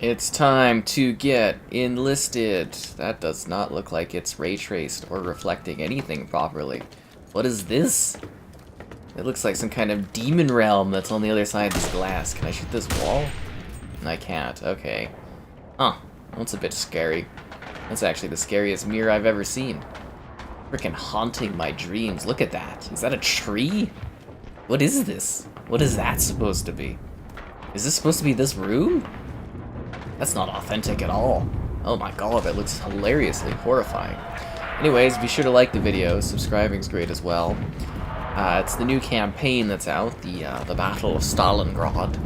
It's time to get enlisted. That does not look like it's ray traced or reflecting anything properly. What is this? It looks like some kind of demon realm that's on the other side of this glass. Can I shoot this wall? I can't. Okay. Huh. That's a bit scary. That's actually the scariest mirror I've ever seen. Freaking haunting my dreams. Look at that. Is that a tree? What is this? What is that supposed to be? Is this supposed to be this room? That's not authentic at all. Oh my god, that looks hilariously horrifying. Anyways, be sure to like the video. Subscribing's great as well. It's the new campaign that's out, the Battle of Stalingrad,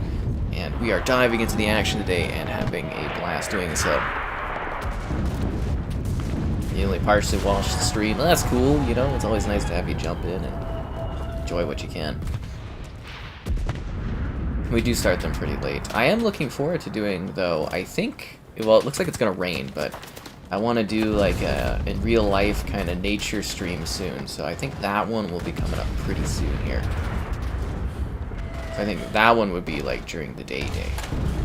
and we are diving into the action today and having a blast doing so. You only partially watched the stream. Well, that's cool, you know. It's always nice to have you jump in and enjoy what you can. We do start them pretty late. I am looking forward to doing, though, I think, well, it looks like it's gonna rain, but I want to do like a in real life kind of nature stream soon, so I think that one will be coming up pretty soon here. So I think that one would be like during the DayZ,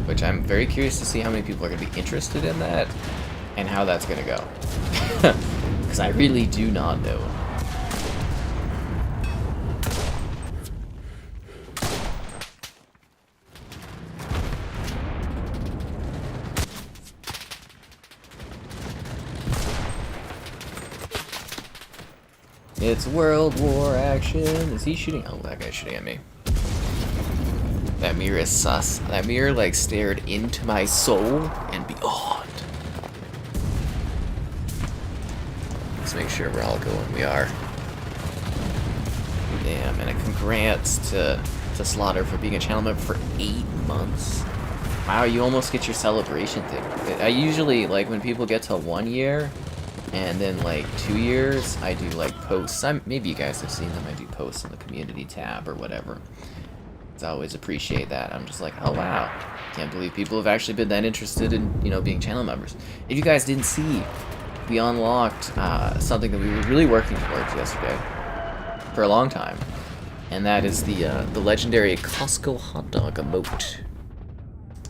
which I'm very curious to see how many people are going to be interested in that and how that's going to go. Because I really do not know. It's World War action. Is he shooting? Oh, that guy's shooting at me. That mirror is sus. That mirror, like, stared into my soul and beyond. Let's make sure we're all going. We are. Damn, and a congrats to Slaughter for being a channel member for 8 months. Wow, you almost get your celebration thing. I usually, like, when people get to 1 year, and then like 2 years, I do like posts. Maybe you guys have seen them. I do posts in the community tab or whatever. I always appreciate that. I'm just like, oh wow, can't believe people have actually been that interested in, you know, being channel members. If you guys didn't see, we unlocked something that we were really working towards yesterday for a long time, and that is the legendary Costco hot dog emote.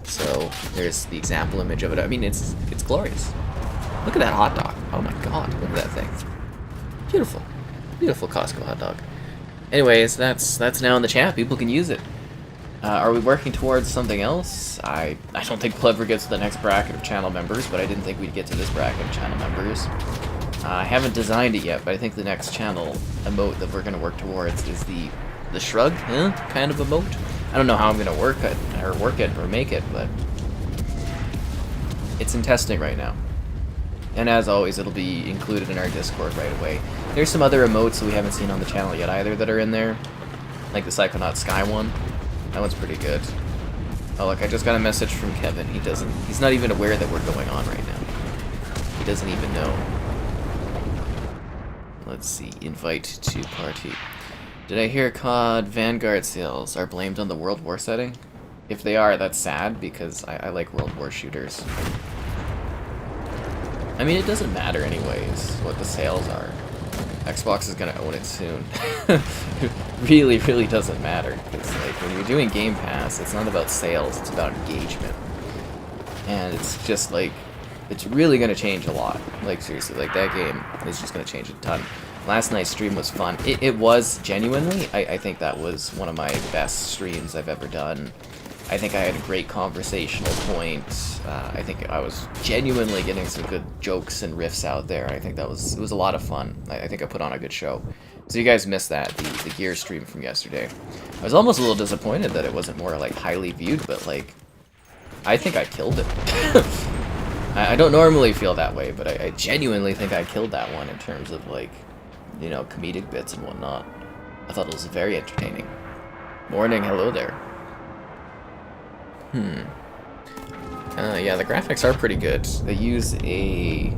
So there's the example image of it. I mean, it's glorious. Look at that hot dog. Oh my god, look at that thing. Beautiful. Beautiful Costco hot dog. Anyways, that's now in the chat. People can use it. Are we working towards something else? I don't think we'll ever get to the next bracket of channel members, but I didn't think we'd get to this bracket of channel members. I haven't designed it yet, but I think the next channel emote that we're going to work towards is the shrug kind of emote. I don't know how I'm going to work it or make it, but it's in testing right now. And as always, it'll be included in our Discord right away. There's some other emotes that we haven't seen on the channel yet either that are in there. Like the Psychonaut Sky one. That one's pretty good. Oh look, I just got a message from Kevin. He's not even aware that we're going on right now. He doesn't even know. Let's see, invite to party. Did I hear COD Vanguard sales are blamed on the World War setting? If they are, that's sad because I like World War shooters. I mean, it doesn't matter anyways what the sales are. Xbox is gonna own it soon. It really, really doesn't matter. Because like when you're doing Game Pass, it's not about sales, it's about engagement. And it's just like, it's really gonna change a lot. Like seriously, like that game is just gonna change a ton. Last night's stream was fun. It was genuinely, I think that was one of my best streams I've ever done. I think I had a great conversational point. I think I was genuinely getting some good jokes and riffs out there. I think it was a lot of fun. I think I put on a good show. So you guys missed that, the gear stream from yesterday. I was almost a little disappointed that it wasn't more like highly viewed, but like, I think I killed it. I don't normally feel that way, but I genuinely think I killed that one in terms of like, you know, comedic bits and whatnot. I thought it was very entertaining. Morning, hello there. Yeah, the graphics are pretty good. They use a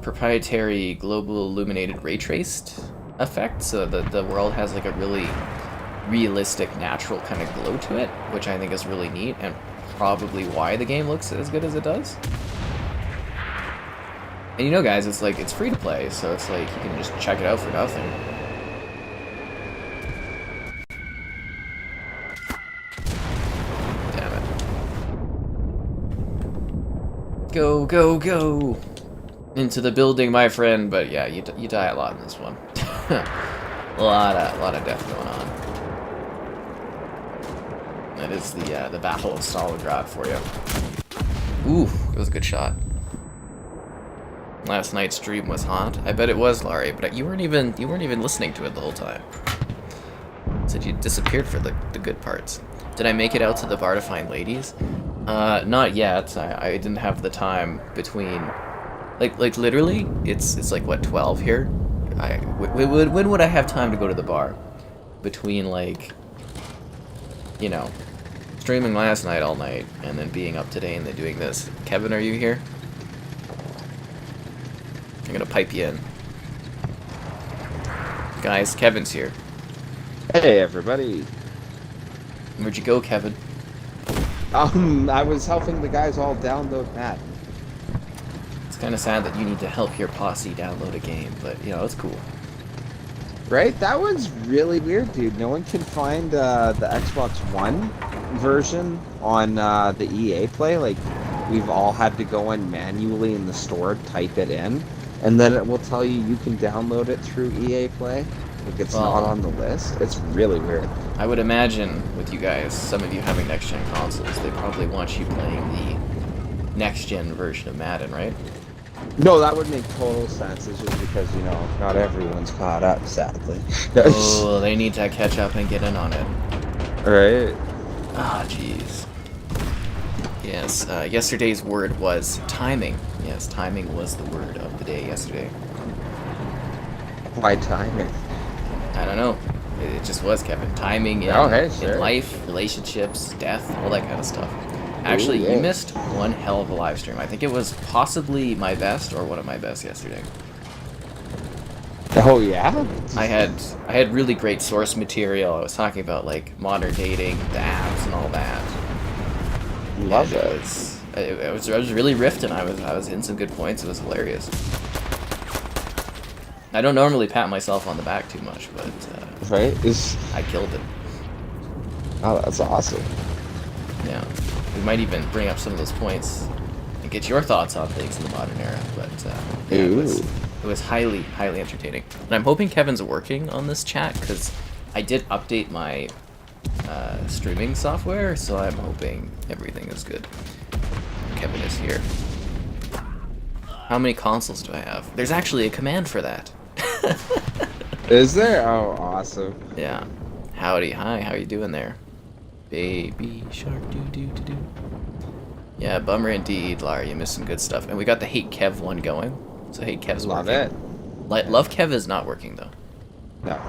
proprietary global illuminated ray traced effect, so that the world has like a really realistic, natural kind of glow to it, which I think is really neat, and probably why the game looks as good as it does. And you know, guys, it's like, it's free to play, so it's like you can just check it out for nothing. Damn it. Go, go, go! Into the building, my friend. But yeah, you die a lot in this one. a lot of death going on. That is the Battle of Stalingrad for you. Ooh, it was a good shot. Last night's stream was hot. I bet it was, Laurie, but you weren't even listening to it the whole time. Said you disappeared for the good parts. Did I make it out to the bar to find ladies? Not yet. I didn't have the time between, like literally, it's like what, 12 here. When would I have time to go to the bar? Between, like, you know, streaming last night all night and then being up today and then doing this. Kevin, are you here? I'm gonna pipe you in. Guys, Kevin's here. Hey everybody. Where'd you go, Kevin? I was helping the guys all download Madden. It's kind of sad that you need to help your posse download a game, but you know, it's cool. Right? That one's really weird, dude. No one can find the Xbox One version on the EA Play. Like, we've all had to go in manually in the store, type it in, and then it will tell you you can download it through EA Play. Like, it's not on the list. It's really weird. I would imagine with you guys, some of you having next-gen consoles, they probably want you playing the next-gen version of Madden, right? No, that would make total sense. It's just because, you know, not everyone's caught up, sadly. Oh, they need to catch up and get in on it. Right? Ah, jeez. Yes, yesterday's word was timing. Yes, timing was the word of the day yesterday. Why timing? I don't know. It just was, Kevin. Timing in, in life, relationships, death, all that kind of stuff. Actually, you missed one hell of a live stream. I think it was possibly my best or one of my best yesterday. Oh yeah? I had really great source material. I was talking about like modern dating, the apps, and all that. Love it. I was really riffing. I was hitting some good points. It was hilarious. I don't normally pat myself on the back too much, but right? I killed it. Oh, that's awesome. Yeah, we might even bring up some of those points and get your thoughts on things in the modern era. But yeah, it was highly entertaining. And I'm hoping Kevin's working on this chat because I did update my streaming software, so I'm hoping everything is good. Kevin is here. How many consoles do I have? There's actually a command for that. Is there? Oh, awesome. Yeah. Howdy. Hi, how you doing there? Baby shark do. Yeah, bummer indeed, Lara. You missed some good stuff. And we got the Hate Kev one going. So Hate Kev's working. Love it. Love Kev is not working, though. No.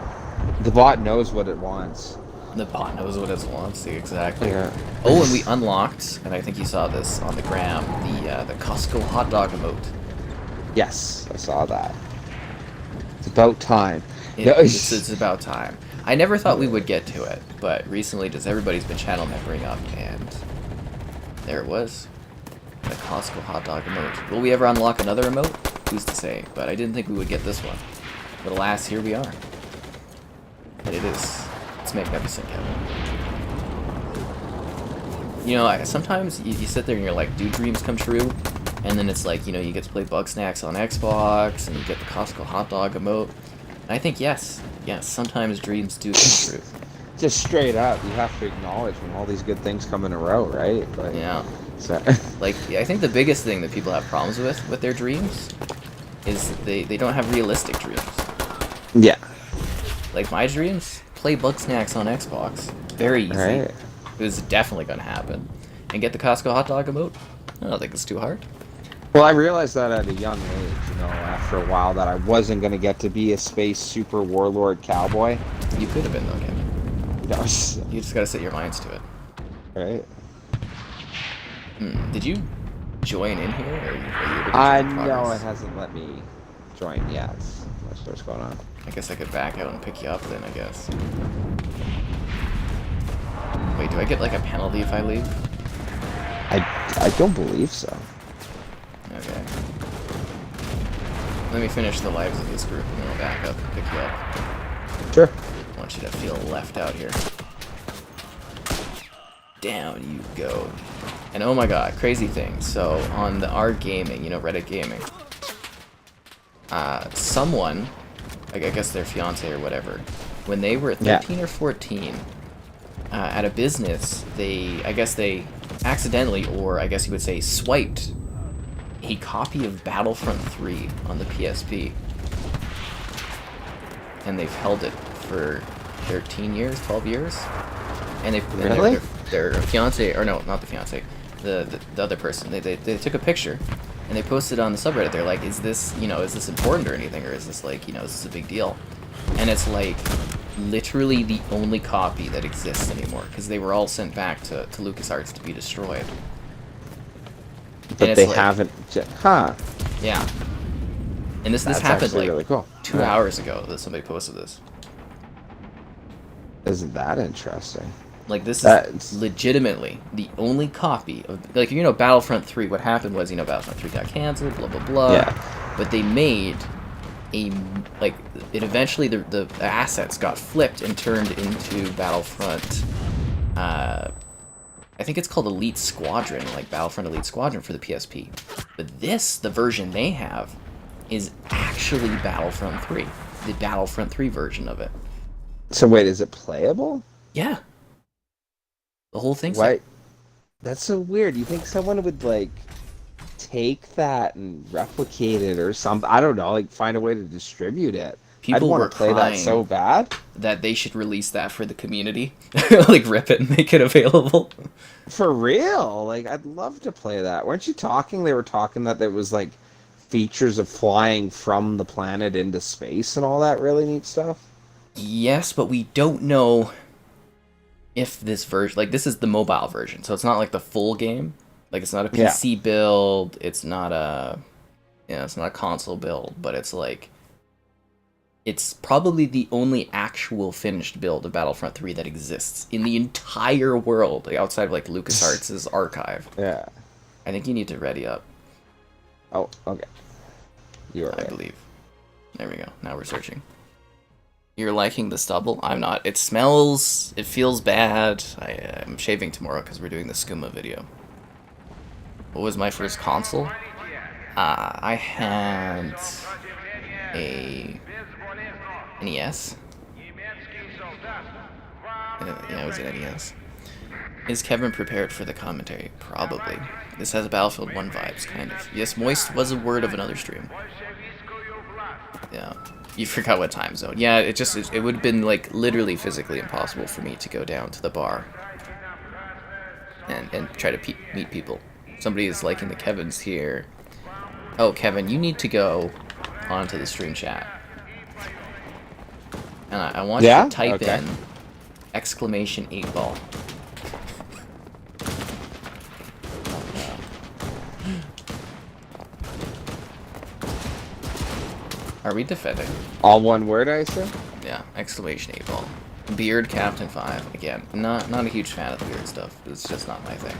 The bot knows what it wants. The bot knows what it wants, exactly. Yeah. Oh, and we unlocked, and I think you saw this on the gram, the Costco hot dog emote. Yes, I saw that. It's about time. It's about time. I never thought we would get to it, but recently just everybody's been channel membering up, and there it was. The Costco hot dog emote. Will we ever unlock another emote? Who's to say? But I didn't think we would get this one. But alas, here we are. And it is. It's magnificent, Kevin. You know, sometimes you sit there and you're like, do dreams come true? And then it's like, you know, you get to play Bugsnax on Xbox, and you get the Costco hot dog emote. And I think yes, sometimes dreams do come true. Just straight up, you have to acknowledge when all these good things come in a row, right? Like, yeah. So. Like, I think the biggest thing that people have problems with their dreams is they don't have realistic dreams. Yeah. Like my dreams, play Bugsnax on Xbox. Very easy. Right. It was definitely going to happen. And get the Costco hot dog emote? I don't think it's too hard. Well, I realized that at a young age, you know, after a while, that I wasn't going to get to be a space super warlord cowboy. You could have been, though, Kevin. No. You just got to set your minds to it. Right. Did you join in here? Or are you able to no, it hasn't let me join yet. That's what's going on. I guess I could back out and pick you up then, I guess. Wait, do I get like a penalty if I leave? I don't believe so. Okay. Let me finish the lives of this group and then I'll back up and pick you up. Sure. I want you to feel left out here. down you go. And oh my god, crazy thing. So on the R Gaming, you know, Reddit Gaming, someone, I guess their fiance or whatever, when they were 13 or 14, at a business, I guess they accidentally, or I guess you would say swiped, a copy of Battlefront 3 on the PSP. And they've held it for 13 years, 12 years. And their fiance, or no, not the fiance, the other person, they took a picture and they posted on the subreddit. They're like, is this important or anything, or is this like, is this a big deal? And it's like literally the only copy that exists anymore, because they were all sent back to LucasArts to be destroyed. But they haven't, huh? Yeah. And this happened like really cool. 2 hours ago that somebody posted this. Isn't that interesting? Like, this is legitimately the only copy of, like, Battlefront 3, what happened was, Battlefront 3 got canceled, blah, blah, blah. Yeah. But they made it eventually, the assets got flipped and turned into Battlefront, I think it's called Elite Squadron, like Battlefront Elite Squadron for the PSP. But the version they have, is actually Battlefront 3. The Battlefront 3 version of it. So wait, is it playable? Yeah. The whole thing's Why? That's so weird. You think someone would, like, take that and replicate it or something? I don't know, like, find a way to distribute it. People I'd want to play that so bad. That they should release that for the community. Like, rip it and make it available. For real? Like, I'd love to play that. Weren't you talking? They were talking that there was, like, features of flying from the planet into space and all that really neat stuff? Yes, but we don't know if this version, like, this is the mobile version, so it's not like the full game. Like, it's not a PC build, it's not it's not a console build, but it's like, it's probably the only actual finished build of Battlefront 3 that exists in the entire world, like, outside of, like, LucasArts' archive. Yeah. I think you need to ready up. Oh, okay. You are right. I believe. There we go. Now we're searching. You're liking the stubble? I'm not. It smells. It feels bad. I'm shaving tomorrow because we're doing the skooma video. What was my first console? I had a NES. Yeah, it was an NES. Is Kevin prepared for the commentary? Probably. This has Battlefield 1 vibes, kind of. Yes, moist was a word of another stream. Yeah. You forgot what time zone. Yeah, it would have been, like, literally physically impossible for me to go down to the bar and try to meet people. Somebody is liking the Kevins here. Oh, Kevin, you need to go onto the stream chat. And I want you to type in exclamation 8-ball. Are we defending? All one word, I assume? Yeah, exclamation 8-ball. Beard Captain 5. Again, not a huge fan of the beard stuff. It's just not my thing.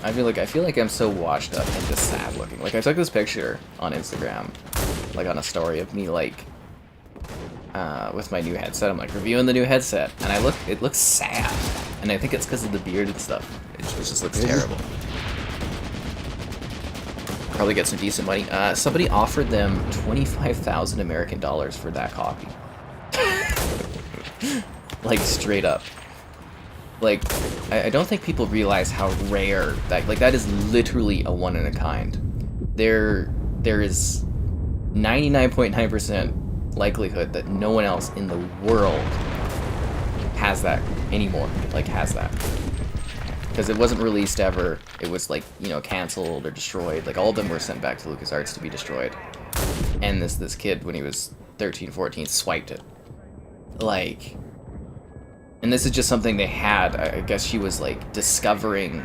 I feel like I'm so washed up and just sad looking. Like, I took this picture on Instagram, like on a story of me, like, with my new headset. I'm like reviewing the new headset, and it looks sad, and I think it's because of the beard and stuff. It just looks terrible. Probably get some decent money. Somebody offered them 25,000 American dollars for that copy. Like, straight up. Like, I don't think people realize how rare that, like, that is literally a one in a kind. There is 99.9% likelihood that no one else in the world has that anymore. Like, has that. Because it wasn't released ever. It was, like, canceled or destroyed. Like, all of them were sent back to LucasArts to be destroyed. And this kid, when he was 13, 14, swiped it. Like... And this is just something they had. I guess she was, like, discovering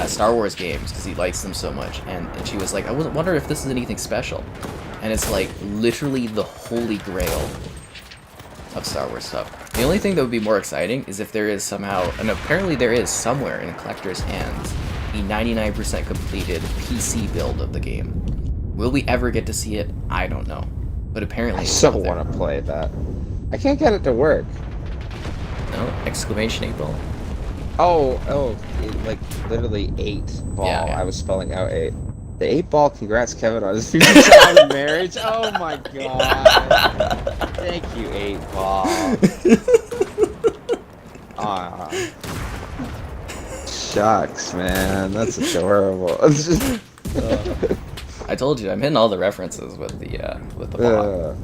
Star Wars games because he likes them so much. And she was like, I wonder if this is anything special. And it's, like, literally the holy grail of Star Wars stuff. The only thing that would be more exciting is if there is somehow, and apparently there is somewhere in a collector's hands, a 99% completed PC build of the game. Will we ever get to see it? I don't know. But apparently I so want to play that. I can't get it to work. No? Exclamation 8 ball. Oh, like literally 8 ball. Yeah. I was spelling out 8. The 8 ball, congrats Kevin on his future child and marriage. Oh my god. Thank you, 8 ball. Shucks, man. That's adorable. I told you, I'm hitting all the references with the bot.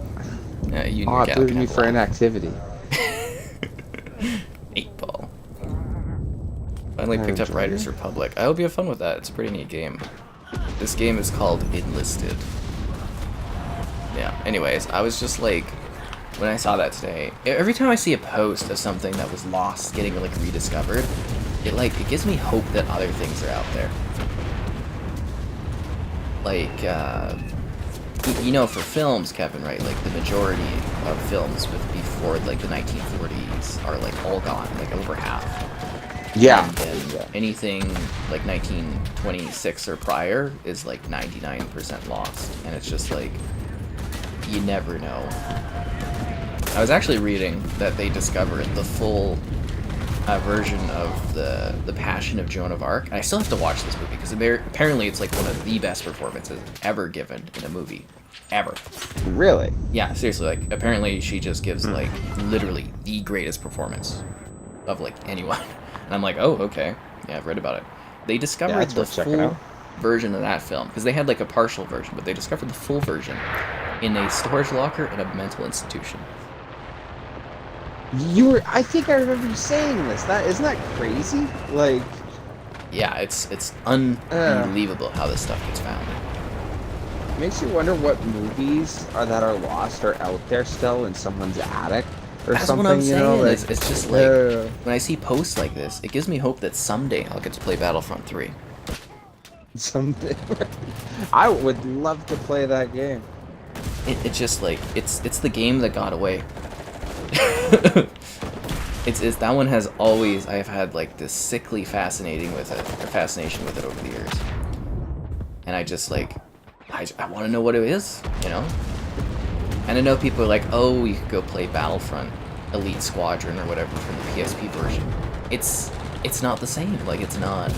Yeah, you and your gal Booed can me have for one. inactivity. 8 ball. Finally picked up Riders Republic. I hope you have fun with that. It's a pretty neat game. This game is called Enlisted. Yeah, anyways, I was just like, when I saw that today, every time I see a post of something that was lost getting like rediscovered, it gives me hope that other things are out there. Like, you know, for films, Kevin, right? Like the majority of films before like the 1940s are like all gone, like over half. Yeah. And anything like 1926 or prior is like 99% lost, and it's just like you never know. I was actually reading that they discovered the full version of the Passion of Joan of Arc. And I still have to watch this movie because apparently it's like one of the best performances ever given in a movie, ever. Really? Yeah, seriously. Like apparently she just gives like literally the greatest performance of like anyone. And I'm like, oh, okay. Yeah, I've read about it. They discovered the full version of that film because they had like a partial version, but they discovered the full version in a storage locker in a mental institution. I think I remember you saying this. Isn't that crazy? Like, yeah, it's unbelievable how this stuff gets found. Makes you wonder what movies that are lost are out there still in someone's attic or That's something. What I'm saying. You know, like, it's just like when I see posts like this, it gives me hope that someday I'll get to play Battlefront 3. Someday, I would love to play that game. It's just like it's the game that got away. it's that one has always I've had like this sickly fascination with it over the years, and I just like I want to know what it is, you know. And I know people are like, oh, you could go play Battlefront Elite Squadron or whatever from the PSP version. It's not the same. Like it's not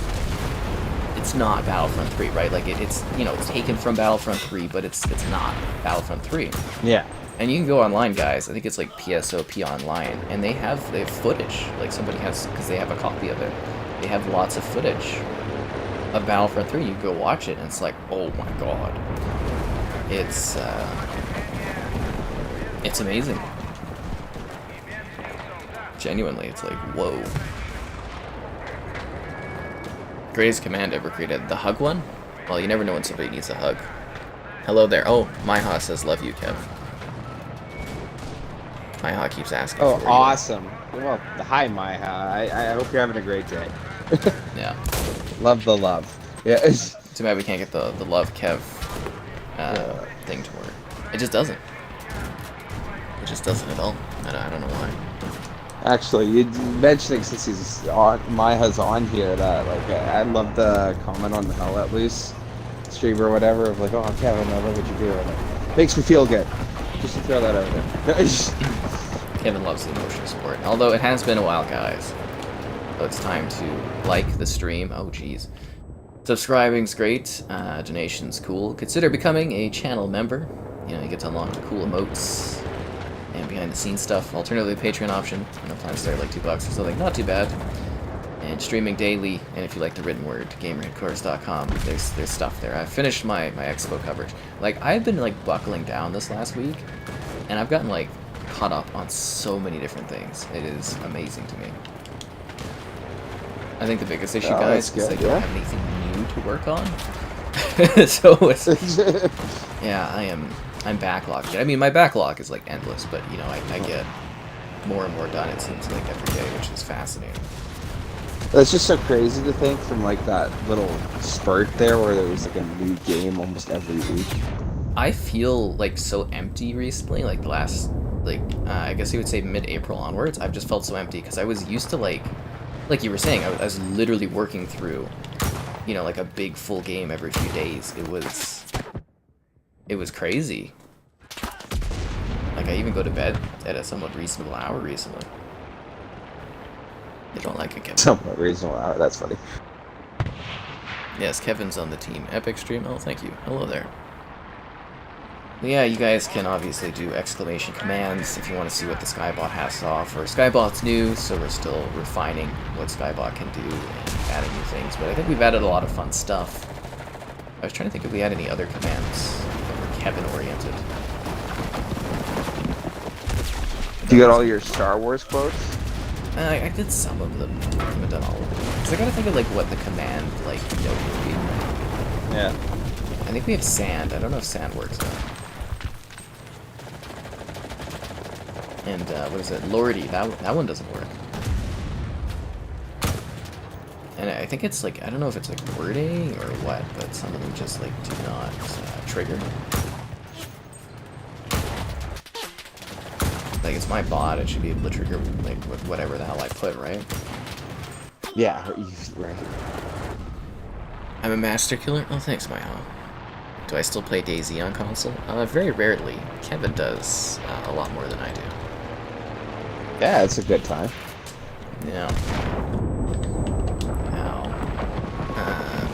Battlefront 3, right? Like it's you know, it's taken from Battlefront 3, but it's not Battlefront 3. Yeah. And you can go online, guys. I think it's like PSOP online, and they have footage. Like somebody has, because they have a copy of it. They have lots of footage of Battlefront 3. You go watch it, and it's like, oh my god, it's amazing. Genuinely, it's like whoa. Greatest command ever created. The hug one? Well, you never know when somebody needs a hug. Hello there. Oh, Myha says love you, Kev. Myha keeps asking. Oh, for awesome. You. Well, hi, Myha. I hope you're having a great day. Yeah. Love the love. Yeah. Too bad we can't get the love Kev thing to work. It just doesn't. It just doesn't at all. I don't know why. Actually, you mentioning since he's on, Myha's on here, that like I love the comment on the Hell Let Loose stream or whatever of like, oh Kevin, I love what you do. And it makes me feel good. Just to throw that out there. Kevin loves the emotional support. Although it has been a while, guys. So it's time to like the stream. Oh, jeez. Subscribing's great. Donation's cool. Consider becoming a channel member. You know, you get to unlock the cool emotes and behind-the-scenes stuff. Alternatively, Patreon option. You know, plans start like $2 or something. Not too bad. And streaming daily. And if you like the written word, gamerheadquarters.com. There's stuff there. I finished my expo coverage. Like, I've been like buckling down this last week, and I've gotten like caught up on so many different things. It is amazing to me. I think the biggest issue, guys, is I don't have anything new to work on. So it's, yeah, I'm backlogged. I mean, my backlog is like endless, but you know, I get more and more done, it seems like, every day, which is fascinating. It's just so crazy to think from like that little spurt there where there was like a new game almost every week. I feel like so empty recently, like the last, like, I guess you would say mid-April onwards. I've just felt so empty because I was used to like you were saying, I was literally working through, you know, like a big full game every few days. It was crazy. Like I even go to bed at a somewhat reasonable hour recently. They don't like it, Kevin. Somewhat reasonable hour. That's funny. Yes, Kevin's on the team. Epic Stream. Oh, thank you. Hello there. But yeah, you guys can obviously do exclamation commands if you want to see what the Skybot has to offer. Skybot's new, so we're still refining what Skybot can do and adding new things. But I think we've added a lot of fun stuff. I was trying to think if we had any other commands that were Kevin-oriented. You got all your Star Wars quotes? I did some of them. I haven't done all of them. Because I gotta think of like what the command like note would be. Yeah. I think we have sand. I don't know if sand works though. And what is it? Lordy. That one doesn't work. And I think it's like, I don't know if it's like wording or what, but some of them just like do not trigger. Like, it's my bot, it should be able to trigger, like, whatever the hell I put, right? Yeah, right. I'm a master killer? Oh, thanks, Maiha. Do I still play DayZ on console? Very rarely. Kevin does a lot more than I do. Yeah, it's a good time. Yeah. Ow.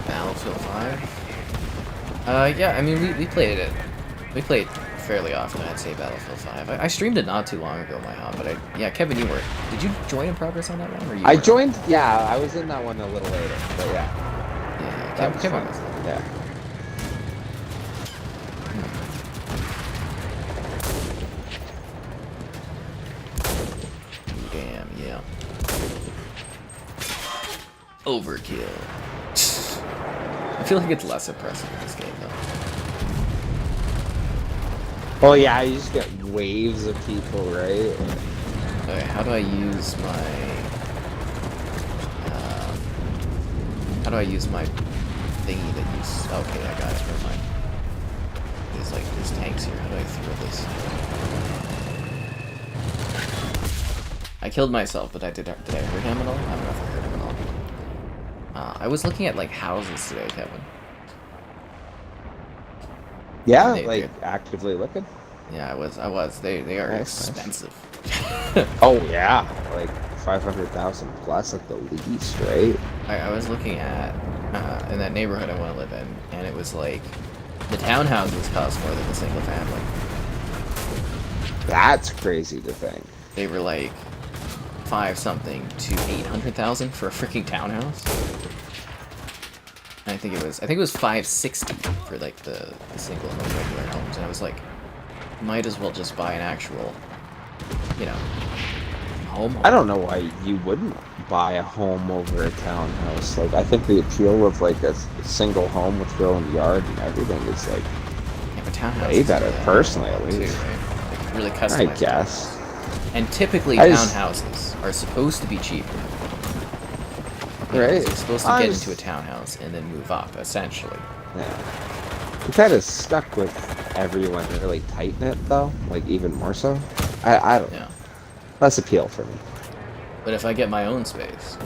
Battlefield 5? Yeah, I mean, we played it. We played fairly often, I'd say, Battlefield 5. I streamed it not too long ago, but yeah, Kevin, you were. Did you join in progress on that one, or you? I joined. Yeah, I was in that one a little later, but yeah. Yeah, Kevin was. Yeah. Damn, yeah. Overkill. I feel like it's less impressive in this game, though. Oh yeah, you just get waves of people, right? Okay, how do I use my... how do I use my thingy that use... Okay, I got it, never mind. There's tanks here. How do I throw this? I killed myself, but did I hurt him at all? I don't know if I hurt him at all. I was looking at, like, houses today, Kevin. Yeah, like actively looking. Yeah, I was. They are expensive. Oh yeah, like 500,000 plus at the least, right? I was looking at in that neighborhood I want to live in, and it was like the townhouses cost more than the single family. That's crazy to think. They were like 5-something to 800,000 for a freaking townhouse. I think it was 560 for like the single home regular homes, and I was like, might as well just buy an actual, you know, home. I don't know why you wouldn't buy a home over a townhouse. Like, I think the appeal of like a single home with your own yard and everything is like way better, personally at least. Too, right? Like, really customized. I guess. And typically townhouses are supposed to be cheaper. Right. You're supposed to get into a townhouse and then move up, essentially. Yeah. I'm kind of stuck with everyone really tight knit though, like even more so. I don't know. Less appeal for me. But if I get my own space,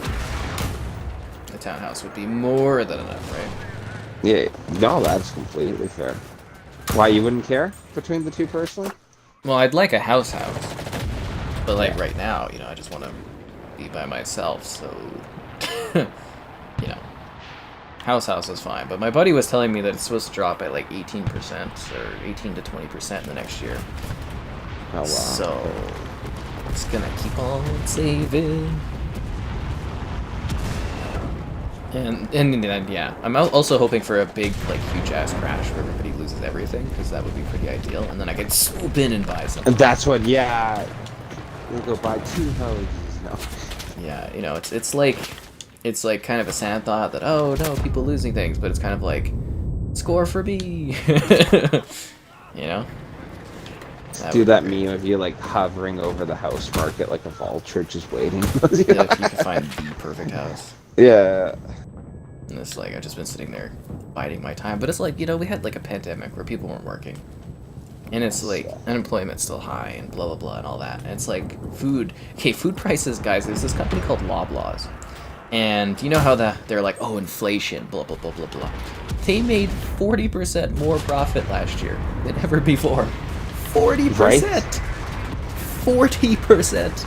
the townhouse would be more than enough, right? Yeah, no, that's completely fair. Why, you wouldn't care between the two personally? Well, I'd like a house, but like right now, you know, I just want to be by myself, so you know, house is fine. But my buddy was telling me that it's supposed to drop by like 18% or 18 to 20% in the next year. Oh wow! So it's gonna keep on saving. And yeah, I'm also hoping for a big, like, huge ass crash where everybody loses everything, because that would be pretty ideal. And then I could swoop in and buy something. And that's what, yeah, we'll go buy 2 houses now. Yeah, you know, it's like kind of a sad thought that, oh no, people losing things, but it's kind of like, score for me. You know? Do that meme of you like hovering over the house market like a vulture just waiting. Yeah, if you can find the perfect house. Yeah. And it's like, I've just been sitting there biding my time. But it's like, you know, we had like a pandemic where people weren't working. And it's like, unemployment's still high and blah, blah, blah and all that. And it's like, food prices, guys, there's this company called Loblaws. And you know how they're like, oh, inflation, blah, blah, blah, blah, blah. They made 40% more profit last year than ever before. 40%! Right? 40%.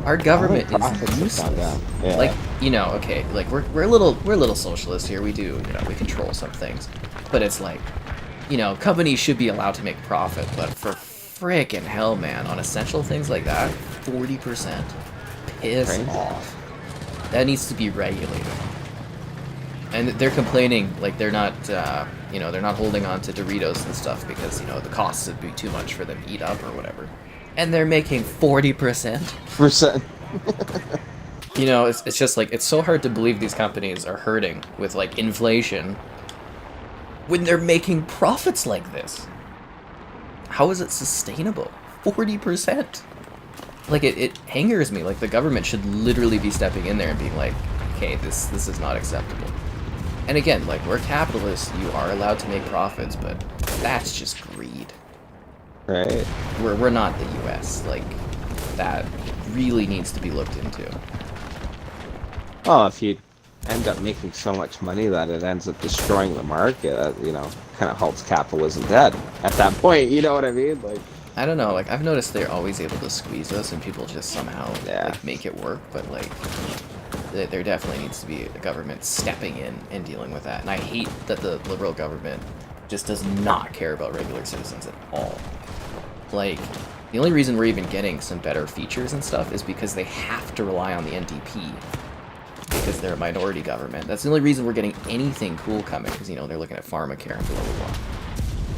Our government profits is have gone useless. down. Yeah. Like, you know, okay, like we're a little socialist here. We do, you know, we control some things, but it's like, you know, companies should be allowed to make profit, but for frickin' hell, man, on essential things like that, 40%, piss Crazy. off. That needs to be regulated. And they're complaining like they're not, you know, they're not holding on to Doritos and stuff because, you know, the costs would be too much for them to eat up or whatever. And they're making 40%. Percent. You know, it's just like, it's so hard to believe these companies are hurting with like inflation when they're making profits like this. How is it sustainable? 40%. Like, it angers me. Like, the government should literally be stepping in there and being like, okay, this is not acceptable. And again, like, we're capitalists, you are allowed to make profits, but that's just greed. Right. We're not the US. Like, that really needs to be looked into. Well, if you end up making so much money that it ends up destroying the market, you know, kind of halts capitalism dead at that point. You know what I mean? Like, I don't know, like, I've noticed they're always able to squeeze us and people just somehow, Yeah. like, make it work, but, like, there definitely needs to be a government stepping in and dealing with that. And I hate that the liberal government just does not care about regular citizens at all. Like, the only reason we're even getting some better features and stuff is because they have to rely on the NDP. Because they're a minority government. That's the only reason we're getting anything cool coming, because, you know, they're looking at pharmacare and blah, blah, blah.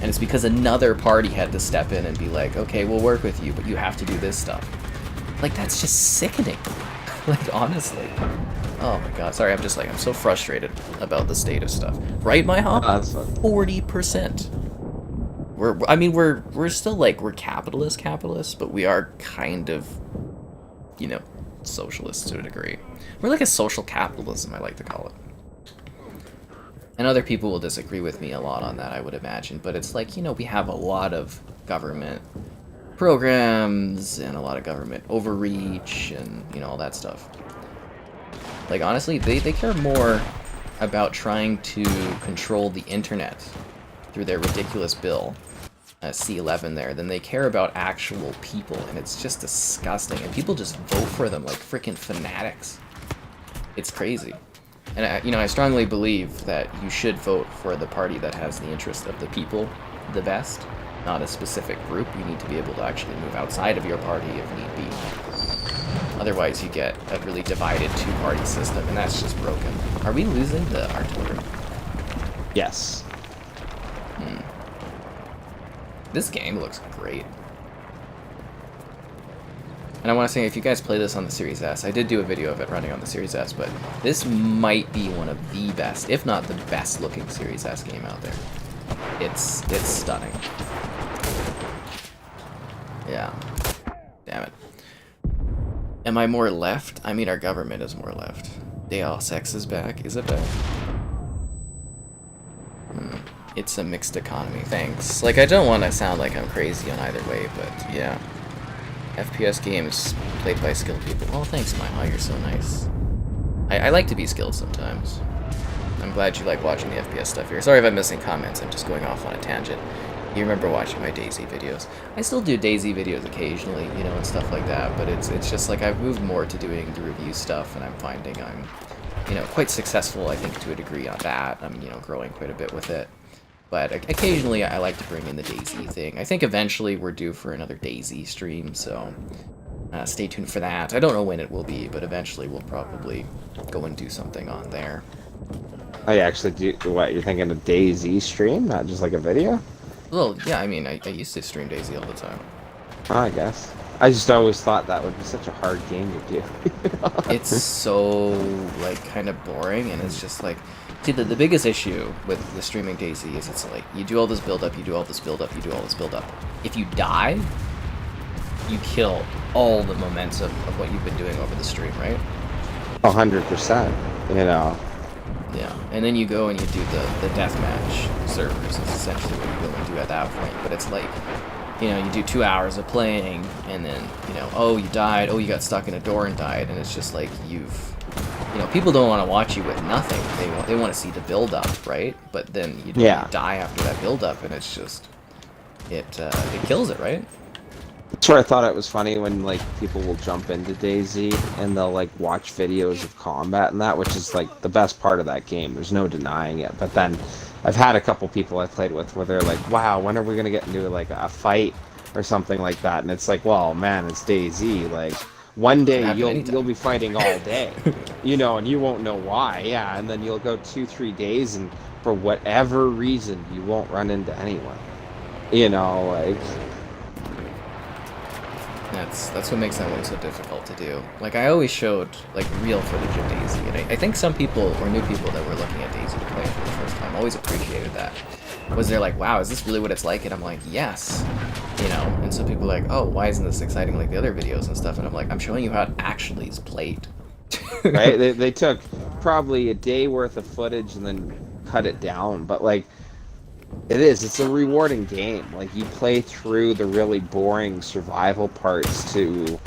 And it's because another party had to step in and be like, okay, we'll work with you, but you have to do this stuff. Like, that's just sickening. Like, honestly. Oh my god, sorry, I'm so frustrated about the state of stuff. Right, my hop? 40%. We're still, like, we're capitalists, but we are kind of, you know, socialists to a degree. We're like a social capitalism, I like to call it. And other people will disagree with me a lot on that, I would imagine, but it's like, you know, we have a lot of government programs and a lot of government overreach and, you know, all that stuff. Like, honestly, they care more about trying to control the internet through their ridiculous bill, C11 there, than they care about actual people, and it's just disgusting. And people just vote for them like freaking fanatics. It's crazy. And, you know, I strongly believe that you should vote for the party that has the interest of the people the best, not a specific group. You need to be able to actually move outside of your party if need be. Otherwise, you get a really divided two-party system, and that's just broken. Are we losing the artillery? yes. This game looks great. And I want to say, if you guys play this on the Series S, I did do a video of it running on the Series S, but this might be one of the best, if not the best looking Series S game out there. It's stunning. Yeah. Damn it. Am I more left? I mean, our government is more left. DayZ X is back. Is it back? It's a mixed economy. Thanks. Like, I don't want to sound like I'm crazy on either way, but yeah. FPS games played by skilled people. Oh, thanks, Milo. You're so nice. I like to be skilled sometimes. I'm glad you like watching the FPS stuff here. Sorry if I'm missing comments. I'm just going off on a tangent. You remember watching my DayZ videos. I still do DayZ videos occasionally, you know, and stuff like that, but it's just like I've moved more to doing the review stuff, and I'm finding I'm, you know, quite successful, I think, to a degree on that. I'm, you know, growing quite a bit with it. But occasionally I like to bring in the DayZ thing. I think eventually we're due for another DayZ stream, so stay tuned for that. I don't know when it will be, but eventually we'll probably go and do something on there. Oh, you actually do what? You're thinking a DayZ stream, not just like a video? Well, yeah, I mean, I used to stream DayZ all the time. Oh, I guess. I just always thought that would be such a hard game to do. It's so, like, kind of boring, and it's just like... See, the biggest issue with the streaming DayZ is it's like, you do all this build-up, you do all this build-up, you do all this build-up. If you die, you kill all the momentum of what you've been doing over the stream, right? 100%, you know. Yeah, and then you go and you do the deathmatch servers. That's essentially what you go and do at that point. But it's like, you know, you do 2 hours of playing, and then, you know, oh, you died, oh, you got stuck in a door and died, and it's just like, you know, people don't want to watch you with nothing. They want to see the build-up, right? But then you die after that build-up, and it's just, it kills it, right? That's where I thought it was funny when like people will jump into DayZ and they'll like watch videos of combat and that, which is like the best part of that game. There's no denying it. But then I've had a couple people I played with where they're like, "Wow, when are we gonna get into like a fight or something like that?" And it's like, "Well, man, it's DayZ. Like one day you'll be fighting all day, you know, and you won't know why. Yeah, and then you'll go 2-3 days and for whatever reason you won't run into anyone. You know, like." That's what makes that one so difficult to do. Like, I always showed, like, real footage of DayZ, and I think some people, or new people that were looking at DayZ to play it for the first time, always appreciated that. Was they're like, wow, is this really what it's like? And I'm like, yes. You know, and so people are like, oh, why isn't this exciting like the other videos and stuff? And I'm like, I'm showing you how it actually is played. Right? They took probably a day worth of footage and then cut it down, but, like, it's a rewarding game. Like, you play through the really boring survival parts to,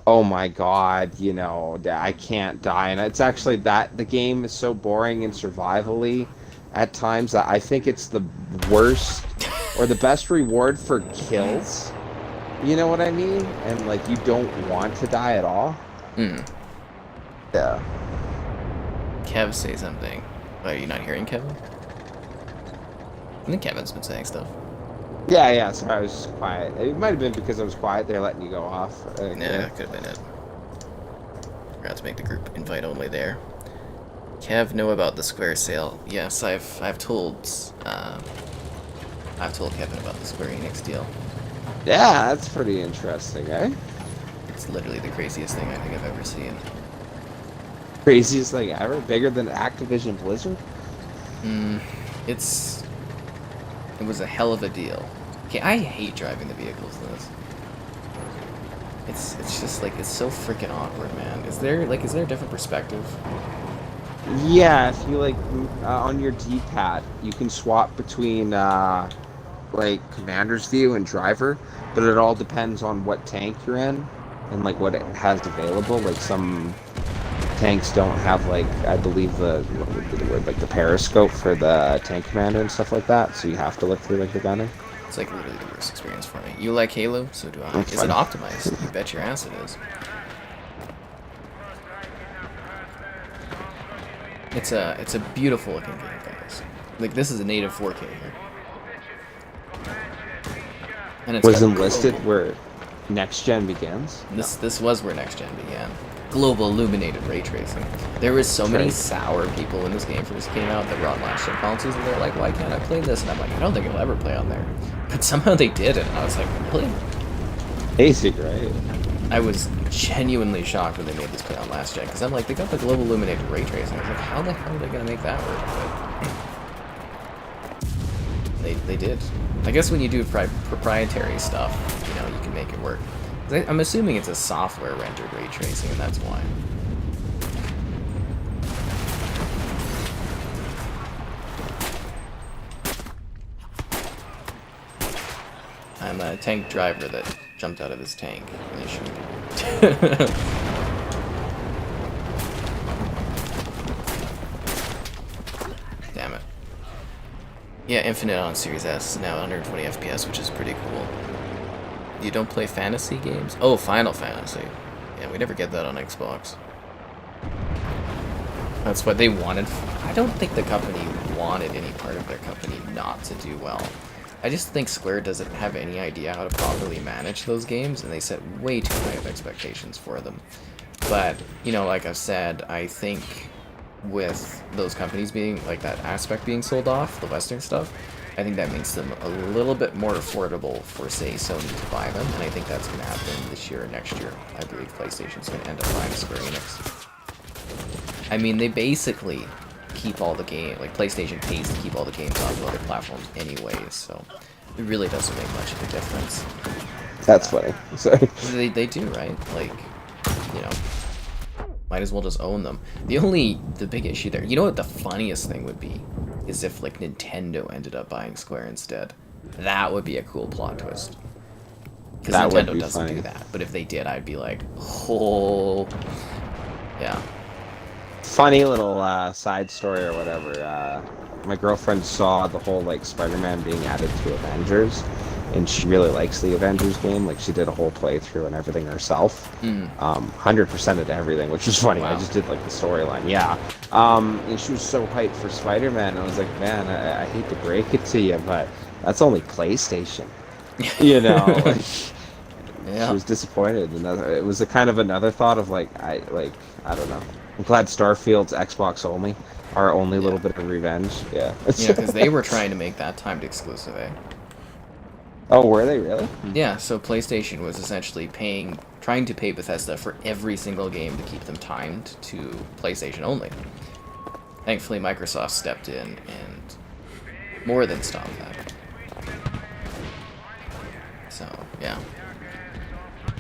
oh my god, you know, I can't die. And it's actually that the game is so boring and survival-y at times that I think it's the worst or the best reward for kills. You know what I mean? And, like, you don't want to die at all. Yeah. Kev, say something. Are you not hearing Kevin? I think Kevin's been saying stuff. Yeah, sorry, I was just quiet. It might have been because I was quiet, they're letting you go off. Yeah, that could have been it. Forgot to make the group invite only there. Kev, know about the Square sale? Yes, I've told Kevin about the Square Enix deal. Yeah, that's pretty interesting, eh? It's literally the craziest thing I think I've ever seen. Craziest thing ever? Bigger than Activision Blizzard? It was a hell of a deal. Okay, I hate driving the vehicles in this. It's just like, it's so freaking awkward, man. Is there a different perspective? Yeah, if you like on your D-pad, you can swap between like commander's view and driver, but it all depends on what tank you're in and like what it has available. Like some tanks don't have, like, I believe what would be the word, like the periscope for the tank commander and stuff like that, so you have to look through like the gunner. It's like literally the worst experience for me. You like Halo, so do I. That's Is fine. it optimized? You bet your ass it is. It's a beautiful looking game, guys. Like, this is a native 4K here. And it's Was Enlisted where next gen begins? This was where next gen began. Global illuminated ray tracing. There was so many sour people when this game first came out that were on last gen consoles, and they're like, why can't I play this? And I'm like, I don't think it'll ever play on there. But somehow they did it, and I was like, really? Basic, right? I was genuinely shocked when they made this play on last gen, because I'm like, they got the global illuminated ray tracing. I was like, how the hell are they going to make that work? But they did. I guess when you do proprietary stuff, you know, you can make it work. I'm assuming it's a software rendered ray tracing, and that's why. I'm a tank driver that jumped out of his tank. Really shouldn't be. Damn it. Yeah, Infinite on Series S, now 120 FPS, which is pretty cool. You don't play fantasy games? Oh, Final Fantasy. Yeah, we never get that on Xbox. That's what they wanted. I don't think the company wanted any part of their company not to do well. I just think Square doesn't have any idea how to properly manage those games, and they set way too high of expectations for them. But, you know, like I've said, I think with those companies being, like that aspect being sold off, the Western stuff, I think that makes them a little bit more affordable for, say, Sony to buy them, and I think that's going to happen this year or next year. I believe PlayStation's going to end up buying Square Enix. I mean, they basically keep all the game, like PlayStation pays to keep all the games off of other platforms anyways, so it really doesn't make much of a difference. That's funny. Sorry. They do, right? Like, you know, might as well just own them. The big issue there, you know what the funniest thing would be? Is if, like, Nintendo ended up buying Square instead. That would be a cool plot twist. Because Nintendo doesn't do that. But if they did, I'd be like, oh, yeah. Funny little side story or whatever. My girlfriend saw the whole, like, Spider-Man being added to Avengers, and she really likes the Avengers game. Like, she did a whole playthrough and everything herself. 100%ed everything, which was funny. Wow. I just did like the storyline, yeah. And she was so hyped for Spider-Man. I was like, man, I hate to break it to you, but that's only PlayStation. You know, like, Yeah. she was disappointed, and it was a kind of another thought of like, I don't know. I'm glad Starfield's Xbox only, our only little bit of revenge. Yeah. You know, because they were trying to make that timed exclusive, eh? Oh, were they really? Yeah, so PlayStation was essentially trying to pay Bethesda for every single game to keep them timed to PlayStation only. Thankfully, Microsoft stepped in and more than stopped that. So, yeah.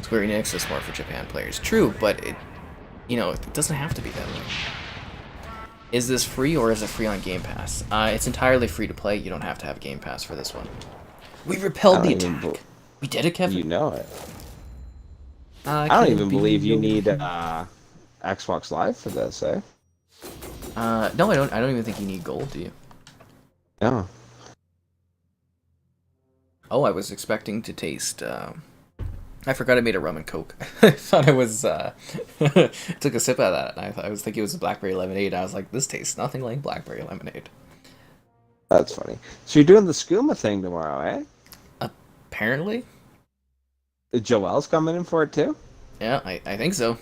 Square Enix is more for Japan players. True, but it doesn't have to be that way. Is this free or is it free on Game Pass? It's entirely free to play. You don't have to have Game Pass for this one. We repelled the attack. We did it, Kevin. You know it. I don't even believe you need Xbox Live for this, eh? No, I don't. I don't even think you need gold, do you? No. Oh, I was expecting to taste. I forgot I made a rum and coke. I thought I was. Took a sip out of that, and I was thinking it was a blackberry lemonade. I was like, this tastes nothing like blackberry lemonade. That's funny. So you're doing the skooma thing tomorrow, eh? Apparently. Joel's coming in for it too? Yeah, I think so.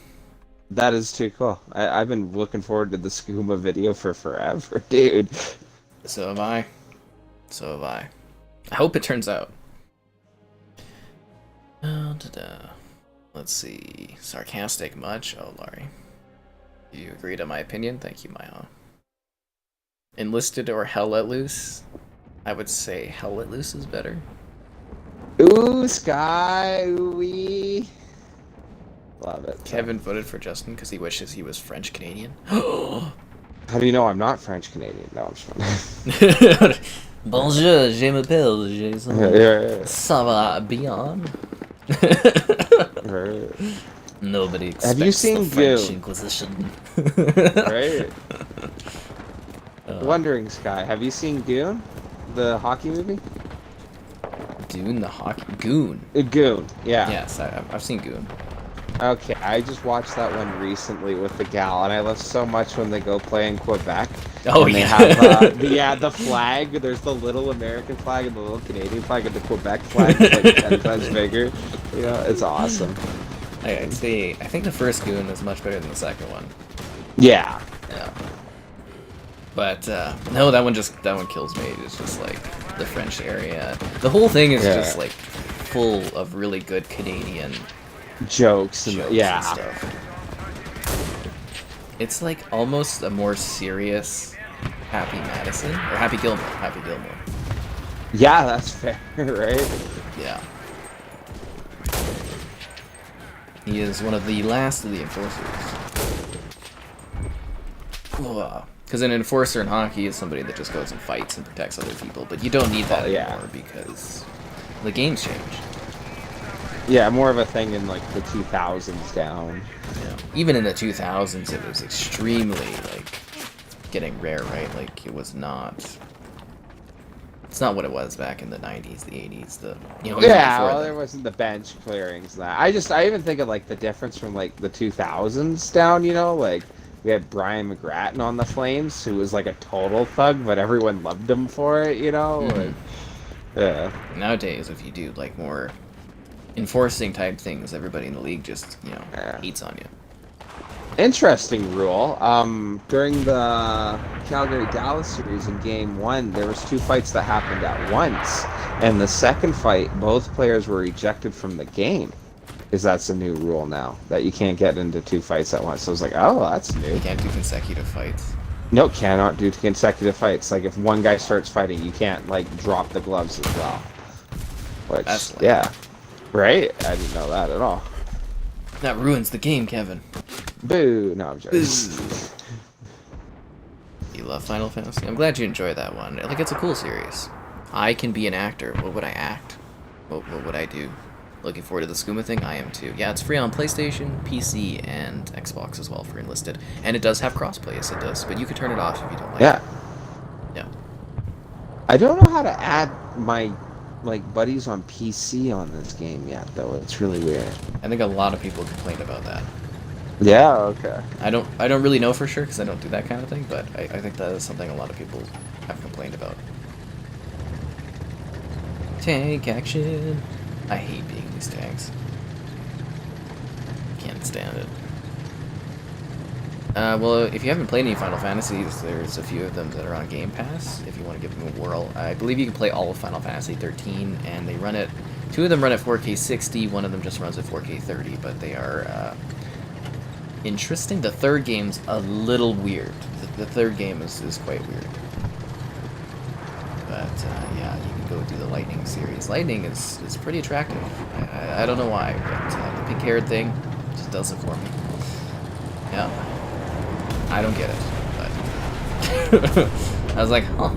That is too cool. I've been looking forward to the skooma video for forever, dude. So have I. So have I. I hope it turns out. Let's see. Sarcastic much? Oh, Laurie. You agree to my opinion? Thank you, Maya. Enlisted or Hell Let Loose? I would say Hell Let Loose is better. Ooh, Sky, ooh-wee. Love it. Kevin voted for Justin because he wishes he was French-Canadian. How do you know I'm not French-Canadian? No, I'm just fine. Bonjour, je m'appelle Jason. Yeah. Ça va bien? Right. Nobody expects Have you seen the French Goon? Inquisition. Right. Wondering, Sky, have you seen Goon? The hockey movie? Goon, the hockey... Goon. Goon, yeah. Yes, I've seen Goon. Okay, I just watched that one recently with the gal, and I love so much when they go play in Quebec. Oh, and they have the flag. There's the little American flag and the little Canadian flag, and the Quebec flag is like 10 times bigger. You know, it's awesome. I'd say, I think the first Goon is much better than the second one. Yeah. Yeah. But, no, that one kills me. It's just, like, the French area. The whole thing is just, like, full of really good Canadian jokes and and stuff. It's like almost a more serious Happy Madison or Happy Gilmore. Happy Gilmore. Yeah, that's fair, right? Yeah. He is one of the last of the enforcers. Because an enforcer in hockey is somebody that just goes and fights and protects other people, but you don't need that anymore because the game's changed. Yeah, more of a thing in like the 2000s down. Yeah. Even in the 2000s, it was extremely like getting rare, right? Like it was not. It's not what it was back in the 90s, the 80s, Yeah, well, there wasn't the bench clearings. That I even think of like the difference from like the 2000s down. You know, like we had Brian McGrattan on the Flames, who was like a total thug, but everyone loved him for it. You know, like, yeah. Nowadays, if you do like more enforcing type things, everybody in the league just hates on you. Interesting rule. During the Calgary-Dallas series in Game 1, there was 2 fights that happened at once, and the second fight, both players were ejected from the game. Because that's a new rule now, that you can't get into 2 fights at once. So I was like, oh, that's new. You can't do consecutive fights. No, cannot do consecutive fights. Like if one guy starts fighting, you can't like drop the gloves as well. Which, that's lame. Yeah. Right? I didn't know that at all. That ruins the game, Kevin. Boo! No, I'm joking. You love Final Fantasy? I'm glad you enjoy that one. Like, it's a cool series. I can be an actor. What would I act? What would I do? Looking forward to the skooma thing? I am too. Yeah, it's free on PlayStation, PC, and Xbox as well for Enlisted. And it does have crossplay, yes it does. But you can turn it off if you don't like it. Yeah. I don't know how to add my like buddies on PC on this game yet, though. It's really weird. I think a lot of people complained about that. Yeah. Okay. I don't really know for sure because I don't do that kind of thing, but I think that is something a lot of people have complained about. Tank action. I hate being these tanks. Can't stand it. Well, if you haven't played any Final Fantasies, there's a few of them that are on Game Pass, if you want to give them a whirl. I believe you can play all of Final Fantasy 13, and they run it... 2 of them run at 4K 60, one of them just runs at 4K 30, but they are, interesting. The third game's a little weird. The third game is quite weird. But, yeah, you can go do the Lightning series. Lightning is pretty attractive. I don't know why, but the pink-haired thing just does it for me. Yeah. I don't get it, but I was like, huh.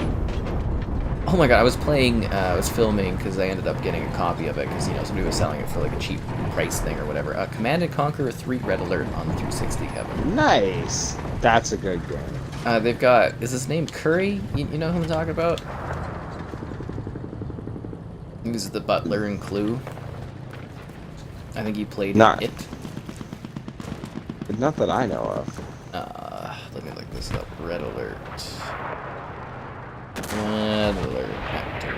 Oh my god, I was playing, I was filming because I ended up getting a copy of it because, you know, somebody was selling it for like a cheap price thing or whatever. Command & Conquer 3 Red Alert on the 360, Kevin. Nice. That's a good game. They've got, is his name Curry? You know who I'm talking about? He was the butler in Clue. I think he played it. Not that I know of. Let me look this up. Red Alert. Red Alert actors.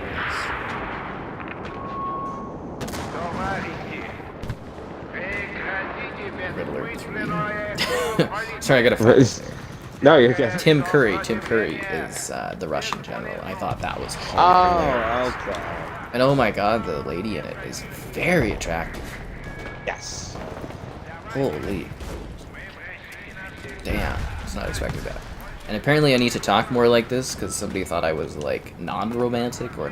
Red Alert 3. Sorry, I gotta find it. No, you're good. Tim Curry. Tim Curry is the Russian general, and I thought that was hilarious. Oh, okay. And oh my god, the lady in it is very attractive. Yes. Holy. Damn, I was not expecting that. And apparently I need to talk more like this, because somebody thought I was, like, non-romantic, or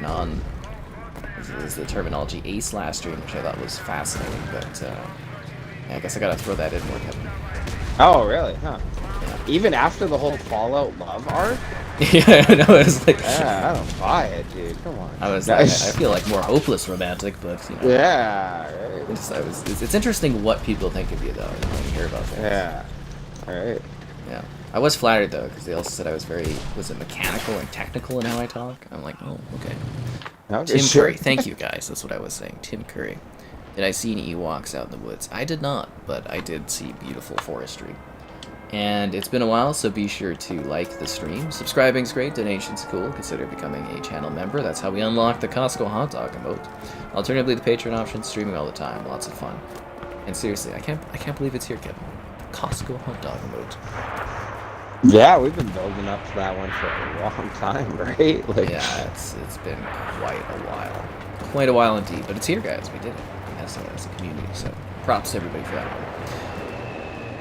is the terminology ace last stream, which I thought was fascinating, but, yeah, I guess I gotta throw that in more, Kevin. Oh, really? Huh. Yeah. Even after the whole Fallout love arc? Yeah, I know, it was like... Yeah, I don't buy it, dude. Come on. I was like, I feel like more hopeless romantic, but, you know. Yeah, right. It's interesting what people think of you, though, when you hear about things. Yeah. Alright. Yeah. I was flattered, though, because they also said I was was it mechanical and technical in how I talk? I'm like, oh, okay. Okay, Tim sure. Curry. Thank you, guys. That's what I was saying. Tim Curry. Did I see any Ewoks out in the woods? I did not, but I did see beautiful forestry. And it's been a while, so be sure to like the stream. Subscribing's great, donation's cool. Consider becoming a channel member. That's how we unlock the Costco hot dog emote. Alternatively, the Patreon option, streaming all the time. Lots of fun. And seriously, I can't believe it's here, Kevin. Costco hot dog emote. Yeah, we've been building up to that one for a long time, right? Like, yeah, it's been quite a while. Quite a while indeed, but it's here, guys. We did it as a community, so props to everybody for that one.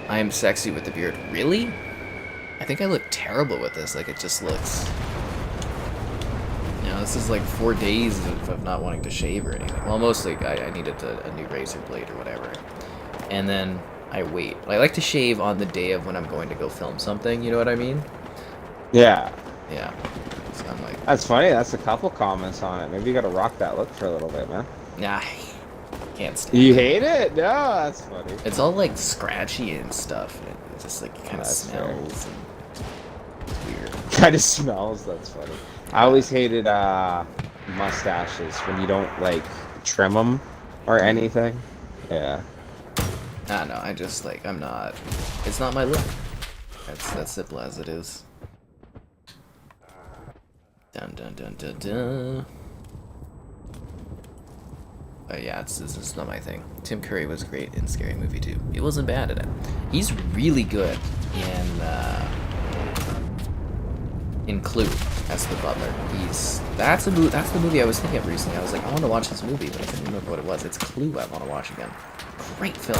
I am sexy with the beard. Really? I think I look terrible with this. Like, it just looks... You know, this is like 4 days of not wanting to shave or anything. Well, mostly I needed a new razor blade or whatever. And then I wait. I like to shave on the day of when I'm going to go film something, you know what I mean? yeah. Yeah. So I'm like... That's funny. That's a couple comments on it. Maybe you gotta rock that look for a little bit, man. Nah, can't stand You it. hate it? No, that's funny. It's all like scratchy and stuff. And it just like kind of That's smells. And it's weird. Kind of smells. That's funny. I always hated mustaches when you don't like trim them or anything. Yeah. I don't know. I just like I'm not. It's not my look. That's simple as it is. Dun dun dun dun dun. But yeah, this is not my thing. Tim Curry was great in Scary Movie 2. He wasn't bad at it. He's really good in Clue as the butler. That's the movie I was thinking of recently. I was like, I want to watch this movie, but I couldn't remember what it was. It's Clue I want to watch again. Great film.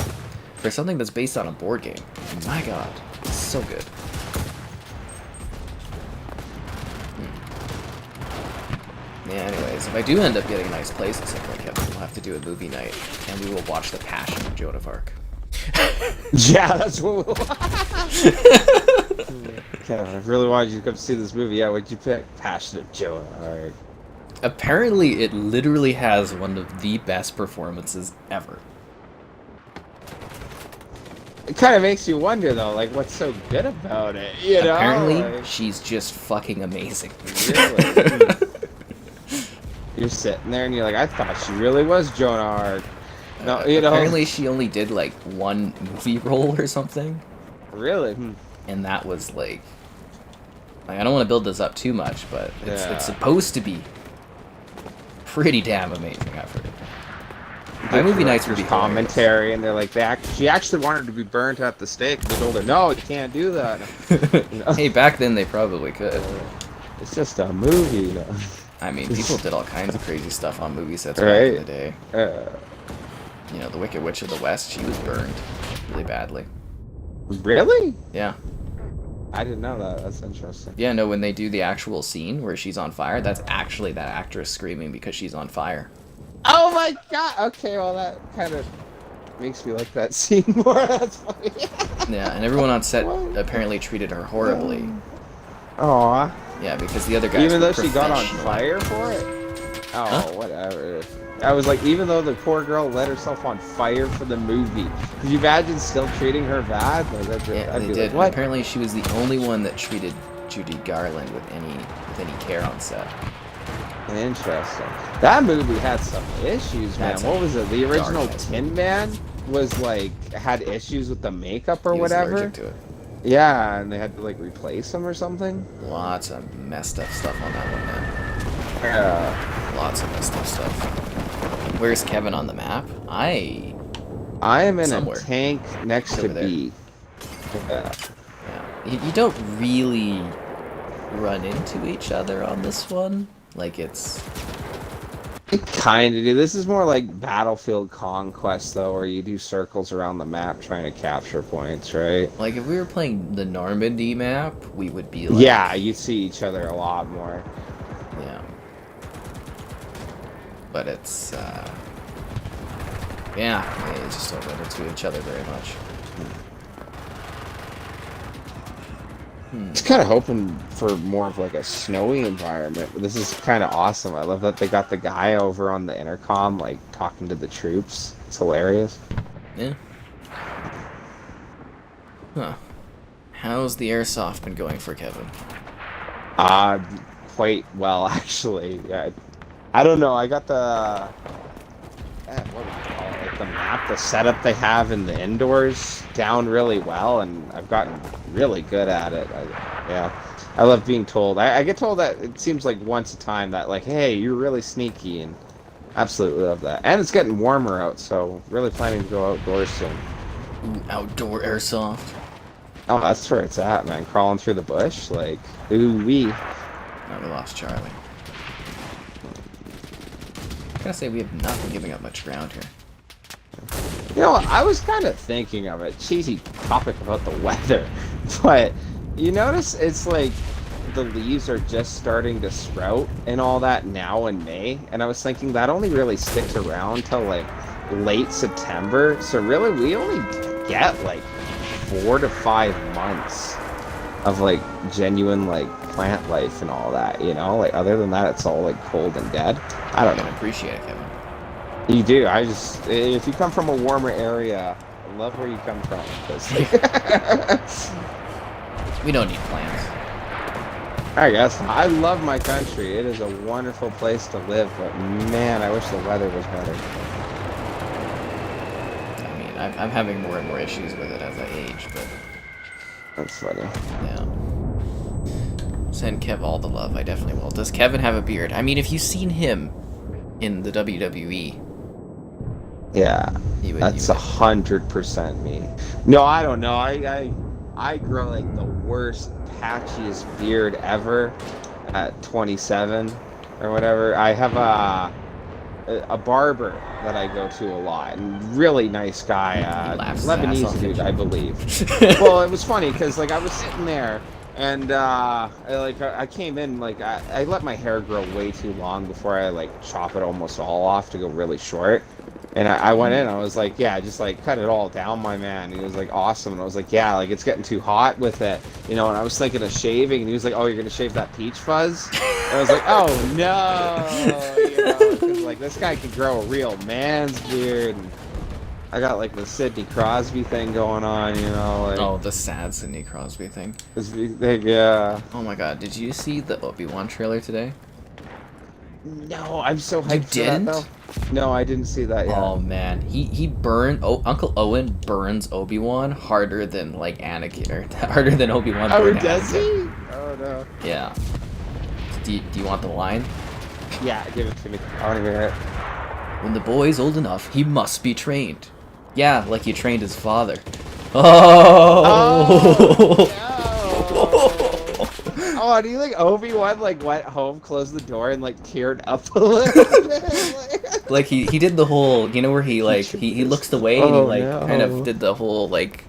For something that's based on a board game. My god. It's so good. Yeah, anyways, if I do end up getting a nice place, it's like Kevin, we'll have to do a movie night, and we will watch The Passion of Joan of Arc. Yeah, that's what we'll Kevin, I really wanted you to come see this movie. Yeah, what'd you pick? Passion of Joan of Arc. Apparently, it literally has one of the best performances ever. It kind of makes you wonder, though, like, what's so good about it, you know? Apparently, like, she's just fucking amazing. really? you're sitting there and you're like, I thought she really was Joan of Arc. No, you know. Apparently she only did like one movie role or something. Really? And that was like I don't want to build this up too much, but it's supposed to be pretty damn amazing. I've heard. My movie nights would be commentary, and they're like, she actually wanted to be burnt at the stake. They told her, no, you can't do that. You know? Hey, back then they probably could. It's just a movie, you know. I mean, people did all kinds of crazy stuff on movie sets right? back in the day. You know, the Wicked Witch of the West, she was burned really badly. Really? Yeah. I didn't know that. That's interesting. Yeah, no, when they do the actual scene where she's on fire, that's actually that actress screaming because she's on fire. Oh my god! Okay, well that kind of makes me like that scene more. That's funny. Yeah, and everyone on set apparently treated her horribly. Aw. Yeah, because the other guys even were though she got on professional. fire for it? Oh, Huh? whatever. I was like, even though the poor girl let herself on fire for the movie, could you imagine still treating her bad? Like, Yeah, I'd they be did. like, what? Apparently she was the only one that treated Judy Garland with any care on set. Interesting. That movie had some issues, man. That's What was it? The original dark-ass Tin Man was like had issues with the makeup or He was whatever. allergic to it. Yeah, and they had to like replace him or something. Lots of messed up stuff on that one, man. Yeah. Lots of messed up stuff. Where's Kevin on the map? I am in Somewhere. a tank next to Over there. B. Yeah. Yeah. You don't really run into each other on this one. Like it's... I kind of do. This is more like Battlefield Conquest, though, where you do circles around the map trying to capture points, right? Like if we were playing the Normandy map, we would be like... Yeah, you'd see each other a lot more. Yeah. But it's, yeah, you just don't run into each other very much. Just kind of hoping for more of like a snowy environment. This is kind of awesome. I love that they got the guy over on the intercom, like, talking to the troops. It's hilarious. Yeah. Huh. How's the airsoft been going for Kevin? Quite well, actually. Yeah, I don't know. I got the... what do you call it? Like the map, the setup they have in the indoors down really well, and I've gotten really good at it. Yeah, I love being told. I get told that it seems like once a time that like, hey, you're really sneaky, and absolutely love that. And it's getting warmer out, so really planning to go outdoors soon. Ooh, outdoor airsoft. Oh, that's where it's at, man. Crawling through the bush, like, ooh wee. Oh, we lost Charlie. I gotta say, we have not been giving up much ground here. You know, I was kind of thinking of a cheesy topic about the weather, but you notice it's like the leaves are just starting to sprout and all that now in May, and I was thinking that only really sticks around till like late September, so really we only get like 4 to 5 months of like genuine like plant life and all that, you know? Like other than that, it's all like cold and dead. I don't I know. appreciate it, Kevin. You do. I just, if you come from a warmer area, I love where you come from. 'Cause, We don't need plants. I guess. I love my country. It is a wonderful place to live, but man, I wish the weather was better. I mean, I'm having more and more issues with it as I age, but That's funny. yeah. Send Kev all the love, I definitely will. Does Kevin have a beard? I mean, if you've seen him in the WWE, Yeah, you would, that's 100% me. No, I don't know. I grow like the worst, patchiest beard ever at 27 or whatever. I have a barber that I go to a lot, and really nice guy, He laughs his ass Lebanese off, dude, didn't I you? believe. Well, it was funny because like I was sitting there, and I came in like I let my hair grow way too long before I like chop it almost all off to go really short. And I went in, I was like, yeah, just like cut it all down, my man. And he was like, awesome. And I was like, yeah, like it's getting too hot with it, you know. And I was thinking of shaving, and he was like, oh, you're gonna shave that peach fuzz? And I was like, oh no, you know, 'cause like this guy could grow a real man's beard. And I got like the Sidney Crosby thing going on, you know. Like, Oh, the sad Sidney Crosby thing. this big thing, yeah. Oh my god, did you see the Obi-Wan trailer today? No, I'm so hyped You for didn't? that, though. No, I didn't see that yet. Oh man, he burned. Oh, Uncle Owen burns Obi-Wan harder than like Anakin, or harder than Obi-Wan. Oh, burned does Anakin. he? Oh, no. Yeah. Do you want the line? Yeah, give it to me. I want to hear it. When the boy's old enough, he must be trained. Yeah, like you trained his father. Oh! Oh, do you think Obi-Wan like went home, closed the door, and like teared up a little bit? Like he did the whole, you know, where he like he looks away and he like kind of did the whole like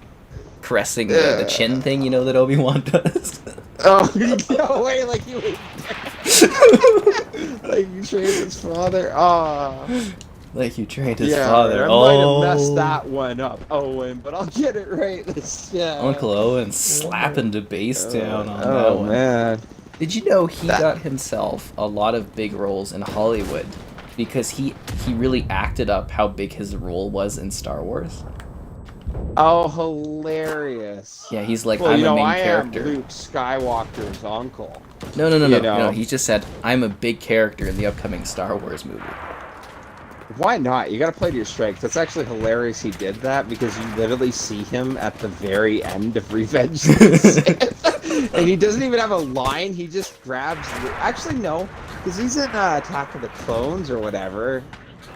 caressing the chin thing, you know, that Obi-Wan does. Oh no way! Like you, like you trained his father. Oh. Like you trained his Yeah, father. I might have messed that one up, Owen, but I'll get it right this time. Uncle Owen slapping the bass down on that Oh one. man! Did you know he got himself a lot of big roles in Hollywood because he really acted up how big his role was in Star Wars? Oh, hilarious! Yeah, he's like, Well, I'm you know, a main I character. am Luke Skywalker's uncle. No. He just said, I'm a big character in the upcoming Star Wars movie. Why not? You gotta play to your strengths. That's actually hilarious he did that, because you literally see him at the very end of Revenge of the Sith. And he doesn't even have a line, he just grabs... Actually, no, because he's in Attack of the Clones or whatever.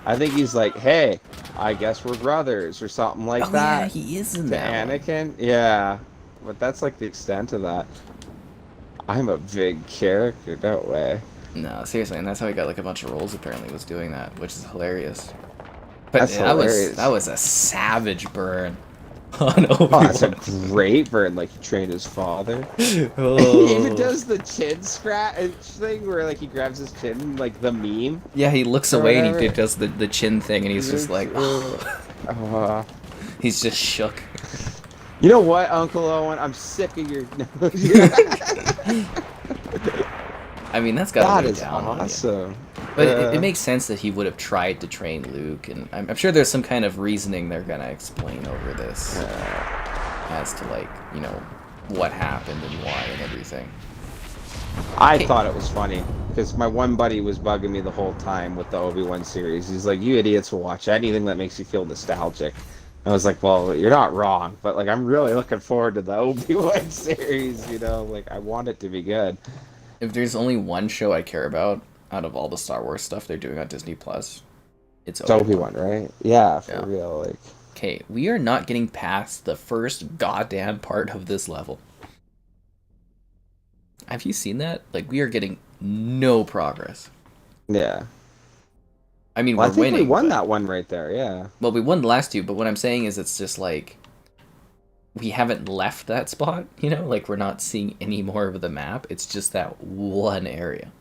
I think he's like, hey, I guess we're brothers, or something like that. Yeah, he is in to that Anakin. Yeah, but that's like the extent of that. I'm a big character, no way. No, seriously, and that's how he got like a bunch of roles. Apparently, was doing that, which is hilarious. But That's hilarious. that was a savage burn on Obi-Wan. Oh, that's a great burn, like he trained his father. Oh. He even does the chin scratch thing where like he grabs his chin, like the meme. Yeah, he looks away and he does the chin thing, and he's just like, he's just shook. You know what, Uncle Owen? I'm sick of your. I mean, that's got that to is awesome. But it makes sense that he would have tried to train Luke, and I'm sure there's some kind of reasoning they're gonna explain over this as to like, you know, what happened and why and everything. I thought it was funny because my one buddy was bugging me the whole time with the Obi-Wan series. He's like, "You idiots will watch anything that makes you feel nostalgic." I was like, "Well, you're not wrong, but like, I'm really looking forward to the Obi-Wan series. You know, like, I want it to be good." If there's only one show I care about out of all the Star Wars stuff they're doing on Disney Plus, it's Obi-Wan, right? Yeah, for real. Like, okay, we are not getting past the first goddamn part of this level. Have you seen that? Like, we are getting no progress. Yeah. I mean, well, we're winning. We won that one right there, yeah. Well, we won the last two, but what I'm saying is it's just like we haven't left that spot, you know? Like, we're not seeing any more of the map. It's just that one area.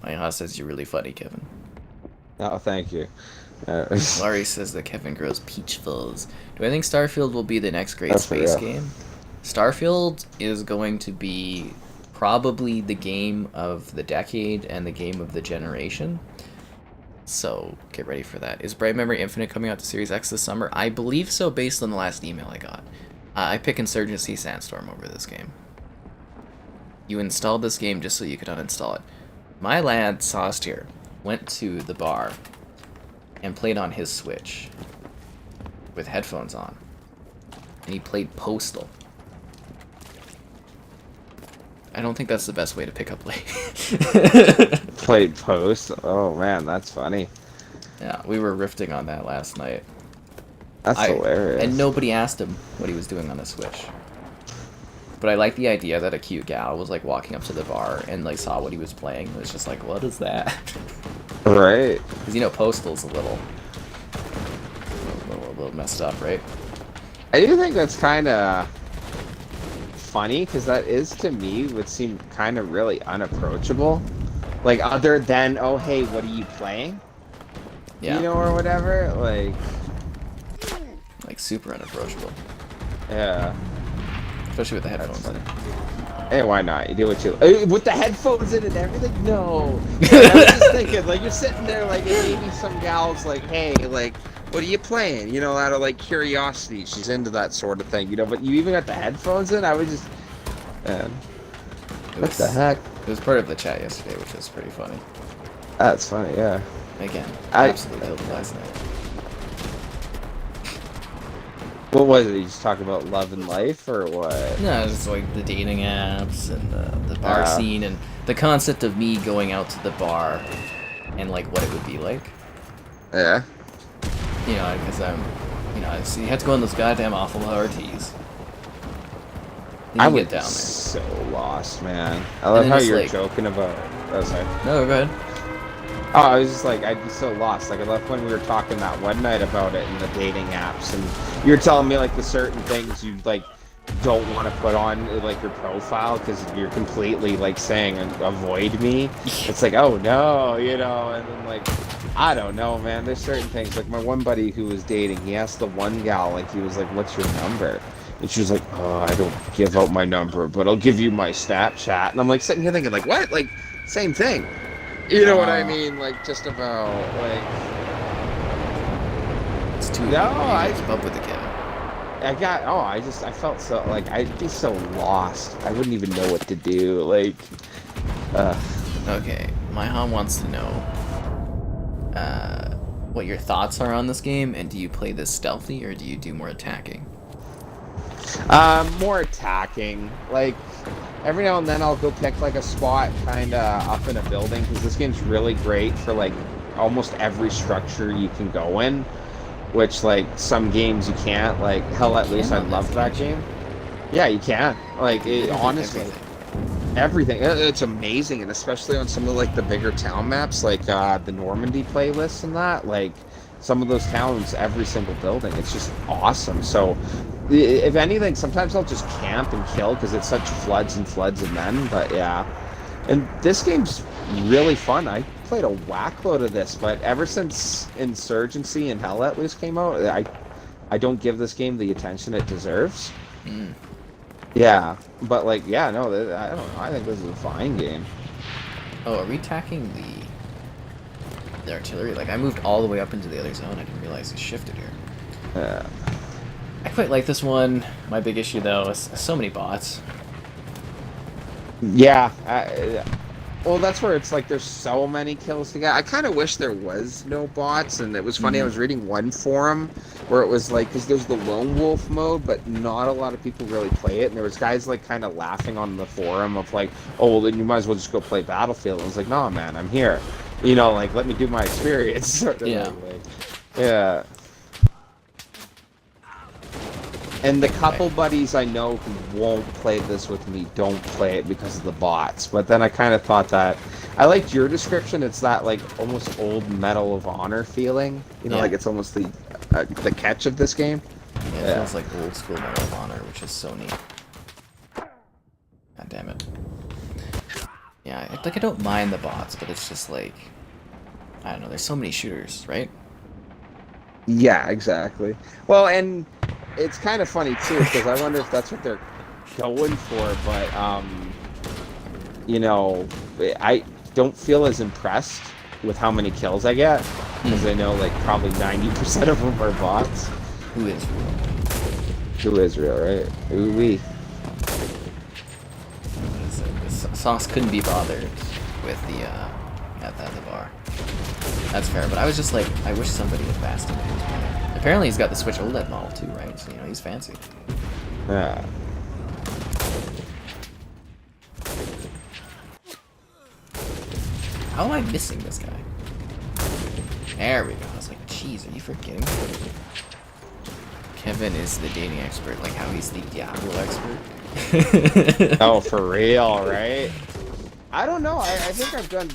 My house says you're really funny, Kevin. Oh, thank you. Laurie says that Kevin grows peachfuls. Do I think Starfield will be the next great space game? Starfield is going to be probably the game of the decade and the game of the generation. So get ready for that. Is Bright Memory Infinite coming out to Series X this summer? I believe so, based on the last email I got. I pick Insurgency Sandstorm over this game. You installed this game just so you could uninstall it. My lad, Sauced here, went to the bar and played on his Switch with headphones on. And he played Postal. I don't think that's the best way to pick up late. Played Post? Oh man, that's funny. Yeah, we were riffing on that last night. That's hilarious. And nobody asked him what he was doing on the Switch. But I like the idea that a cute gal was like walking up to the bar and like saw what he was playing. It was just like, what is that? Right. Because you know Postal's a little messed up, right? I do think that's kind of funny, because that is, to me, would seem kind of really unapproachable. Like, other than, oh, hey, what are you playing? Yeah. You know, or whatever. Like super unapproachable. Yeah. Especially with the headphones in. Hey, why not? You do what you... with the headphones in and everything? No. Like, I was just thinking, like, you're sitting there, like, and maybe some gal's like, hey, like, what are you playing? You know, out of, like, curiosity. She's into that sort of thing, you know? But you even got the headphones in? I would just... what the heck? It was part of the chat yesterday, which is pretty funny. That's funny, yeah. Again, absolutely killed it last night. What was it? You just talking about love and life, or what? No, it's like the dating apps and the bar scene and the concept of me going out to the bar and like what it would be like. Yeah. You know, because so you have to go on those goddamn awful RTs. I would get down there. So lost, man. I love how you're like, joking about. Oh, sorry. No, go ahead. Oh, I was just like, I'd be so lost. Like, I love when we were talking that one night about it in the dating apps, and you were telling me like the certain things you like don't want to put on like your profile because you're completely like saying avoid me. It's like, oh no, you know, and then like, I don't know, man. There's certain things like my one buddy who was dating. He asked the one gal, like, he was like, "What's your number?" And she was like, "Oh, I don't give out my number, but I'll give you my Snapchat." And I'm like sitting here thinking, like, what? Like, same thing. You know what I mean? Like, just about, like... It's too... No, I keep up with the kid. I felt so, like, I'd be so lost. I wouldn't even know what to do, like... Okay, my hom wants to know, what your thoughts are on this game, and do you play this stealthy, or do you do more attacking? More attacking. Like, every now and then I'll go pick, like, a spot kind of up in a building, because this game's really great for, like, almost every structure you can go in, which, like, some games you can't. Like, Hell Let Loose, I love that game. Yeah, you can. Like, honestly, everything. It's amazing, and especially on some of, like, the bigger town maps, like, the Normandy playlists and that, like, some of those towns, every single building, it's just awesome. So, if anything, sometimes I'll just camp and kill because it's such floods and floods of men, but yeah. And this game's really fun. I played a whackload of this, but ever since Insurgency and Hell Let Loose came out, I don't give this game the attention it deserves. Mm. Yeah, but like, yeah, no, I don't know. I think this is a fine game. Oh, are we attacking the artillery? Like, I moved all the way up into the other zone. I didn't realize it shifted here. Yeah. I quite like this one. My big issue, though, is so many bots. Yeah. Well, that's where it's like there's so many kills to get. I kind of wish there was no bots, and it was funny. I was reading one forum where it was like, because there's the lone wolf mode, but not a lot of people really play it, and there was guys like kind of laughing on the forum of like, oh, well, then you might as well just go play Battlefield. And I was like, no, man, I'm here. You know, like, let me do my experience. Sort of yeah. Yeah. And the couple buddies I know who won't play this with me don't play it because of the bots. But then I kind of thought that... I liked your description. It's that, like, almost old Medal of Honor feeling. You know, like, it's almost the catch of this game. Yeah, it feels like old school Medal of Honor, which is so neat. God damn it. Yeah, like, I don't mind the bots, but it's just like... I don't know, there's so many shooters, right? Yeah, exactly. Well, and... it's kind of funny too, because I wonder if that's what they're going for, but you know, I don't feel as impressed with how many kills I get, because I know like probably 90% of them are bots. Who is real? Who is real, right? Ooh-wee. Sauce couldn't be bothered with the at the bar. That's fair, but I was just like, I wish somebody had fast him. Apparently he's got the Switch OLED model too, right? So, you know, he's fancy. Yeah. How am I missing this guy? There we go. I was like, jeez, are you forgetting me? Kevin is the dating expert, like how he's the Diablo expert. Oh, for real, right? I don't know. I think I've done,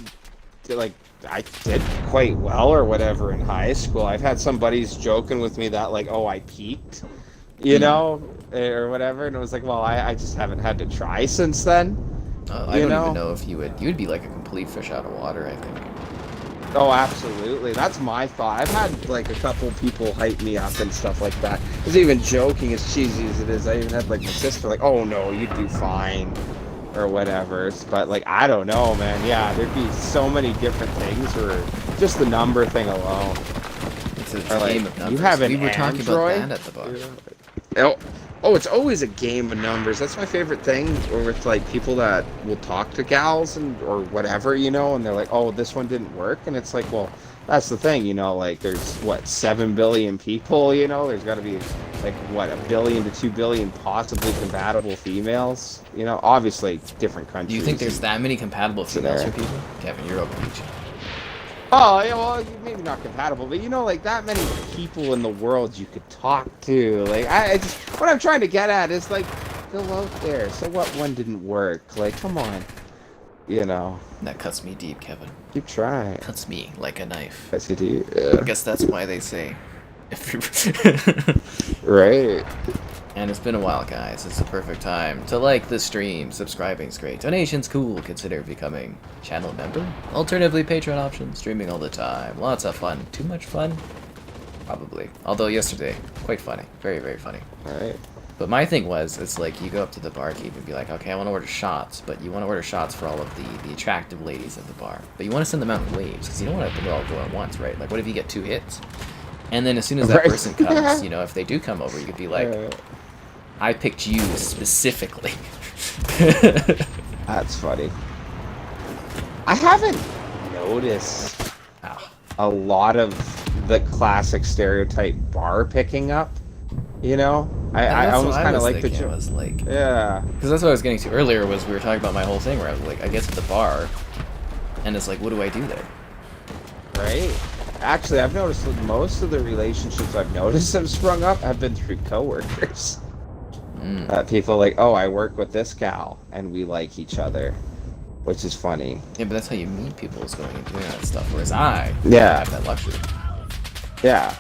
like, I did quite well or whatever in high school. I've had some buddies joking with me that, like, oh, I peaked, you know, or whatever. And it was like, well, I just haven't had to try since then. I don't even know if you would be like a complete fish out of water, I think. Oh, absolutely. That's my thought. I've had, like, a couple people hype me up and stuff like that. I was even joking, as cheesy as it is. I even had, like, my sister like, oh, no, you do fine. Or whatever, but like, I don't know, man. Yeah, there'd be so many different things, or just the number thing alone. It's a game of numbers. You have an we were talking about Android? that at the bar. Oh, oh, it's always a game of numbers. That's my favorite thing. Or with like people that will talk to gals and or whatever, you know, and they're like, "Oh, this one didn't work," and it's like, well, that's the thing, you know. Like, there's what 7 billion people, you know. There's got to be like what 1 billion to 2 billion possibly compatible females, you know. Obviously, different countries. Do you think there's that many compatible females there. for people? Kevin, you're overreaching. Oh, yeah, well, maybe not compatible, but you know, like that many people in the world you could talk to. Like, I just, what I'm trying to get at is like, go out there. So what one didn't work? Like, come on, you know. That cuts me deep, Kevin. Keep trying. Cuts me like a knife. Yes, you do. Yeah. I guess that's why they say. Right. And it's been a while, guys. It's the perfect time to like the stream. Subscribing's great. Donation's cool. Consider becoming channel member. Alternatively, Patreon options. Streaming all the time. Lots of fun. Too much fun? Probably. Although yesterday, quite funny. Very, very funny. Right. But my thing was, it's like you go up to the barkeep and be like, okay, I want to order shots, but you want to order shots for all of the attractive ladies at the bar. But you want to send them out in waves, because you don't want them to all go at once, right? Like, what if you get 2 hits? And then as soon as that person comes, you know, if they do come over, you could be like, I picked you specifically. That's funny. I haven't noticed a lot of the classic stereotype bar picking up. You know, I almost kind of like the joke. Yeah, because that's what I was getting to earlier. Was we were talking about my whole thing where I was like, I get to the bar, and it's like, what do I do there? Right. Actually, I've noticed that most of the relationships I've noticed have sprung up have been through coworkers. People like, oh, I work with this gal, and we like each other, which is funny. Yeah, but that's how you meet people, is going and doing that stuff. Whereas I have that luxury. Yeah.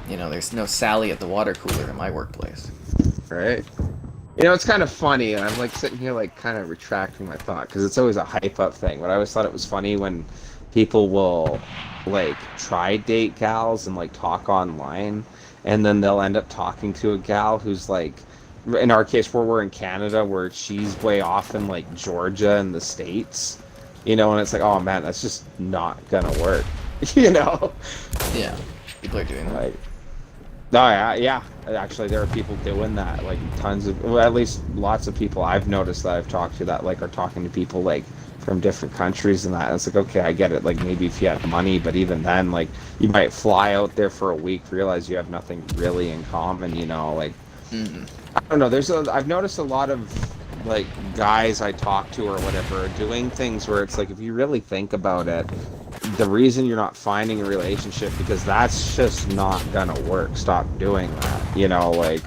You know, there's no Sally at the water cooler in my workplace. Right. You know, it's kind of funny, and I'm like sitting here like kind of retracting my thought, because it's always a hype up thing, but I always thought it was funny when people will like try date gals and like talk online, and then they'll end up talking to a gal who's like, in our case where we're in Canada, where she's way off in like Georgia in the States, you know, and it's like, oh man, that's just not gonna work. You know. Yeah, people are doing that. Like, oh yeah. Actually, there are people doing that. Like tons of, well, at least lots of people I've noticed that I've talked to that like are talking to people like from different countries and that. And it's like, okay, I get it. Like maybe if you had money, but even then, like you might fly out there for a week, realize you have nothing really in common. You know, like I don't know. I've noticed a lot of like guys I talk to or whatever are doing things where it's like, if you really think about it, the reason you're not finding a relationship, because that's just not gonna work. Stop doing that. You know, like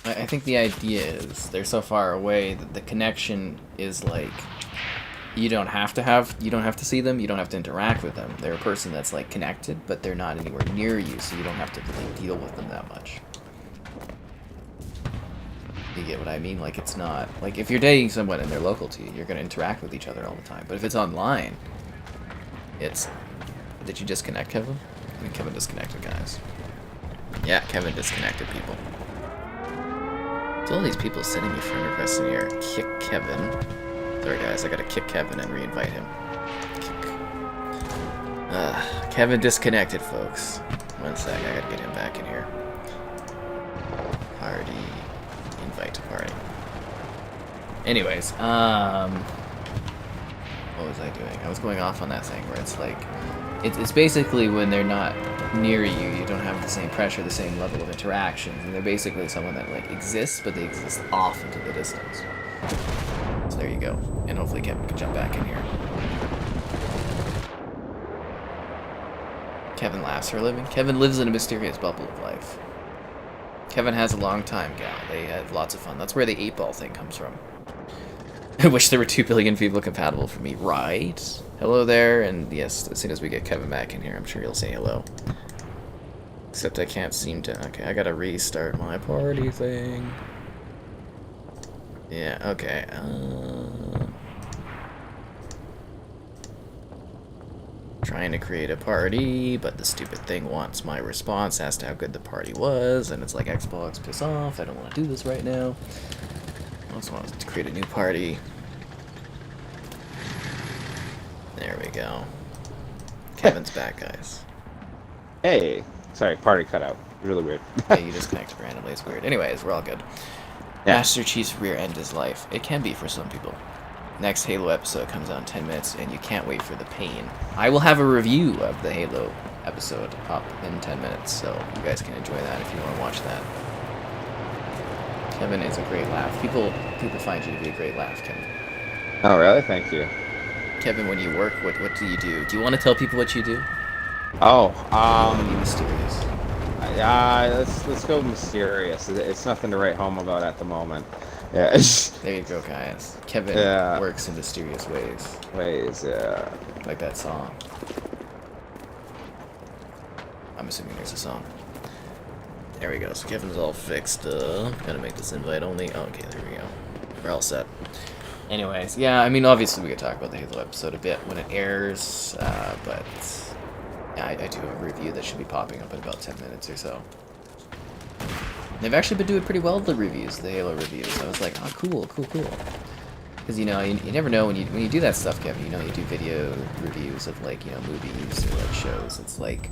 I think the idea is they're so far away that the connection is like, you don't have to see them, you don't have to interact with them. They're a person that's like connected, but they're not anywhere near you, so you don't have to really deal with them that much. You get what I mean? Like, it's not like if you're dating someone and they're local to you, you're gonna interact with each other all the time. But if it's online, it's... Did you disconnect, Kevin? I think Kevin disconnected, guys. Yeah, Kevin disconnected, people. So all these people sending me friend requests in here. Kick Kevin. Sorry, guys, I gotta kick Kevin and re-invite him. Kick. Kevin disconnected, folks. One sec, I gotta get him back in here. Party. Invite to party. Anyways, what was I doing? I was going off on that thing where it's like, it's basically when they're not near you, you don't have the same pressure, the same level of interaction, and they're basically someone that like exists, but they exist off into the distance. So there you go, and hopefully Kevin can jump back in here. Kevin laughs for a living. Kevin lives in a mysterious bubble of life. Kevin has a long time gal. They had lots of fun. That's where the 8-ball thing comes from. I wish there were 2 billion people compatible for me, right? Hello there, and yes, as soon as we get Kevin back in here, I'm sure he'll say hello. Except I can't seem to... Okay, I gotta restart my party thing. Yeah, okay. Trying to create a party, but the stupid thing wants my response as to how good the party was, and it's like, Xbox, piss off, I don't want to do this right now. I also want to create a new party. There we go. Kevin's back, guys. Hey, sorry, party cut out. Really weird. Yeah, you just connect randomly. It's weird. Anyways, we're all good. Yeah. Master Chief's rear end is life. It can be for some people. Next Halo episode comes out in 10 minutes, and you can't wait for the pain. I will have a review of the Halo episode up in 10 minutes, so you guys can enjoy that if you want to watch that. Kevin is a great laugh. People find you to be a great laugh, Kevin. Oh, really? Thank you. Kevin, when you work, what do you do? Do you want to tell people what you do? Oh, Or do you want to be mysterious? let's go mysterious. It's nothing to write home about at the moment. Yeah. There you go, guys. Kevin works in mysterious ways. Yeah. Like that song. I'm assuming there's a song. There we go. So Kevin's all fixed up. Gotta make this invite only. Oh, okay, there we go. We're all set. Anyways, yeah, I mean, obviously we could talk about the Halo episode a bit when it airs, but yeah, I do have a review that should be popping up in about 10 minutes or so. They've actually been doing pretty well with the reviews, the Halo reviews. I was like, oh, cool. Because, you know, you never know when you do that stuff, Kevin. You know, you do video reviews of, like, you know, movies or, like, shows. It's like,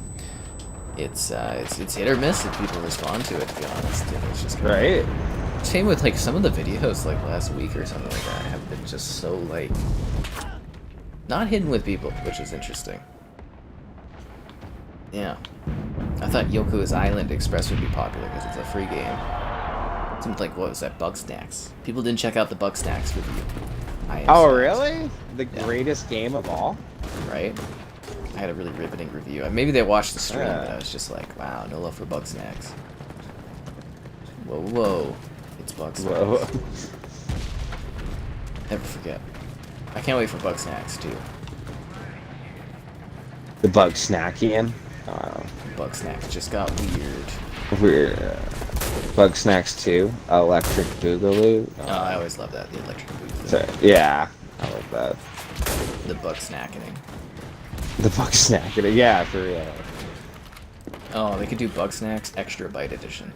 it's hit or miss if people respond to it, to be honest. And it's just kind of, Right. same with, like, some of the videos, like, last week or something like that have been just so, like, not hidden with people, which is interesting. Yeah. I thought Yoko's Island Express would be popular because it's a free game. Seemed like, what was that, Bugsnax? People didn't check out the Bugsnax review. Oh, really? The greatest game of all? Right? I had a really riveting review. Maybe they watched the stream, but I was just like, wow, no love for Bugsnax. Whoa. It's Bugsnax. Whoa. Never forget. I can't wait for Bugsnax, too. The Bugsnaxian? Bugsnax just got weird. Weird. Bugsnax 2, Electric Boogaloo. Oh, I always love that, the electric boogaloo. So, yeah, I love that. The Bugsnacking. The Bugsnaxing, yeah, for real. Oh, they could do Bugsnax Extra Bite Edition.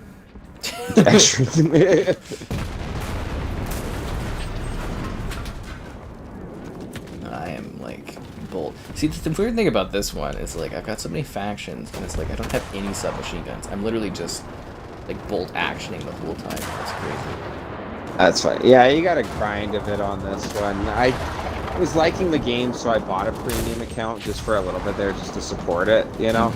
I am like bold. See, the weird thing about this one is like I've got so many factions, and it's like I don't have any submachine guns. I'm literally just like bolt actioning the whole time. That's crazy. That's fine. Yeah, you got to grind a bit on this one. I was liking the game, so I bought a premium account just for a little bit there, just to support it, you know?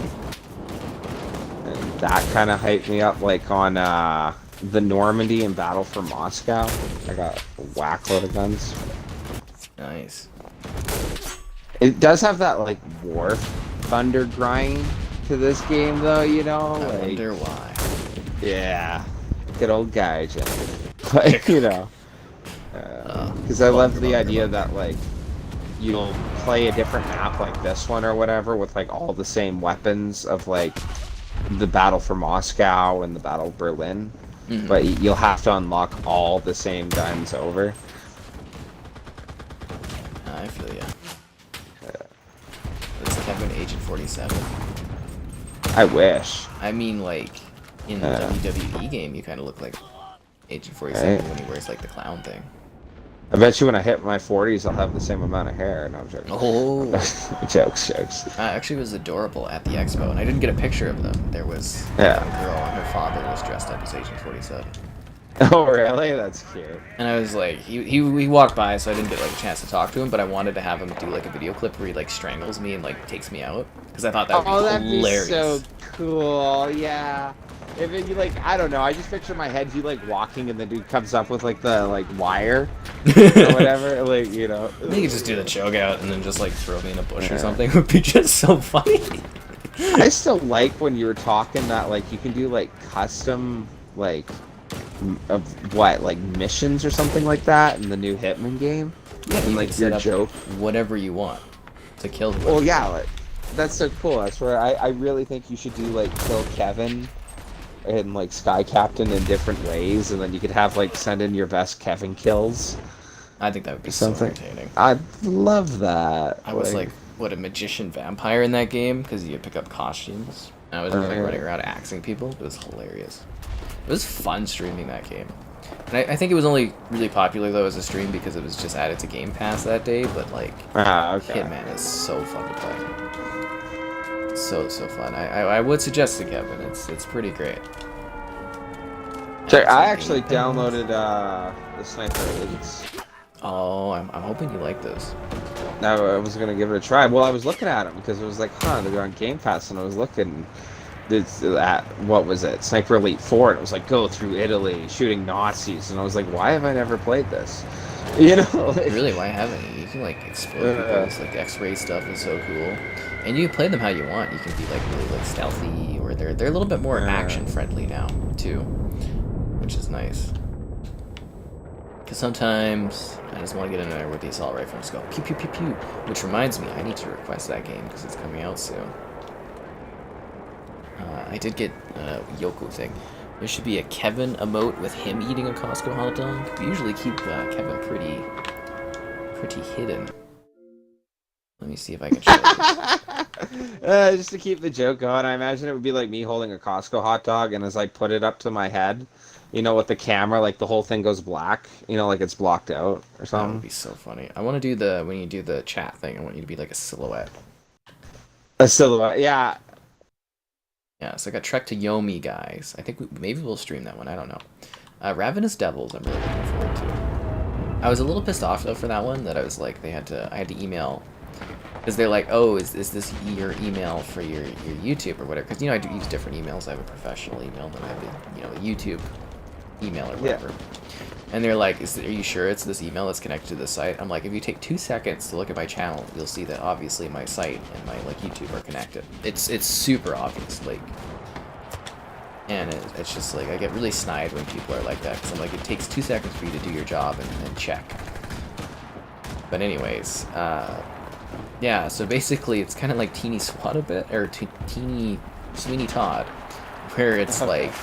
And that kind of hyped me up, like on the Normandy and Battle for Moscow. I got a whack load of guns. Nice. It does have that, like, war thunder grind to this game, though, you know? I Like, wonder why. yeah. Good old Gaijin. Like, you know. Because I love the idea that, like, you'll play a different map like this one or whatever with, like, all the same weapons of, like, the Battle for Moscow and the Battle of Berlin. Mm-hmm. But you'll have to unlock all the same guns over. I feel ya. It's Kevin Agent 47. I wish. I mean, like, in the WWE game, you kind of look like Agent 47 when he wears, like, the clown thing. I bet you when I hit my 40s, I'll have the same amount of hair. No, I'm joking. Oh. Jokes. Actually, it was adorable at the expo, and I didn't get a picture of them. There was a girl, and her father was dressed up as Agent 47. Oh, really? That's cute. And I was like, he walked by, so I didn't get like a chance to talk to him, but I wanted to have him do like a video clip where he like strangles me and like takes me out, because I thought that would be that'd hilarious. be so cool. Yeah. If it, you like, I don't know. I just picture in my head you like walking and the dude comes up with like the like wire or whatever. Like, you know. They could just do the choke out and then just like throw me in a bush or something. It would be just so funny. I still like when you were talking that like you can do like custom like of what, like missions or something like that in the new Hitman game. Yeah, and you like can set your up joke. whatever you want to kill whoever. Well, yeah, like, that's so cool. That's where I really think you should do like kill Kevin and like Sky Captain in different ways, and then you could have like send in your best Kevin kills. I think that would be so entertaining. I'd love that. I was like, what, a magician vampire in that game because you could pick up costumes. And I was just like running around axing people. It was hilarious. It was fun streaming that game. And I think it was only really popular though as a stream because it was just added to Game Pass that day. But like, okay. Hitman is so fun to play. So fun. I would suggest it, Kevin. It's pretty great. Check, I actually downloaded the Sniper Elites. Oh, I'm hoping you like those. I was gonna give it a try. Well, I was looking at them because it was like, they're on Game Pass, and I was looking at what was it, Sniper Elite 4, and it was like go through Italy shooting Nazis, and I was like, why have I never played this? You know, like, Really, why haven't you? You can like explode people. It's like X-ray stuff is so cool, and you can play them how you want. You can be like really like stealthy, or they're a little bit more action friendly now too, which is nice. Because sometimes I just want to get in there with the assault rifle and just go pew pew pew pew. Which reminds me, I need to request that game because it's coming out soon. I did get a Yoko thing. There should be a Kevin emote with him eating a Costco hot dog. We usually keep Kevin pretty hidden. Let me see if I can show you. Just to keep the joke going, I imagine it would be like me holding a Costco hot dog, and as I put it up to my head, you know, with the camera, like the whole thing goes black, you know, like it's blocked out or something. That would be so funny. I want to do when you do the chat thing, I want you to be like a silhouette. A silhouette, yeah. Yeah, it's like a Trek to Yomi, guys. I think maybe we'll stream that one. I don't know. Ravenous Devils, I'm really looking forward to. I was a little pissed off though for that one, that I was like, I had to email, because they're like, oh, is this your email for your YouTube or whatever? Because, you know, I do use different emails. I have a professional email, then I have a YouTube email or whatever. Yeah. And they're like, are you sure it's this email that's connected to the site? I'm like, if you take 2 seconds to look at my channel, you'll see that obviously my site and my like YouTube are connected. It's super obvious, like, and it's just like, I get really snide when people are like that, because I'm like, it takes 2 seconds for you to do your job and check. But anyways, yeah, so basically it's kind of like Teeny SWAT a bit, or Teeny Sweeney Todd, where it's like,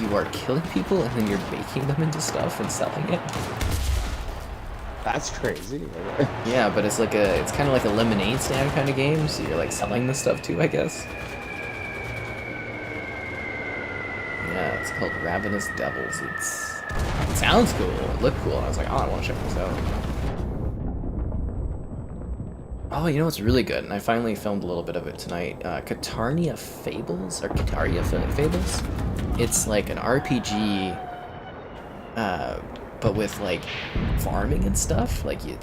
you are killing people and then you're baking them into stuff and selling it. That's crazy. Yeah, but it's kind of like a lemonade stand kind of game, so you're like selling the stuff too, I guess. Yeah, it's called Ravenous Devils. It sounds cool, it looked cool, and I was like, oh, I want to check this out. Oh, you know what's really good, and I finally filmed a little bit of it tonight. Catarnia Fables, or Cataria Fables. It's like an RPG, but with like farming and stuff. Like you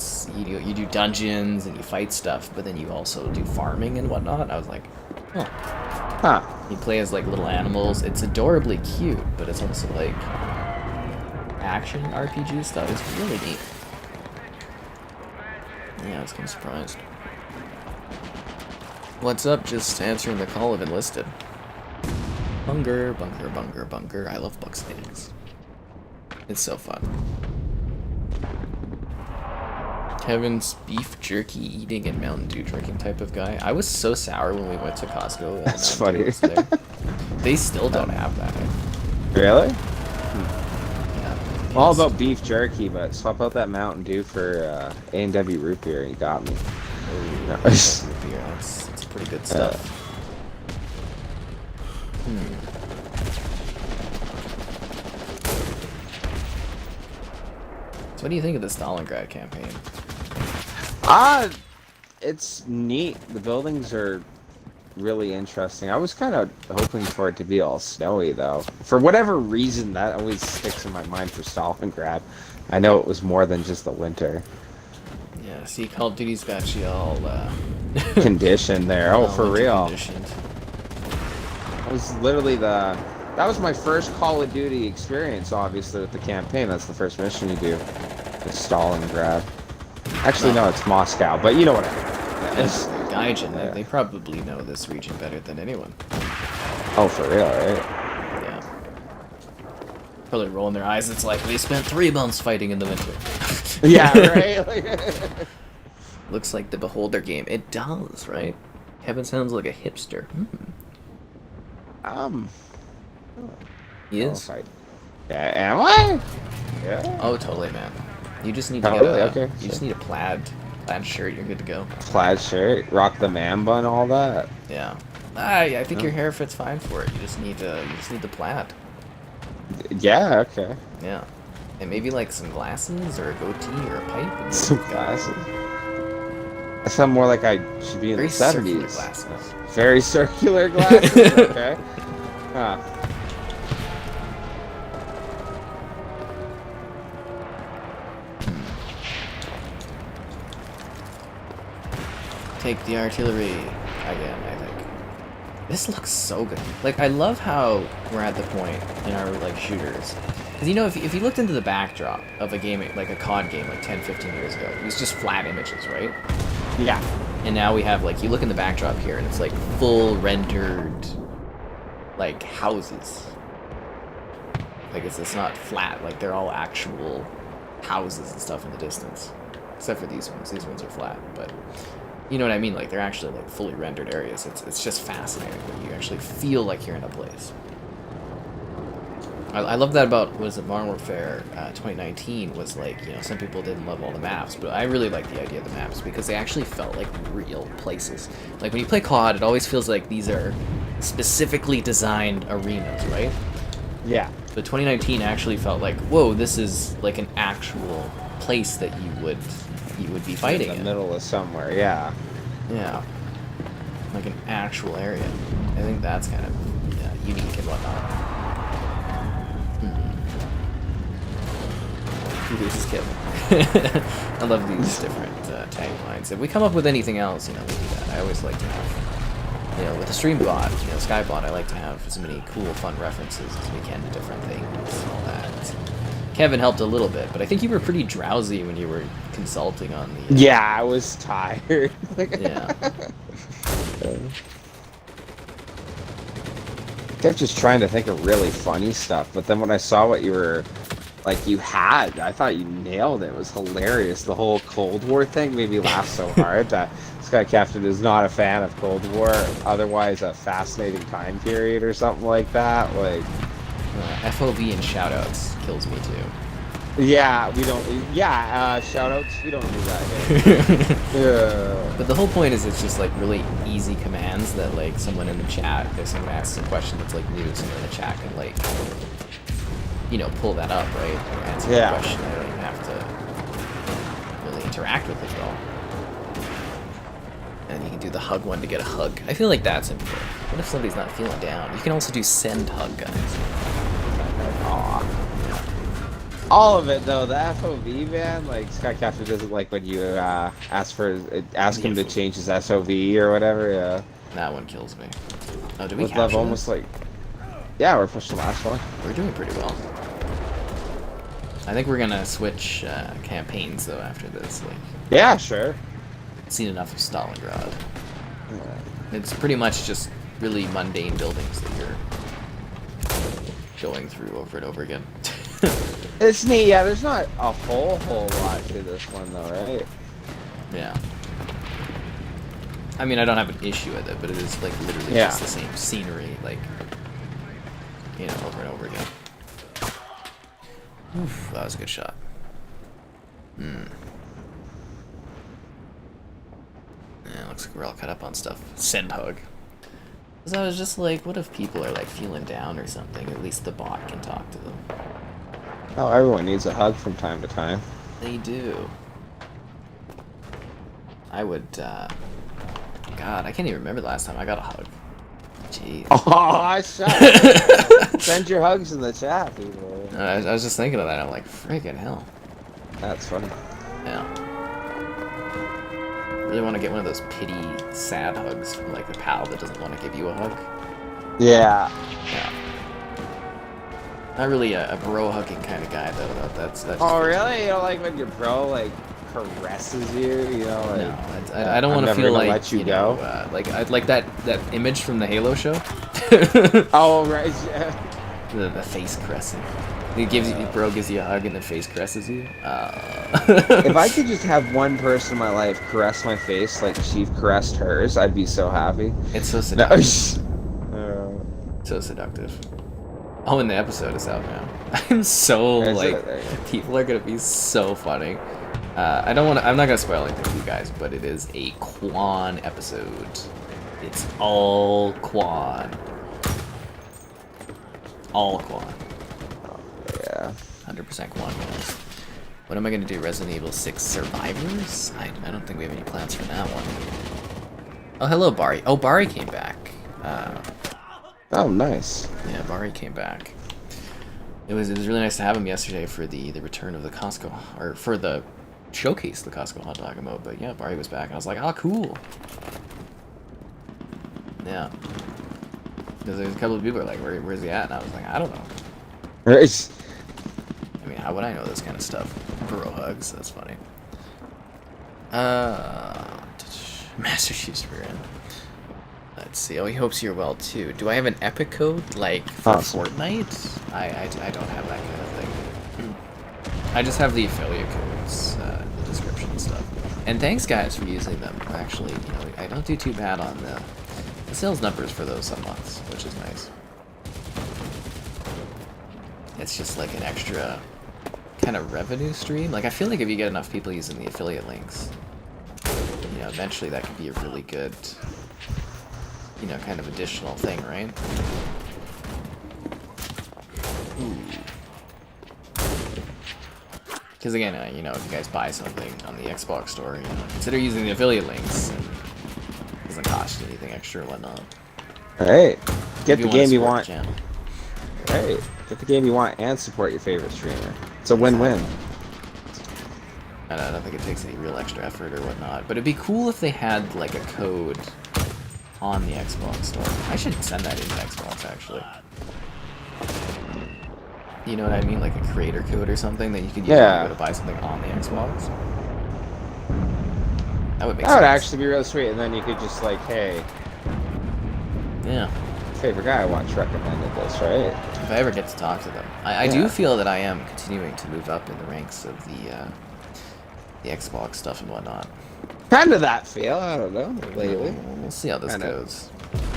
do dungeons and you fight stuff, but then you also do farming and whatnot. I was like, oh, huh. You play as like little animals. It's adorably cute, but it's also like action RPG stuff. It's really neat. Yeah, I was kind of surprised. What's up? Just answering the call of Enlisted. Bunker, bunker, bunker, bunker. I love bug snakes. It's so fun. Kevin's beef jerky eating and Mountain Dew drinking type of guy. I was so sour when we went to Costco. And that's funny. They still don't have that. Really? Yeah. All about beef jerky, but swap out that Mountain Dew for A&W root beer, and you got me. Oh, no. Root beer. That's pretty good stuff. So what do you think of the Stalingrad campaign? It's neat. The buildings are really interesting. I was kind of hoping for it to be all snowy, though. For whatever reason, that always sticks in my mind for Stalingrad. I know it was more than just the winter. Yeah, see, Call of Duty's got you all conditioned there. Oh, for real. Conditioned. That was literally that was my first Call of Duty experience, obviously, with the campaign. That's the first mission you do. It's Stalingrad. Actually, no, it's Moscow, but you know what I mean. It's Gaijin. They probably know this region better than anyone. Oh, for real, right? Yeah. Probably rolling their eyes. It's like, we spent 3 months fighting in the winter. Yeah, right? Looks like the Beholder game. It does, right? Kevin sounds like a hipster. He is? Yeah, am I? Yeah. Oh, totally, man. You just need to get you just need a plaid shirt. You're good to go. Plaid shirt, rock the man bun, all that. Yeah. I think your hair fits fine for it. You just need the plaid. Yeah. Okay. Yeah. And maybe like some glasses or a goatee or a pipe. And some glasses. I sound more like I should be in Very the circular 70s. glasses. Very circular glasses. Okay. Huh. Take the artillery again, I think. This looks so good. Like, I love how we're at the point in our, like, shooters. Because, you know, if you looked into the backdrop of a game, like a COD game, like 10, 15 years ago, it was just flat images, right? Yeah. And now we have, like, you look in the backdrop here, and it's, like, full rendered, like, houses. Like, it's not flat. Like, they're all actual houses and stuff in the distance. Except for these ones. These ones are flat, but... You know what I mean? Like, they're actually, like, fully rendered areas. It's just fascinating when you actually feel like you're in a place. I love that about, was it Modern Warfare 2019, was like, you know, some people didn't love all the maps, but I really like the idea of the maps because they actually felt like real places. Like, when you play COD, it always feels like these are specifically designed arenas, right? Yeah. But 2019 actually felt like, whoa, this is like an actual place that you would be fighting in the middle of somewhere. Yeah. Yeah, like an actual area. I think that's kind of unique and whatnot. This is kill. I love these different taglines. If we come up with anything else, you know, we do that. I always like to have, you know, with the stream bot, you know, Skybot, I like to have as many cool, fun references as we can to different things and all that. Kevin helped a little bit, but I think you were pretty drowsy when you were consulting on the... Yeah, I was tired. Yeah. I kept just trying to think of really funny stuff, but then when I saw what you were... Like, you had, I thought you nailed it. It was hilarious. The whole Cold War thing made me laugh so hard that Sky Captain is not a fan of Cold War, otherwise a fascinating time period or something like that. Like, FOV and shoutouts kills me too. yeah, we don't. Yeah, shoutouts. We don't do that here. But the whole point is it's just like really easy commands that like someone in the chat, if someone asks a question that's like new, someone in the chat can like, you know, pull that up, right? Or answer the question. I don't even have to really interact with it at all. And you can do the hug one to get a hug. I feel like that's important. What if somebody's not feeling down? You can also do send hug, guys. Aw. All of it though, the FOV man, like Sky Captain doesn't like when you ask him to change his SOV or whatever. Yeah. That one kills me. Oh, did we With capture love, almost this? like. Yeah, we're pushing the last one. We're doing pretty well. I think we're gonna switch campaigns though after this. Like, Yeah, sure. seen enough of Stalingrad. It's pretty much just really mundane buildings that you're going through over and over again. It's neat. Yeah, there's not a whole lot to this one though, right? Yeah. I mean, I don't have an issue with it, but it is like literally Yeah. just the same scenery, like, you know, over and over again. Oof, that was a good shot. Yeah, looks like we're all cut up on stuff. Send hug. Because I was just like, what if people are like feeling down or something? At least the bot can talk to them. Oh, everyone needs a hug from time to time. They do. I would, God, I can't even remember the last time I got a hug. Jeez. Oh, shut. Send your hugs in the chat, people. I was just thinking of that. I'm like, friggin' hell. That's funny. Yeah. Really want to get one of those pity, sad hugs from like a pal that doesn't want to give you a hug. Yeah. Yeah. Not really a bro hugging kind of guy though. That's Oh, really? You don't like when your bro like caresses you? You know, like. No, I don't want to feel like let you go. Like I'd like that image from the Halo show. Oh right. Yeah. The face caressing. Bro gives you a hug and then face caresses you. If I could just have one person in my life caress my face like Chief caressed hers, I'd be so happy. It's so seductive. So seductive. Oh, and the episode is out now. I'm so like, people are gonna be so funny. I'm not gonna spoil anything for you guys, but it is a Quan episode. It's all Quan. All Quan. Yeah. 100% Quan, guys. What am I going to do? Resident Evil 6 Survivors? I don't think we have any plans for that one. Oh, hello, Bari. Oh, Bari came back. Oh, nice. Yeah, Bari came back. It was really nice to have him yesterday for the return of the Costco, or for the showcase the Costco hot dog emote. But yeah, Bari was back, and I was like, oh, cool. Yeah. Because there's a couple of people who are like, where's he at? And I was like, I don't know. Right. I mean, how would I know this kind of stuff? Bro hugs, that's funny. Master Chief's for in. Let's see. Oh, he hopes you're well too. Do I have an epic code like for Fortnite? I don't have that kind of thing. I just have the affiliate codes in the description and stuff. And thanks guys for using them. Actually, you know, I don't do too bad on the sales numbers for those some months, which is nice. It's just like an extra kind of revenue stream. Like I feel like if you get enough people using the affiliate links, you know, eventually that could be a really good, you know, kind of additional thing, right? Because again, you know, if you guys buy something on the Xbox store, you know, consider using the affiliate links. And it doesn't cost you anything extra or whatnot. Alright. Get the game you want. Channel. Right. Get the game you want and support your favorite streamer. It's a win-win. I don't think it takes any real extra effort or whatnot, but it'd be cool if they had like a code on the Xbox store. I should send that into Xbox actually. You know what I mean? Like a creator code or something that you could use to buy something on the Xbox. That would make sense. That would actually be really sweet, and then you could just like, hey, yeah, favorite guy I watch recommended this, right? If I ever get to talk to them. I do feel that I am continuing to move up in the ranks of the Xbox stuff and whatnot. Kind of that feel, I don't know, lately. We'll see how this goes.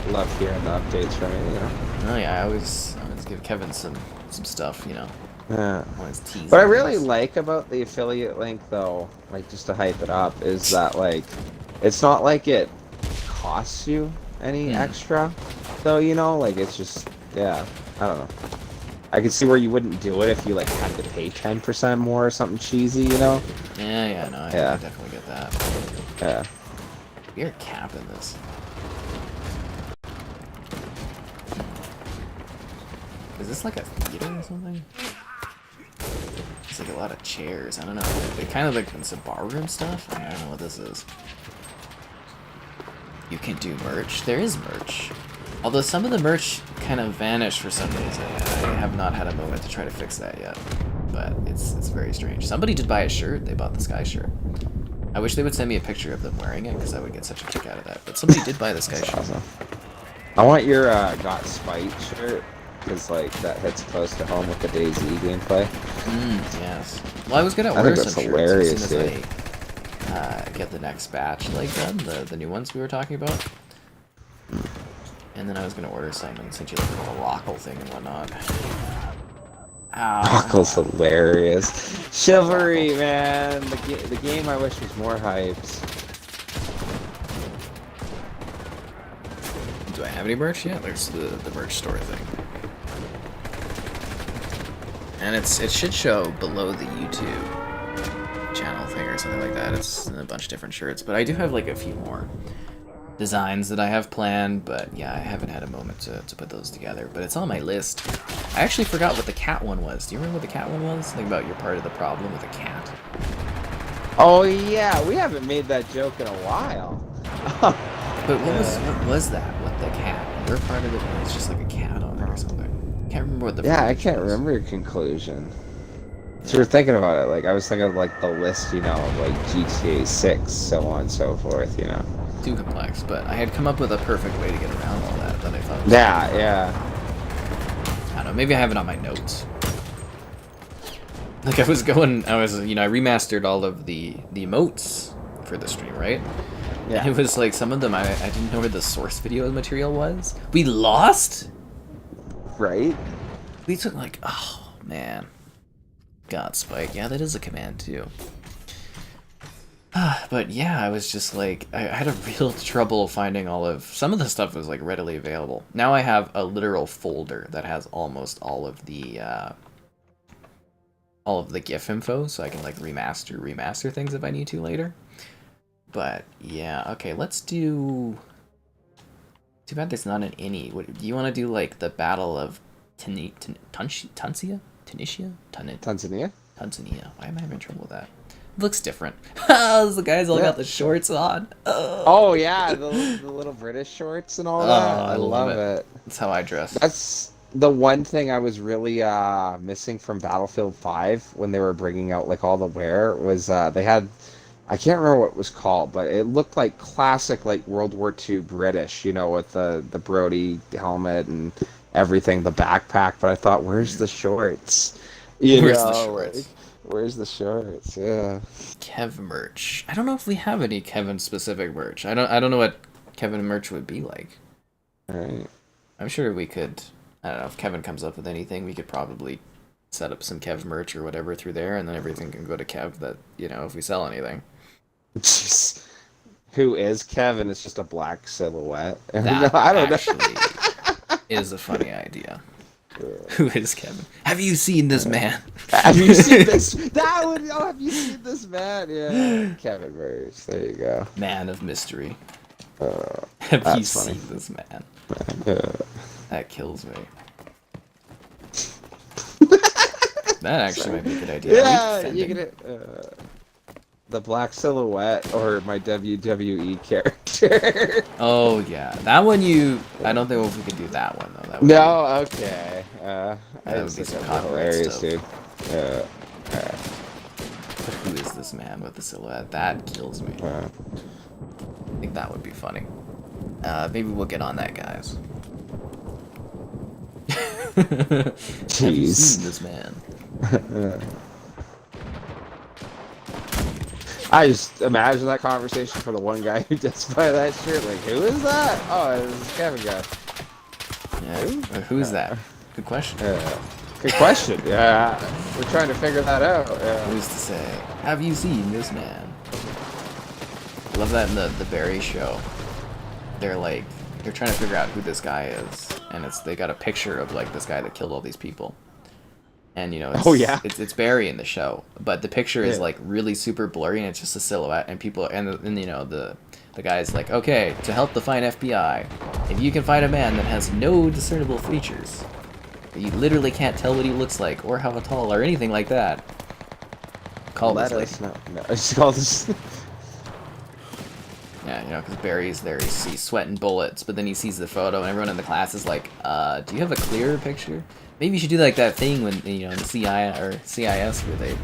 Love hearing the updates from you, you know? Oh yeah, I always give Kevin some stuff, you know. Yeah. Always tease. What I really like about the affiliate link, though, like just to hype it up, is that like, it's not like it costs you any extra, though, you know? Like it's just, yeah, I don't know. I could see where you wouldn't do it if you like had to pay 10% more or something cheesy, you know? Yeah, no, I definitely get that. Yeah. You're capping this. Is this like a theater or something? It's like a lot of chairs. I don't know. They kind of like some barroom stuff. I don't know what this is. You can do merch. There is merch. Although some of the merch kind of vanished for some reason. I have not had a moment to try to fix that yet. But it's very strange. Somebody did buy a shirt. They bought the Sky shirt. I wish they would send me a picture of them wearing it, because I would get such a kick out of that. But somebody did buy the Sky shirt. Awesome. I want your Got Spite shirt, because like that hits close to home with the DayZ gameplay. Yes. Well, I was gonna order some hilarious, shirts as soon as I get the next batch like done, the new ones we were talking about. And then I was gonna order some and send you like a little Rockle thing and whatnot. Rockle's hilarious. Chivalry, man. The game I wish was more hyped. Do I have any merch? Yeah, there's the merch store thing. And it should show below the YouTube channel thing or something like that. It's a bunch of different shirts, but I do have like a few more designs that I have planned, but yeah, I haven't had a moment to put those together, but it's on my list. I actually forgot what the cat one was. Do you remember what the cat one was? Think about you're part of the problem with a cat. Oh yeah, we haven't made that joke in a while. But what was that with the cat? You're part of it, and it's just like a cat on it or something. Can't remember what the I can't remember your conclusion. So you're thinking about it, like I was thinking of like the list, you know, of like GTA 6, so on and so forth, you know. Too complex, but I had come up with a perfect way to get around all that I thought was I don't know, maybe I have it on my notes. Like I was, you know, I remastered all of the emotes for the stream, right? Yeah. And it was like some of them I didn't know where the source video material was. We lost? Right? We took like, oh man. God, Spike. Yeah, that is a command too. But yeah, I was just like, I had a real trouble finding some of the stuff was like readily available. Now I have a literal folder that has almost all of the all of the GIF info so I can like remaster things if I need to later. But yeah, okay, let's do. Too bad there's not an any. What do you want to do? Like the Battle of Tunisia? Tanzania. Why am I having trouble with that? It looks different. The guys all got the shorts on. Oh yeah, the little British shorts and all that. I love it. That's how I dress. That's the one thing I was really missing from Battlefield 5 when they were bringing out like all the wear was they had, I can't remember what it was called, but it looked like classic like World War II British, you know, with the Brody helmet and everything, the backpack. But I thought, where's the shorts? Where's the shorts? Like, where's the shorts? Yeah. Kev merch. I don't know if we have any Kevin specific merch. I don't know what Kevin merch would be like. All right. I'm sure we could. I don't know if Kevin comes up with anything. We could probably set up some Kev merch or whatever through there, and then everything can go to Kev. That, you know, if we sell anything. Jeez. Who is Kevin? It's just a black silhouette. That I don't actually know. is a funny idea. Who is Kevin? Have you seen this man? Have you seen this? Have you seen this man? Yeah, Kevin Burrs. There you go. Man of mystery. Have you seen this man? That kills me. That actually might be a good idea. Yeah, you get the black silhouette or my WWE character. Oh yeah, that one I don't think we could do that one though. That would no, okay. that would be some copyright hilarious, stuff. dude. But who is this man with the silhouette? That kills me. I think that would be funny. Maybe we'll get on that, guys. Jeez. Have you seen this man? I just imagine that conversation for the one guy who does buy that shirt. Like, who is that? Oh, it's Kevin guy. Yeah. Who's that? Good question. Good question. Yeah, we're trying to figure that out. Yeah. Who's to say? Have you seen this man? I love that in the Barry show. They're trying to figure out who this guy is, and they got a picture of like this guy that killed all these people. And you know, it's Barry in the show, but the picture is like really super blurry, and it's just a silhouette. And people, and you know, the guy's like, okay, to help the fine FBI, if you can find a man that has no discernible features, you literally can't tell what he looks like or how tall or anything like that, call this lady. No, it's called this. Yeah, you know, because Barry's there, he's sweating bullets, but then he sees the photo, and everyone in the class is like, do you have a clearer picture? Maybe you should do like that thing when, you know, the CIS where they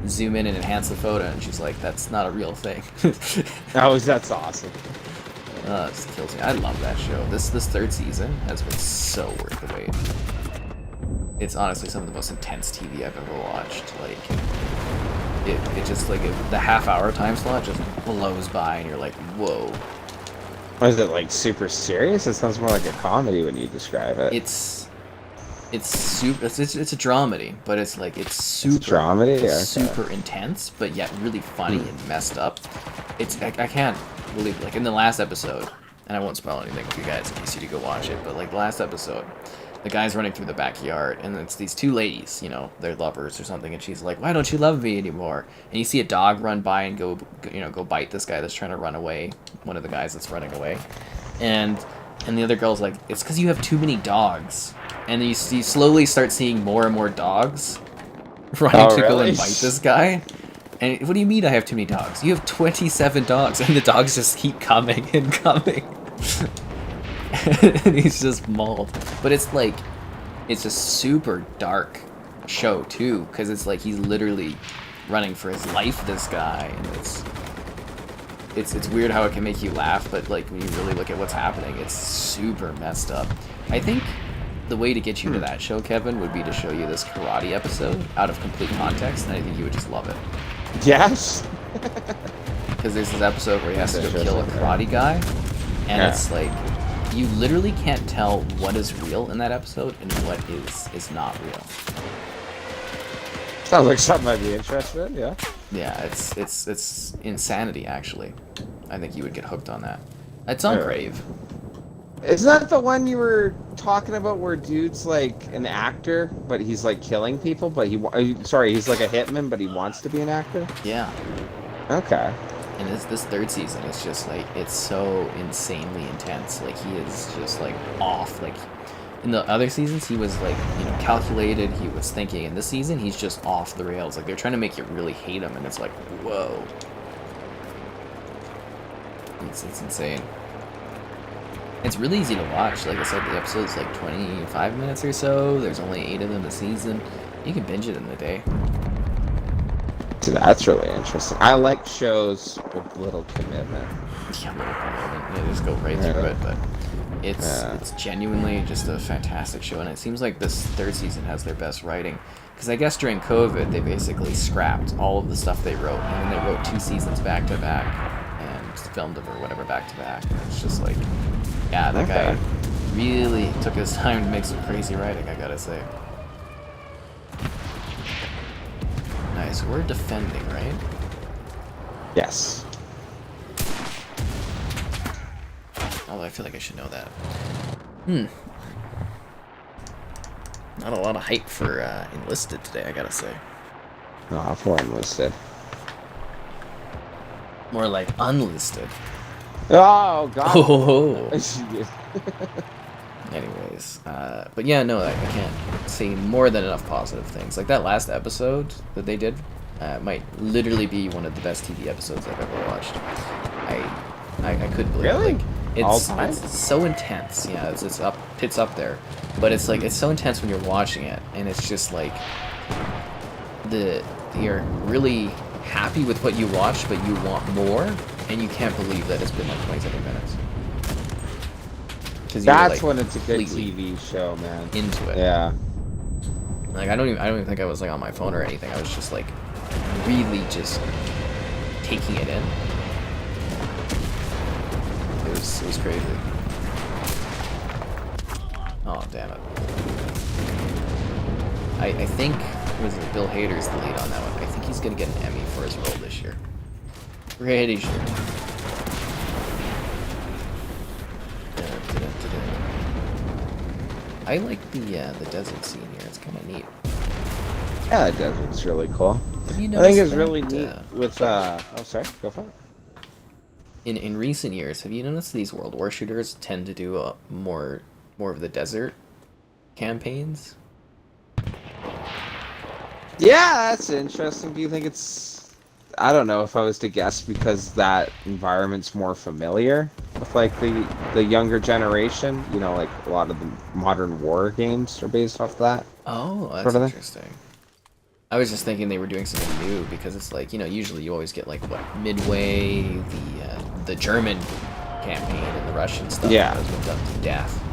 zoom in and enhance the photo, and she's like, that's not a real thing. That's awesome. It just kills me. I love that show. This third season has been so worth the wait. It's honestly some of the most intense TV I've ever watched. Like, it just, like, the half-hour time slot just blows by, and you're like, whoa. Was it, like, super serious? It sounds more like a comedy when you describe it. It's super. It's a dramedy, but it's super. It's a dramedy? Yeah, super intense, but yet really funny and messed up. I can't believe, like, in the last episode, and I won't spoil anything for you guys in case you do go watch it, but like the last episode, the guy's running through the backyard, and it's these two ladies, you know, they're lovers or something, and she's like, why don't you love me anymore? And you see a dog run by and go bite this guy that's trying to run away, one of the guys that's running away, and the other girl's like, it's because you have too many dogs. And you slowly start seeing more and more dogs running to go and bite this guy. And what do you mean I have too many dogs? You have 27 dogs, and the dogs just keep coming and coming. And he's just mauled. But it's a super dark show too, because it's like he's literally running for his life, this guy, and it's weird how it can make you laugh, but like when you really look at what's happening, it's super messed up. I think the way to get you to that show, Kevin, would be to show you this karate episode out of complete context, and I think you would just love it. Yes. Because there's this episode where he has to go kill a karate guy, and it's like you literally can't tell what is real in that episode and what is not real. Sounds like something I'd be interested in. Yeah. Yeah, it's insanity actually. I think you would get hooked on that. It's on Crave. Isn't that the one you were talking about where dude's like an actor, but he's like killing people, but sorry, he's like a hitman, but he wants to be an actor? Yeah. Okay. And this third season is just like, it's so insanely intense. Like, he is just like off. Like, in the other seasons, he was like, you know, calculated, he was thinking. In this season, he's just off the rails. Like, they're trying to make you really hate him, and it's like, whoa. It's insane. It's really easy to watch. Like I said, the episode's like 25 minutes or so. There's only 8 of them a season. You can binge it in a day. So that's really interesting. I like shows with little commitment. Yeah, you just go right through it, but it's genuinely just a fantastic show, and it seems like this third season has their best writing. Because I guess during COVID, they basically scrapped all of the stuff they wrote, and then they wrote 2 seasons back to back, and filmed them or whatever back to back. And it's just like, yeah, that guy really took his time to make some crazy writing, I gotta say. Nice, we're defending, right? Yes. Although I feel like I should know that. Not a lot of hype for Enlisted today, I gotta say. No, for Enlisted. More like unlisted. Oh, God. Oh. Anyways, but yeah, no, I can't say more than enough positive things. Like that last episode that they did might literally be one of the best TV episodes I've ever watched. I couldn't believe Really? it. Like, it's so intense. Yeah, it's up there. But it's like, it's so intense when you're watching it, and it's just like you're really happy with what you watched, but you want more, and you can't believe that it's been like 27 minutes. That's when it's a good TV show, man. Into it. Yeah. Like I don't even think I was like on my phone or anything. I was just like really just taking it in. It was crazy. Oh damn it. I think was Bill Hader's the lead on that one. I think he's gonna get an Emmy for his role this year. Pretty sure. I like the desert scene here. It's kind of neat. Yeah, the desert's really cool. I think it's really neat with oh, sorry, go for it. In recent years, have you noticed these World War shooters tend to do more of the desert campaigns? Yeah, that's interesting. Do you think it's... I don't know if I was to guess because that environment's more familiar with like the younger generation. You know, like a lot of the modern war games are based off that. Oh, that's interesting. I was just thinking they were doing something new because it's like, you know, usually you always get like what, Midway, the German campaign and the Russian stuff. Yeah, has been done to death.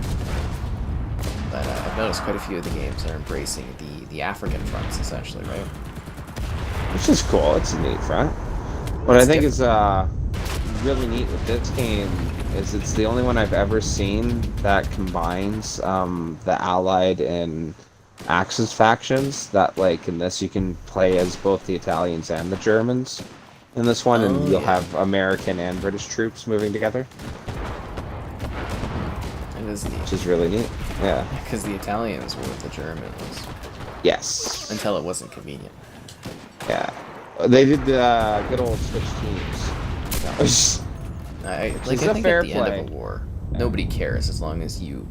But I've noticed quite a few of the games are embracing the African fronts essentially, right? Which is cool. It's a neat front. What I think is really neat with this game is it's the only one I've ever seen that combines the Allied and Axis factions. That, like, in this you can play as both the Italians and the Germans in this one, and you'll have American and British troops moving together. It is neat. Which is really neat. Yeah. Because the Italians were with the Germans. Yes. Until it wasn't convenient. Yeah. They did the good old switch teams. I think at the end of a war, nobody cares as long as you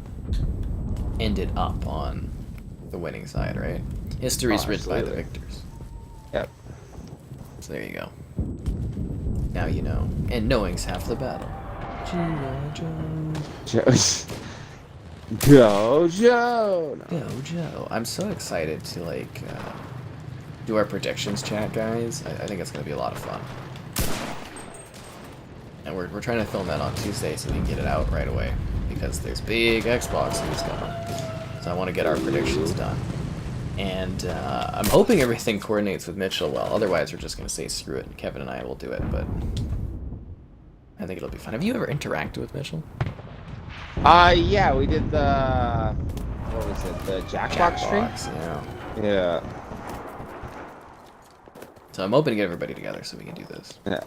ended up on the winning side, right? History's written by the victors. Yep. So there you go. Now you know. And knowing's half the battle. Go Joe! No. Go Joe. I'm so excited to, like, do our predictions chat, guys. I think it's going to be a lot of fun. And we're trying to film that on Tuesday so we can get it out right away. Because there's big Xbox news coming. So I want to get our predictions done. And I'm hoping everything coordinates with Mitchell well. Otherwise, we're just going to say screw it, and Kevin and I will do it. But I think it'll be fun. Have you ever interacted with Mitchell? Yeah, we did the... What was it? The Jackbox stream? Yeah. So I'm hoping to get everybody together so we can do this. Yeah.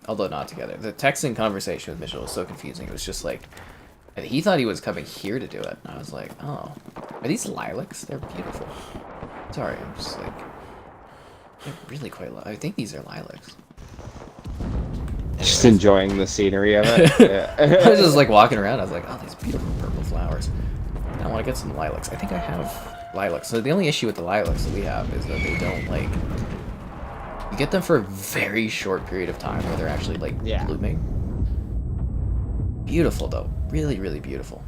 Although not together. The texting conversation with Mitchell was so confusing. It was just like... And he thought he was coming here to do it. And I was like, oh. Are these lilacs? They're beautiful. Sorry, I'm just like... They're really quite... I think these are lilacs. Just enjoying the scenery of it. Yeah. I was just like walking around. I was like, oh, these beautiful purple flowers. And I want to get some lilacs. I think I have lilacs. So the only issue with the lilacs that we have is that they don't, like... You get them for a very short period of time where they're actually, like, blooming. Beautiful, though. Really, really beautiful.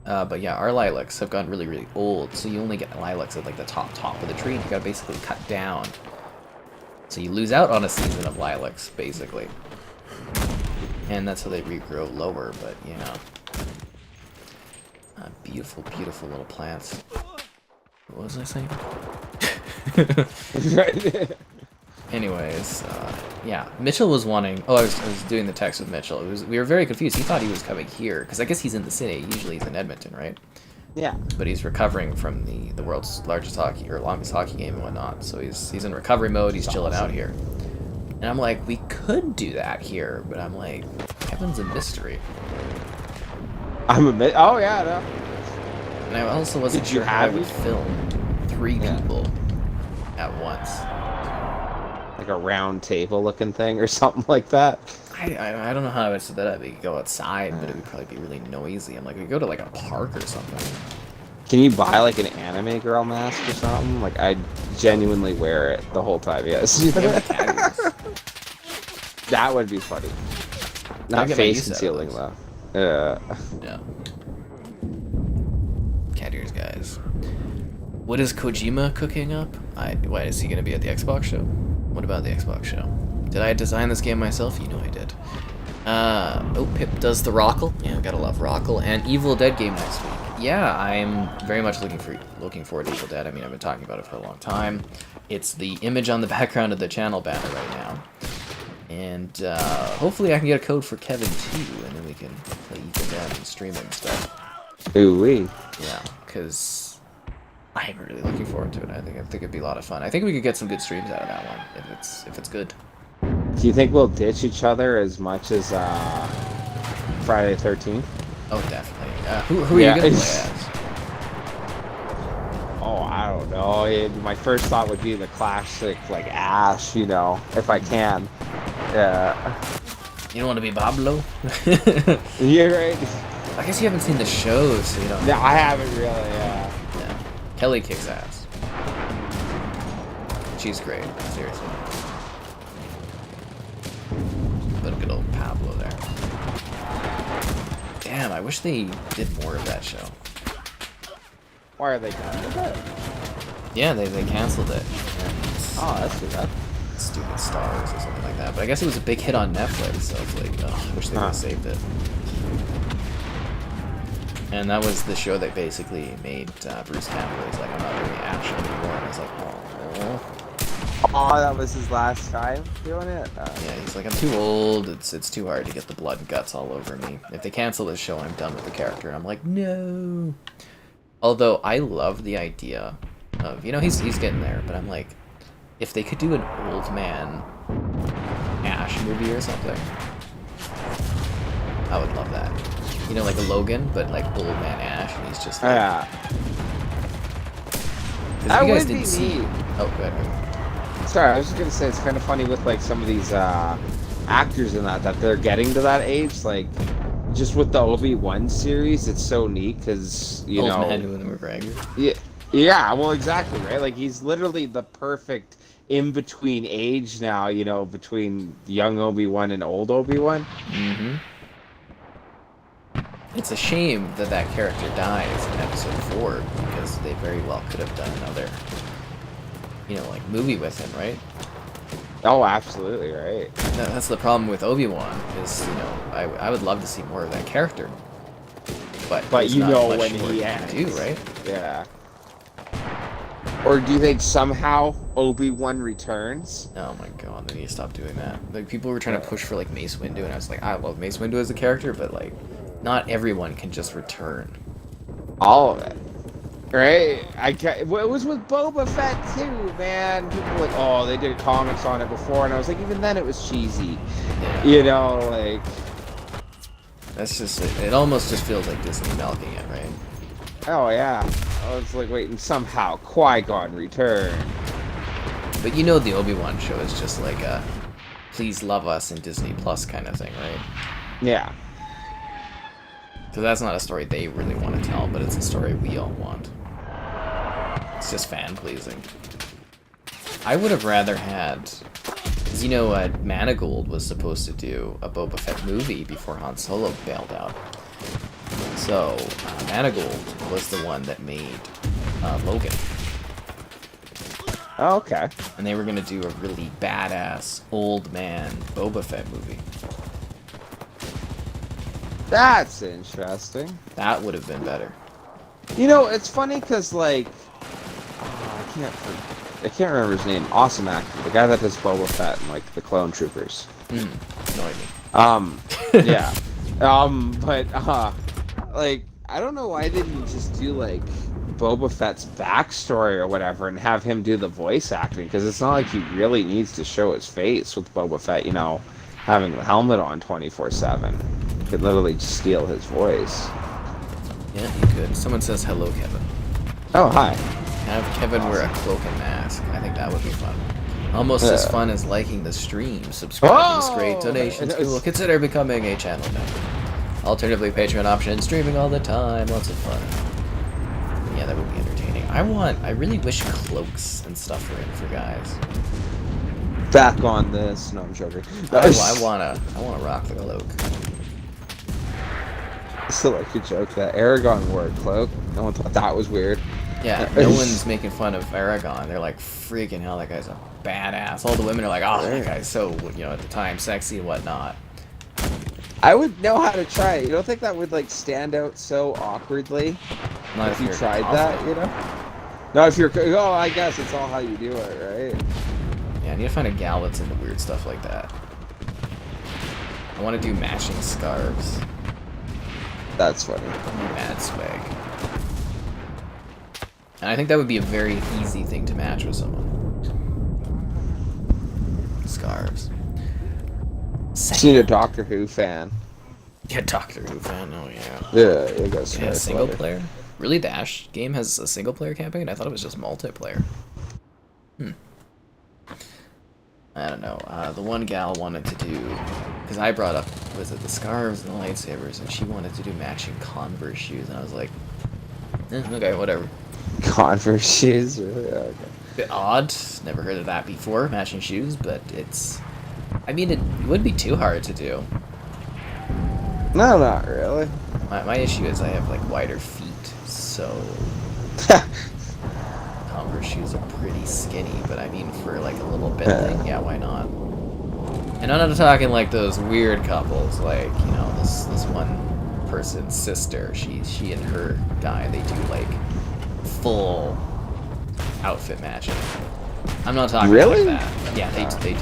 But yeah, our lilacs have gotten really, really old, so you only get lilacs at, like, the top of the tree. You gotta basically cut down. So you lose out on a season of lilacs, basically. And that's how they regrow lower, but, you know. Beautiful, beautiful little plants. What was I saying? Anyways, yeah, Mitchell was wanting... Oh, I was doing the text with Mitchell. We were very confused. He thought he was coming here, because I guess he's in the city. Usually he's in Edmonton, right? Yeah. But he's recovering from the world's largest hockey, or longest hockey game and whatnot. So he's in recovery mode. He's chilling out here. And I'm like, we could do that here, but I'm like, Kevin's a mystery. I'm a bit... Oh, yeah, no. And I also wasn't sure how I would film 3 people at once. Like a round table looking thing or something like that. I don't know how I would set that up. We could go outside, but it would probably be really noisy. I'm like, we could go to like a park or something. Can you buy like an anime girl mask or something? Like I'd genuinely wear it the whole time. Yes. That would be funny. Not face concealing though. Yeah. Cat ears, guys. What is Kojima cooking up? Why is he gonna be at the Xbox show? What about the Xbox show? Did I design this game myself? You know I did. Oh, Pip does the Rockle. Yeah, gotta love Rockle. And Evil Dead game next week. Yeah, I'm very much looking forward to Evil Dead. I mean, I've been talking about it for a long time. It's the image on the background of the channel banner right now. And hopefully I can get a code for Kevin too, and then we can play Evil Dead and stream it and stuff. Ooh-wee. Yeah, because I'm really looking forward to it. I think it'd be a lot of fun. I think we could get some good streams out of that one if it's good. Do you think we'll ditch each other as much as Friday the 13th? Oh, definitely. Who are you gonna play as? Oh, I don't know. My first thought would be the classic, like Ash, you know, if I can. Yeah. You don't want to be Pablo? You're right. I guess you haven't seen the shows, so you don't. No, I haven't really. Yeah. Kelly kicks ass. She's great, seriously. But a good old Pablo there. Damn, I wish they did more of that show. Why are they done with it? Yeah, they canceled it. Oh, that's too bad. Stupid Stars or something like that. But I guess it was a big hit on Netflix, so it's like, oh, I wish they would have saved it. And that was the show that basically made Bruce Campbell. He's like, I'm not doing action anymore. And I was like, oh. Oh, that was his last time doing it? Yeah, he's like, I'm too old. It's too hard to get the blood and guts all over me. If they cancel this show, I'm done with the character. And I'm like, no. Although, I love the idea of, you know, he's getting there. But I'm like, if they could do an old man Ash movie or something, I would love that. You know, like a Logan, but like old man Ash, and he's just like... Yeah. That would be neat. Oh, go ahead. Sorry, I was just gonna say it's kind of funny with like some of these actors in that they're getting to that age. Like, just with the Obi-Wan series, it's so neat because you know. Old man with McGregor. Yeah. Well, exactly right. Like he's literally the perfect in between age now. You know, between young Obi-Wan and old Obi-Wan. Mm-hmm. It's a shame that that character dies in episode 4 because they very well could have done another, you know, like movie with him, right? Oh, absolutely, right. That's the problem with Obi-Wan is, you know, I would love to see more of that character, but you know when he acts, do, right? Yeah. Or do you think somehow Obi-Wan returns? Oh my god, they need to stop doing that. Like people were trying to push for like Mace Windu, and I was like, I love Mace Windu as a character, but like. Not everyone can just return. All of it. Right? It was with Boba Fett too, man. People were like, oh, they did comics on it before, and I was like, even then it was cheesy. Yeah. You know, like... That's just, it almost just feels like Disney milking it, right? Oh yeah. I was like waiting somehow Qui-Gon return. But you know the Obi-Wan show is just like a please love us in Disney Plus kind of thing, right? Yeah. So that's not a story they really want to tell, but it's a story we all want. It's just fan-pleasing. I would have rather had... Because, you know, Manigold was supposed to do a Boba Fett movie before Han Solo bailed out. So, Manigold was the one that made Logan. Oh, okay. And they were going to do a really badass old man Boba Fett movie. That's interesting. That would have been better. You know, it's funny because, like... I can't remember his name. Awesome actor. The guy that does Boba Fett and, like, the Clone Troopers. Annoyed me. Yeah. But, like, I don't know why didn't you just do, like, Boba Fett's backstory or whatever and have him do the voice acting, because it's not like he really needs to show his face with Boba Fett, you know, having the helmet on 24/7. You could literally just steal his voice. Yeah, you could. Someone says hello, Kevin. Oh, hi. Have Kevin wear a cloak and mask. I think that would be fun. Almost as fun as liking the stream. Subscribing is great. Donations cool. Consider becoming a channel member. Alternatively, Patreon option. Streaming all the time. Lots of fun. Yeah, that would be entertaining. I really wish cloaks and stuff were in for guys. Back on this. No, I'm joking. I wanna rock the cloak. Still like your joke that Aragon wore a cloak. No one thought that was weird. Yeah, no one's making fun of Aragon. They're like, freaking hell, that guy's a badass. All the women are like, oh, that guy's so, you know, at the time, sexy and whatnot. I would know how to try it. You don't think that would, like, stand out so awkwardly? Not if you you're tried confident. that, you know? No, if you're... Oh, I guess it's all how you do it, right? Yeah, I need to find a gal that's into weird stuff like that. I want to do matching scarves. That's funny. Mad swag. And I think that would be a very easy thing to match with someone. Scarves. Seen a Doctor Who fan. Yeah, Doctor Who fan, oh yeah. Yeah, I guess. Yeah, single player? Really, the Ash game has a single player campaign? I thought it was just multiplayer. I don't know. The one gal wanted to do... Because I brought up, was it the scarves and the lightsabers, and she wanted to do matching Converse shoes, and I was like, okay, whatever. Converse shoes? Really? Okay. Bit odd. Never heard of that before, matching shoes, but it's... I mean, it wouldn't be too hard to do. No, not really. My issue is I have, like, wider feet, so... Converse shoes are pretty skinny, but I mean, for, like, a little bit thing, yeah, why not? And I'm not talking, like, those weird couples, like, you know, this one person's sister, she and her guy, they do, like, full outfit matching. I'm not talking really? like that. Yeah, they do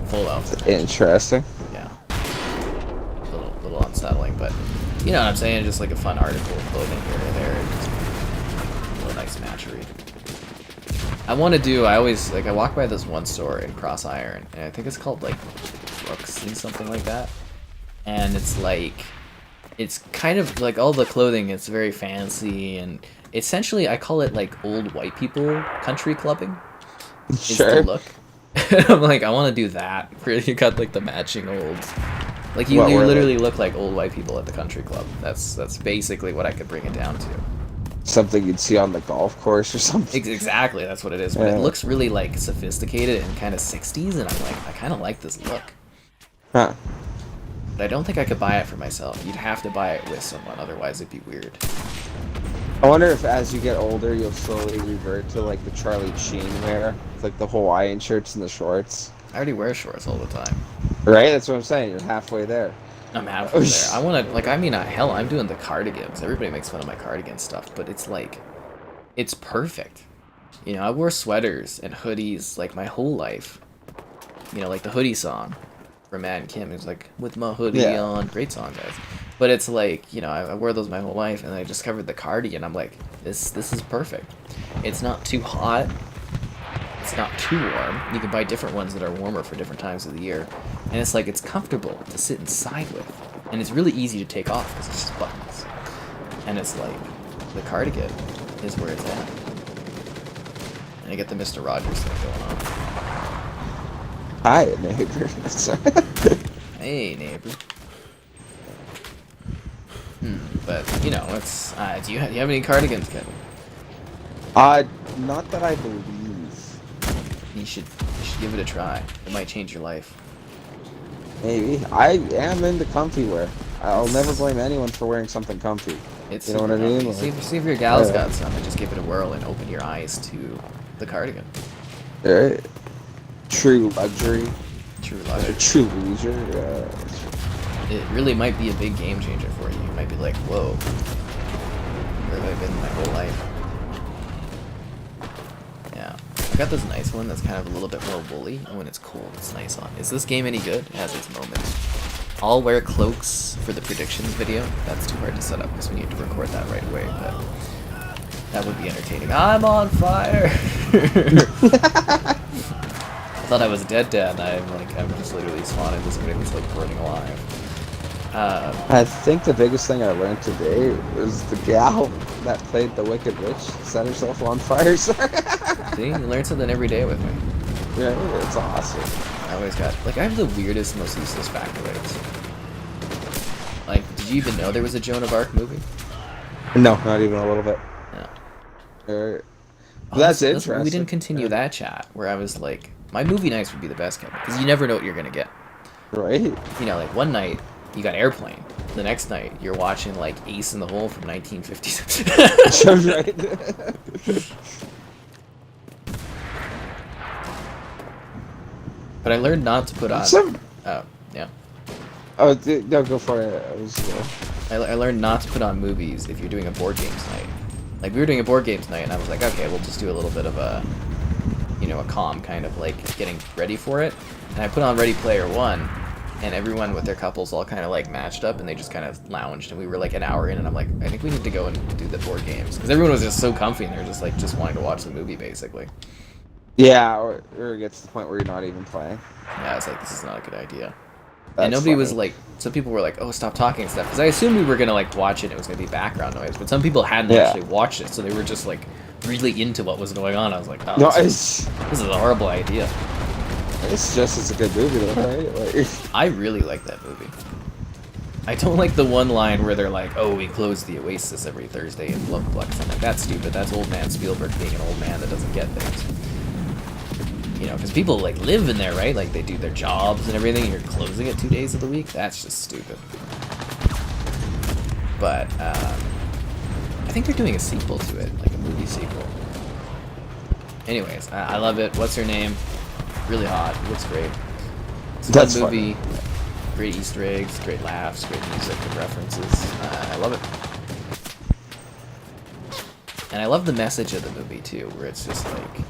full outfit matching. Interesting. Yeah. A little unsettling, but you know what I'm saying? Just like a fun article of clothing here or there. Just a little nice matchery. I walk by this one store in Cross Iron, and I think it's called like Brooks and something like that. And it's like, it's kind of like all the clothing, it's very fancy, and essentially I call it like old white people country clubbing. Sure. Is the look. I'm like, I want to do that. You got like the matching old, like you literally look like old white people at the country club. That's basically what I could bring it down to. Something you'd see on the golf course or something. Exactly, that's what it is. But it looks really like sophisticated and kind of 60s, and I'm like, I kind of like this look. Huh. But I don't think I could buy it for myself. You'd have to buy it with someone, otherwise it'd be weird. I wonder if as you get older, you'll slowly revert to like the Charlie Sheen wear, like the Hawaiian shirts and the shorts. I already wear shorts all the time. Right? That's what I'm saying. You're halfway there. I'm halfway there. I want to, like, I mean, hell, I'm doing the cardigans. Everybody makes fun of my cardigan stuff, but it's like, it's perfect. You know, I wore sweaters and hoodies like my whole life. You know, like the hoodie song from Matt and Kim. It was like, with my hoodie on. Great song, guys. But it's like, you know, I wore those my whole life, and I discovered the cardigan. I'm like, this is perfect. It's not too hot. It's not too warm. You can buy different ones that are warmer for different times of the year. and it's like it's comfortable to sit inside with, and it's really easy to take off because it's just buttons. And it's like the cardigan is where it's at, and I get the Mr. Rogers thing going on. Hi, neighbor. Hey, neighbor. But you know, it's do you have any cardigans, Kevin? Not that I believe. You should give it a try. It might change your life. Maybe. I am into comfy wear. I'll never blame anyone for wearing something comfy. It's you know what I mean? Like, see if your gal's got some, and just give it a whirl and open your eyes to the cardigan. Right. True luxury. True luxury. True leisure. Yeah. It really might be a big game changer for you. You might be like, whoa, where have I been my whole life? Yeah. I got this nice one that's kind of a little bit more woolly, and when it's cold, it's nice on. Is this game any good? It has its moments. I'll wear cloaks for the predictions video. That's too hard to set up because we need to record that right away, but that would be entertaining. I'm on fire! I thought I was dead, and I'm just literally spawning this thing that's like burning alive. I think the biggest thing I learned today was the gal that played the Wicked Witch set herself on fire. See, you learn something every day with me. Yeah, it's awesome. I always got, like, I have the weirdest, most useless factoids. Like, did you even know there was a Joan of Arc movie? No, not even a little bit. No. That's interesting. We didn't continue that chat, where I was like, my movie nights would be the best, Kevin, because you never know what you're gonna get. Right. You know, like, one night, you got Airplane. The next night, you're watching, like, Ace in the Hole from 1950s. Right. But I learned not to put on... Oh, yeah. Oh, no, go for it. I learned not to put on movies if you're doing a board games night. Like, we were doing a board games night, and I was like, okay, we'll just do a little bit of a, you know, a calm kind of, like, getting ready for it. And I put on Ready Player One, and everyone with their couples all kind of, like, matched up, and they just kind of lounged, and we were, like, an hour in, and I'm like, I think we need to go and do the board games. Because everyone was just so comfy, and they were just, like, just wanting to watch the movie, basically. Yeah, or it gets to the point where you're not even playing. Yeah, it's like, this is not a good idea. That's and nobody funny. was like, some people were like, oh, stop talking and stuff. Because I assumed we were going to, like, watch it and it was going to be background noise. But some people hadn't actually watched it, so they were just, like, really into what was going on. I was like, oh, no, this is a horrible idea. It's just as a good movie, though, right? Like, I really like that movie. I don't like the one line where they're like, oh, we close the Oasis every Thursday in Blux. I'm like, that's stupid. That's old man Spielberg being an old man that doesn't get things. You know, because people, like, live in there, right? Like, they do their jobs and everything, and you're closing it 2 days of the week? That's just stupid. But, I think they're doing a sequel to it, like a movie sequel. Anyways, I love it. What's her name? Really hot. Looks great. It's a fun movie. Great Easter eggs, great laughs, great music, good references. I love it. And I love the message of the movie, too, where it's just, like...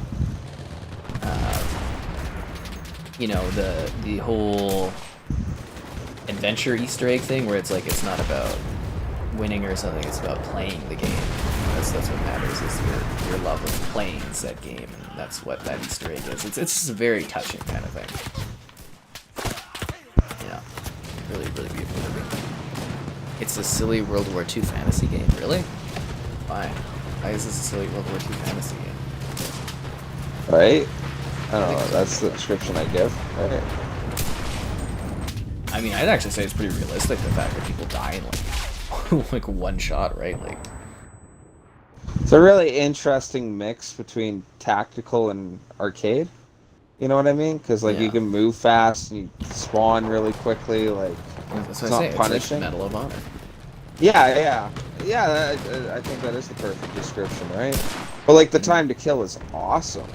you know, the whole adventure Easter egg thing, where it's like, it's not about winning or something, it's about playing the game. That's what matters, is your love of playing said game, and that's what that Easter egg is. It's just a very touching kind of thing. Yeah, really, really beautiful movie. It's a silly World War II fantasy game, really? Why? Why is this a silly World War II fantasy game? right? I don't know, that's the description I give. Right. I mean, I'd actually say it's pretty realistic, the fact that people die in, like, like one shot, right? Like, it's a really interesting mix between tactical and arcade. You know what I mean? Because, like, you can move fast, and you spawn really quickly, like, that's it's what I not say. punishing. It's like Medal of Honor. Yeah, I think that is the perfect description, right? But, like, the time to kill is awesome.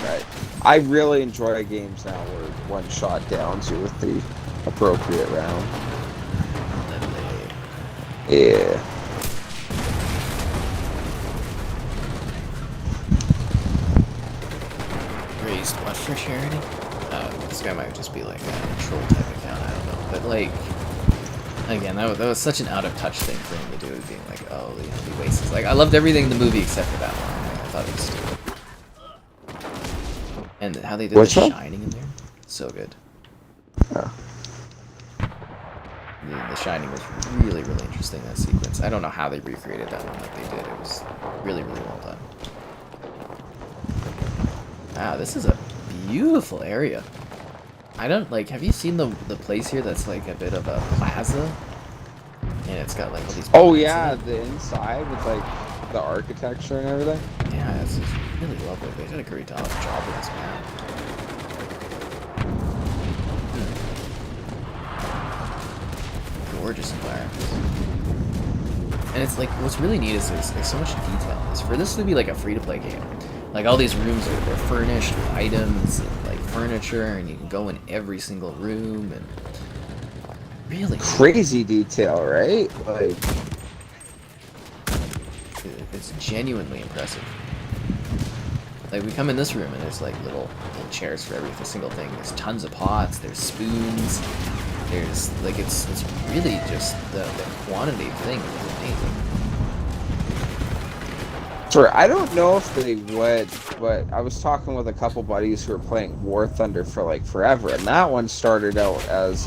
Right. I really enjoy games now where one shot downs you with the appropriate round. Yeah. Raised what for charity? This guy might just be like a troll type account, I don't know. But like, again, that was such an out of touch thing for him to do, being like, oh, you know, he wastes. Like, I loved everything in the movie except for that one. I thought it was stupid. And how they did the Shining in there, so good. Yeah. The Shining was really, really interesting, that sequence. I don't know how they recreated that one like they did. It was really, really well done. Wow, this is a beautiful area. I don't, like, have you seen the place here that's like a bit of a plaza? And it's got like all these... Oh yeah, the inside with like the architecture and everything. Yeah, it's just really lovely. They did a great job with this map. Gorgeous environments. And it's like, what's really neat is there's so much detail. It's for this to be like a free-to-play game. Like, all these rooms are furnished with items and like furniture, and you can go in every single room, and really crazy detail, right? Like, it's genuinely impressive. Like, we come in this room and there's like little chairs for every single thing. There's tons of pots, there's spoons, there's like, it's really just the quantity of things is amazing. Sure, I don't know if they would, but I was talking with a couple buddies who were playing War Thunder for like forever, and that one started out as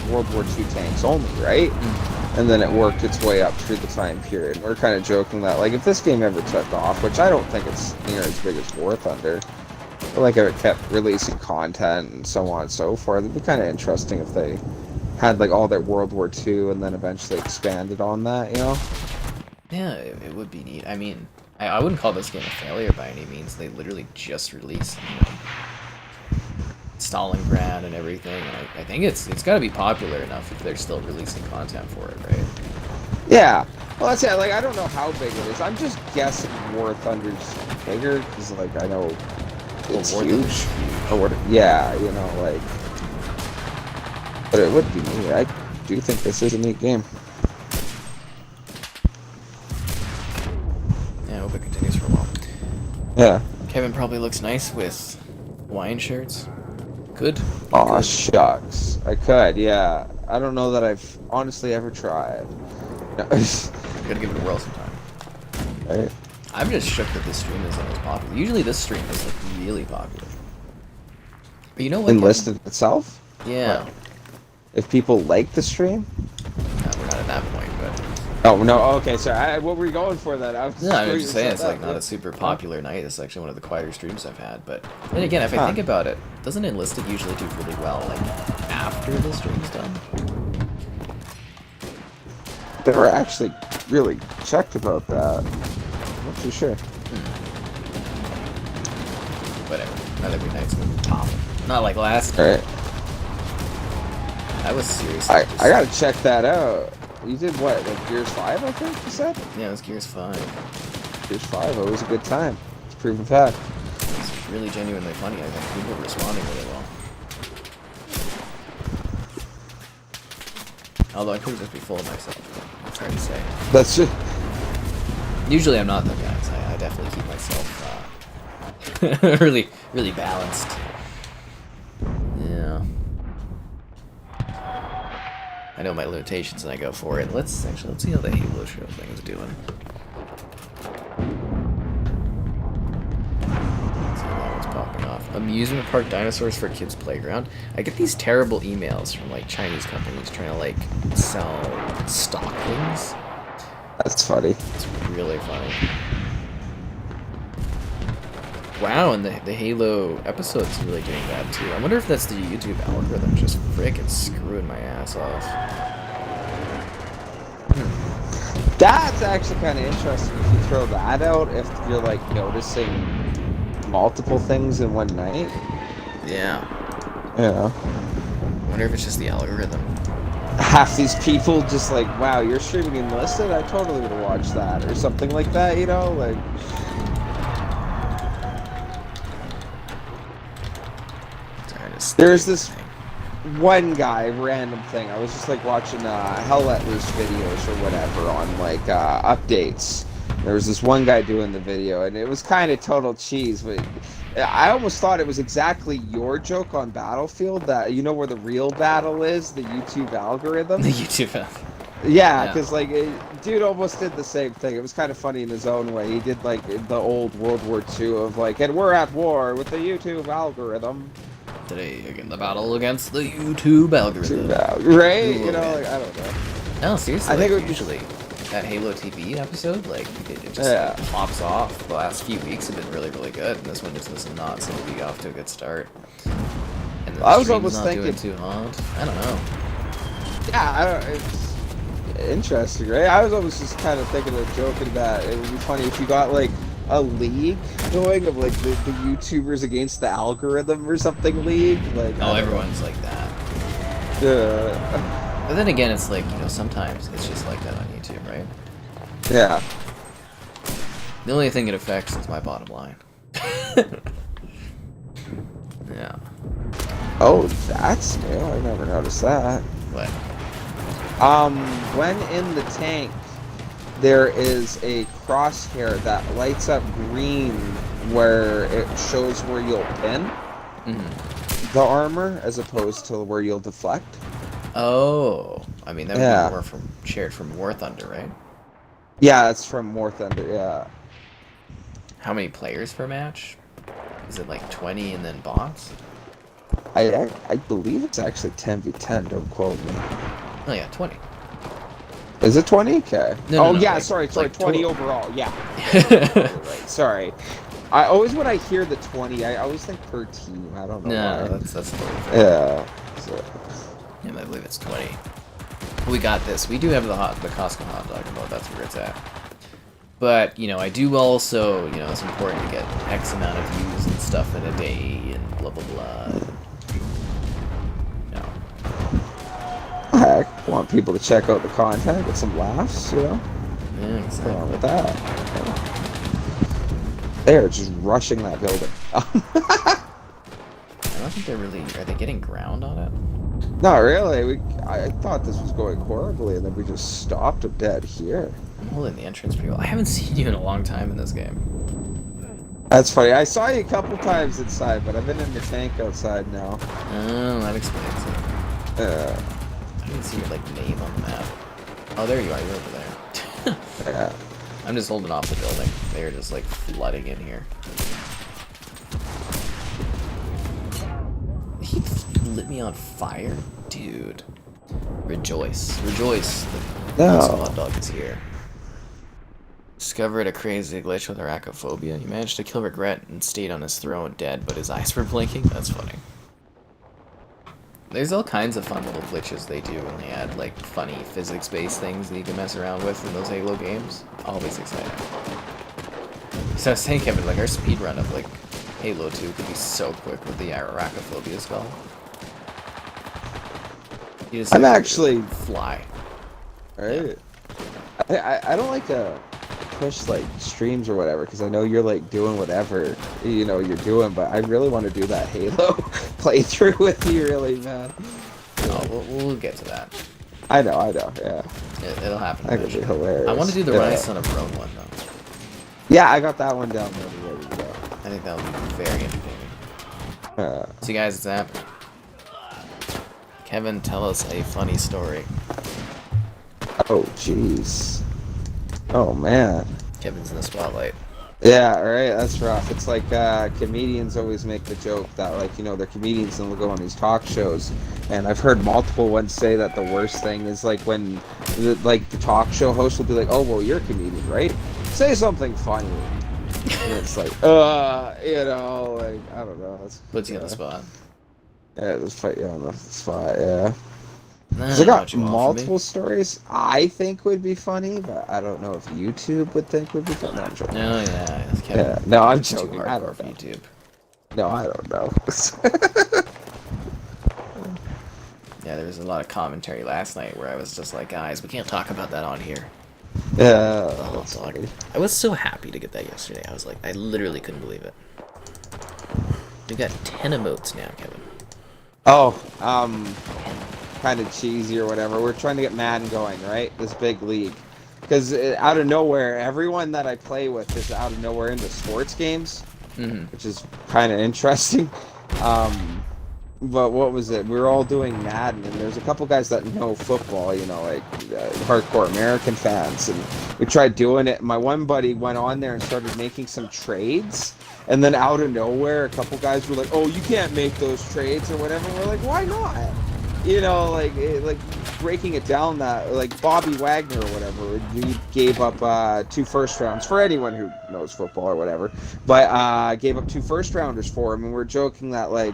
World War II tanks only, right? Mm-hmm. And then it worked its way up through the time period. We're kind of joking that, like, if this game ever took off, which I don't think it's near as big as War Thunder, but like if it kept releasing content and so on and so forth, it'd be kind of interesting if they had like all their World War II and then eventually expanded on that, you know? Yeah, it would be neat. I mean, I wouldn't call this game a failure by any means. They literally just released, you know, Stalingrad and everything, and I think it's got to be popular enough if they're still releasing content for it, right? Yeah. Well, that's it. Like, I don't know how big it is. I'm just guessing War Thunder's bigger, because, like, I know it's huge. Yeah, you know, like... But it would be neat. I do think this is a neat game. Yeah, I hope it continues for a while. Yeah. Kevin probably looks nice with Hawaiian shirts. Could. Aw, shucks. I could, yeah. I don't know that I've honestly ever tried. No. Gotta give it a whirl sometime. Right. I'm just shook that this stream isn't as popular. Usually this stream is like really popular. But you know what? Enlisted itself? Yeah. What? If people like the stream? No, we're not at that point, but... Oh, no, okay, sorry. What were you going for then? No, I was just saying it's like not a super popular night. It's actually one of the quieter streams I've had. But then again, if I think about it, doesn't Enlisted usually do really well, like, after the stream's done? They were actually really checked about that. I'm not too sure. Whatever. Not every night's gonna be top. Not like last night. Alright. I was serious. I gotta check that out. You did what, like Gears 5, I think you said? Yeah, it was Gears 5. Gears 5, it was a good time. It's proven fact. It's really genuinely funny, I think. People were responding really well. Although I could just be full of myself. It's hard to say. That's just... Usually I'm not though, guys. I definitely keep myself really, really balanced. Yeah. I know my limitations and I go for it. Let's see how the Halo show thing is doing. Let's see that one's popping off. Amusement park dinosaurs for kids playground. I get these terrible emails from like Chinese companies trying to like sell stock things. That's funny. It's really funny. Wow, and the Halo episode's really doing bad too. I wonder if that's the YouTube algorithm just frickin' screwing my ass off. That's actually kind of interesting if you throw that out, if you're like noticing multiple things in one night. Yeah. Yeah. I wonder if it's just the algorithm. Half these people just like, wow, you're streaming Enlisted? I totally would have watched that, or something like that, you know? Like... There's this one guy, random thing. I was just like watching Hell Let Loose videos or whatever on like updates. There was this one guy doing the video, and it was kind of total cheese, but I almost thought it was exactly your joke on Battlefield, that you know where the real battle is, the YouTube algorithm. The YouTube algorithm. Yeah, because like dude almost did the same thing. It was kind of funny in his own way. He did like the old World War II of like, and we're at war with the YouTube algorithm. Today, again, the battle against the YouTube algorithm. Right? You know, like, I don't know. No, seriously. I think it would usually that Halo TV episode, like, it just like, pops off. The last few weeks have been really, really good, and this one just does not seem to be off to a good start. And the I was stream's almost not thinking doing too hot. I don't know. Yeah, it's interesting, right? I was always just kind of thinking of joking that it would be funny if you got like a league going of like the YouTubers against the algorithm or something league. Like, oh, everyone's like that. But then again, it's like, you know, sometimes it's just like that on YouTube, right? Yeah. The only thing it affects is my bottom line. Yeah. Oh, that's new. I never noticed that. What? When in the tank, there is a crosshair that lights up green where it shows where you'll pin the armor as opposed to where you'll deflect. Oh, I mean, that would be more from shared from War Thunder, right? Yeah, it's from War Thunder, yeah. How many players per match? Is it like 20 and then bots? I believe it's actually 10v10, don't quote me. Oh yeah, 20. Is it 20? Okay. No, yeah, like, sorry, like 20 total. overall, yeah. Right, sorry. I always, when I hear the 20, I always think per team, I don't know why. No, that's totally fair. Yeah. So. Yeah, I believe it's 20. We got this. We do have the Costco hot dog mode, that's where it's at. But, you know, I do also, you know, it's important to get X amount of views and stuff in a day and blah, blah, blah. No. Heck, want people to check out the content, get some laughs, you know? Yeah, exactly. What's wrong with that? They're just rushing that building. I don't think they're really... Are they getting ground on it? Not really. I thought this was going horribly, and then we just stopped them dead here. I'm holding the entrance pretty well. I haven't seen you in a long time in this game. That's funny. I saw you a couple times inside, but I've been in the tank outside now. Oh, that explains it. I didn't see your, like, name on the map. Oh, there you are. You're over there. Yeah. I'm just holding off the building. They're just, like, flooding in here. He lit me on fire? Dude. Rejoice. Rejoice. The hot dog is here. Discovered a crazy glitch with arachnophobia. He managed to kill Regret and stayed on his throne dead, but his eyes were blinking? That's funny. There's all kinds of fun little glitches they do when they add, like, funny physics-based things that you can mess around with in those Halo games. Always exciting. So I was saying, Kevin, like, our speedrun of, like, Halo 2 could be so quick with the arachnophobia spell. You just, I'm like, actually... fly. Right. Yeah. I don't like to push, like, streams or whatever, because I know you're, like, doing whatever, you know, you're doing, but I really want to do that Halo playthrough with you, really, man. Oh, we'll get to that. I know, yeah. It'll happen. That could be hilarious. I want to do the Rise Son of Rome one, though. Yeah, I got that one down there ready to go. I think that would be very entertaining. So, guys, it's happening. Kevin, tell us a funny story. Oh, jeez. Oh, man. Kevin's in the spotlight. Yeah, right, that's rough. It's like comedians always make the joke that, like, you know, they're comedians and they'll go on these talk shows. And I've heard multiple ones say that the worst thing is, like, when, the talk show host will be like, oh, well, you're a comedian, right? Say something funny. And it's like, you know, like, I don't know. Puts you on the spot. Yeah, just put you on the spot, yeah. I got multiple stories I think would be funny, but I don't know if YouTube would think would be funny. No, I'm joking. Oh, yeah. Kevin, yeah. No, I'm joking. I don't know. YouTube. No, I don't know. Yeah, there was a lot of commentary last night where I was just like, guys, we can't talk about that on here. Yeah. I was so happy to get that yesterday. I was like, I literally couldn't believe it. We got 10 emotes now, Kevin. Oh, kind of cheesy or whatever. We're trying to get Madden going, right? This big league. Because out of nowhere, everyone that I play with is out of nowhere into sports games, which is kind of interesting. but what was it? We were all doing Madden, and there's a couple guys that know football, you know, like hardcore American fans, and we tried doing it. My one buddy went on there and started making some trades, and then out of nowhere, a couple guys were like, "Oh, you can't make those trades or whatever." And we're like, "Why not?" You know, like breaking it down that like Bobby Wagner or whatever, he gave up 2 first rounds for anyone who knows football or whatever, but gave up 2 first rounders for him, and we're joking that like